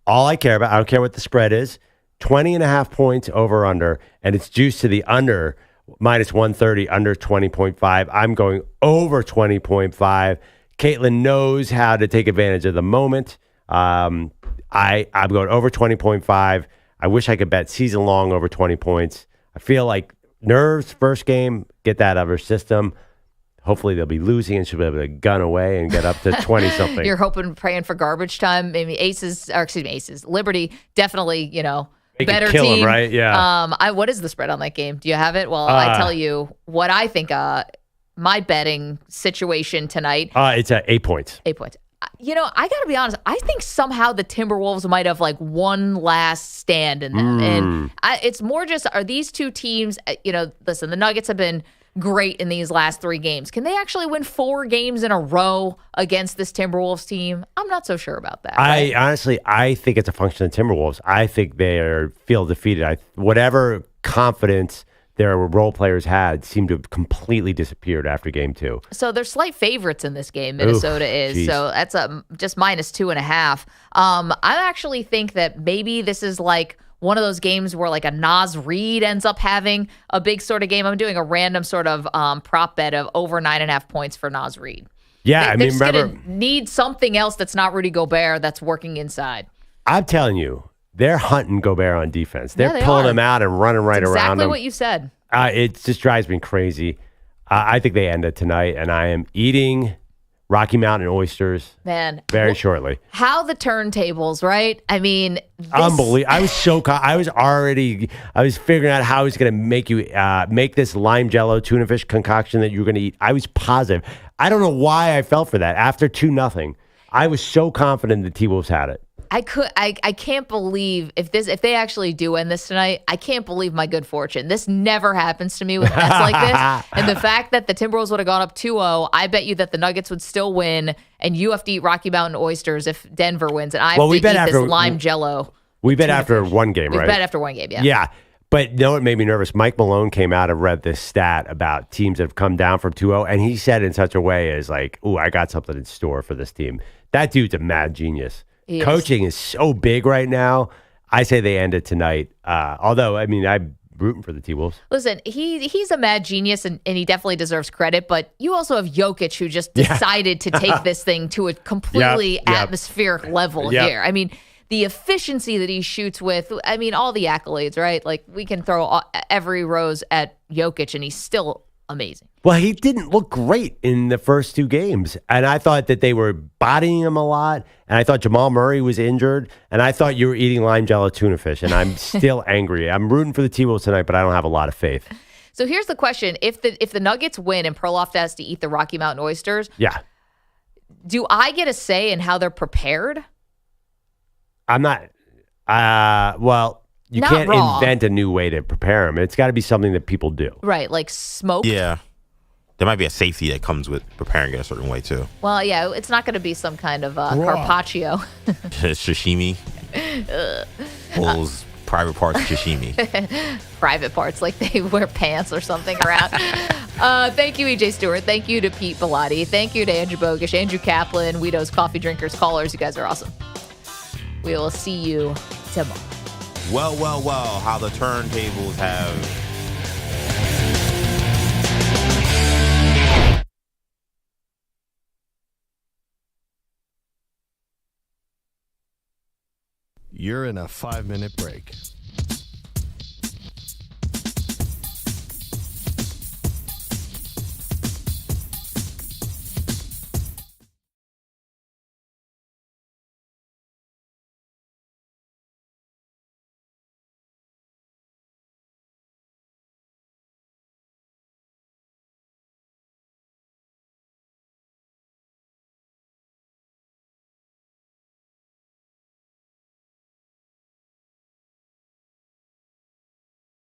All I care about, I don't care what the spread is, 20.5 points over under, and it's juiced to the under minus 130, under 20.5. I'm going over 20.5. Caitlin knows how to take advantage of the moment. I'm going over 20.5. I wish I could bet season long over 20 points. I feel like nerves first game, get that out of her system. Hopefully they'll be losing and she'll be able to gun away and get up to 20 something. You're hoping, praying for garbage time. Maybe Aces. Liberty, definitely, better kill team. Them, right? Yeah. What is the spread on that game? Do you have it? Well, I tell you what I think. My betting situation tonight. It's 8 points. 8 points. I got to be honest. I think somehow the Timberwolves might have one last stand in that. And it's more just, are these two teams, listen, the Nuggets have been great in these last 3 games. Can they actually win 4 games in a row against this Timberwolves team? I'm not so sure about that. I honestly think it's a function of Timberwolves. I think they feel defeated. Whatever confidence their role players had seemed to have completely disappeared after game 2. So they're slight favorites in this game, Minnesota is. Geez. So that's just minus 2.5. I actually think that maybe this is one of those games where a Naz Reid ends up having a big sort of game. I'm doing a random sort of prop bet of over 9.5 points for Naz Reid. Yeah, they're just gonna need something else that's not Rudy Gobert that's working inside. I'm telling you, they're hunting Gobert on defense. They're pulling him out and running around him. Exactly what you said. It just drives me crazy. I think they end it tonight, and I am eating Rocky Mountain oysters very shortly. How the turntables, right? I mean, unbelievable. I was so I was figuring out how I was going to make you make this lime jello tuna fish concoction that you were going to eat. I was positive. I don't know why I fell for that. After 2-0, I was so confident the T-Wolves had it. I can't believe if they actually do win this tonight, I can't believe my good fortune. This never happens to me with bets like this. And the fact that the Timberwolves would have gone up 2-0, I bet you that the Nuggets would still win, and you have to eat Rocky Mountain oysters if Denver wins. And I have to eat this lime jello. We bet after one game, right? We bet after one game, yeah. Yeah. But you know what made me nervous? Mike Malone came out and read this stat about teams that have come down from 2-0, and he said in such a way as ooh, I got something in store for this team. That dude's a mad genius. Coaching is so big right now. I say they end it tonight. Although, I'm rooting for the T-Wolves. Listen, he's a mad genius, and he definitely deserves credit. But you also have Jokic, who just decided to take this thing to a completely atmospheric level here. I mean, the efficiency that he shoots with, all the accolades, right? We can throw every rose at Jokic, and he's still amazing. Well, he didn't look great in the first 2 games. And I thought that they were bodying him a lot. And I thought Jamal Murray was injured. And I thought you were eating lime jello tuna fish. And I'm still angry. I'm rooting for the T-Wolves tonight, but I don't have a lot of faith. So here's the question. If the Nuggets win and Perloff has to eat the Rocky Mountain oysters, do I get a say in how they're prepared? I'm not. Well, You Not can't raw. invent a new way to prepare them. It's got to be something that people do. Right, like smoked. Yeah. There might be a safety that comes with preparing it a certain way, too. Well, yeah, it's not going to be some kind of carpaccio. Sashimi. Bull's private parts sashimi. Private parts, like they wear pants or something around. Thank you, EJ Stewart. Thank you to Pete Bellotti. Thank you to Andrew Bogusch, Andrew Kaplan, Guido's Coffee Drinkers, Callers. You guys are awesome. We will see you tomorrow. Well, how the turntables have... You're in a 5-minute break.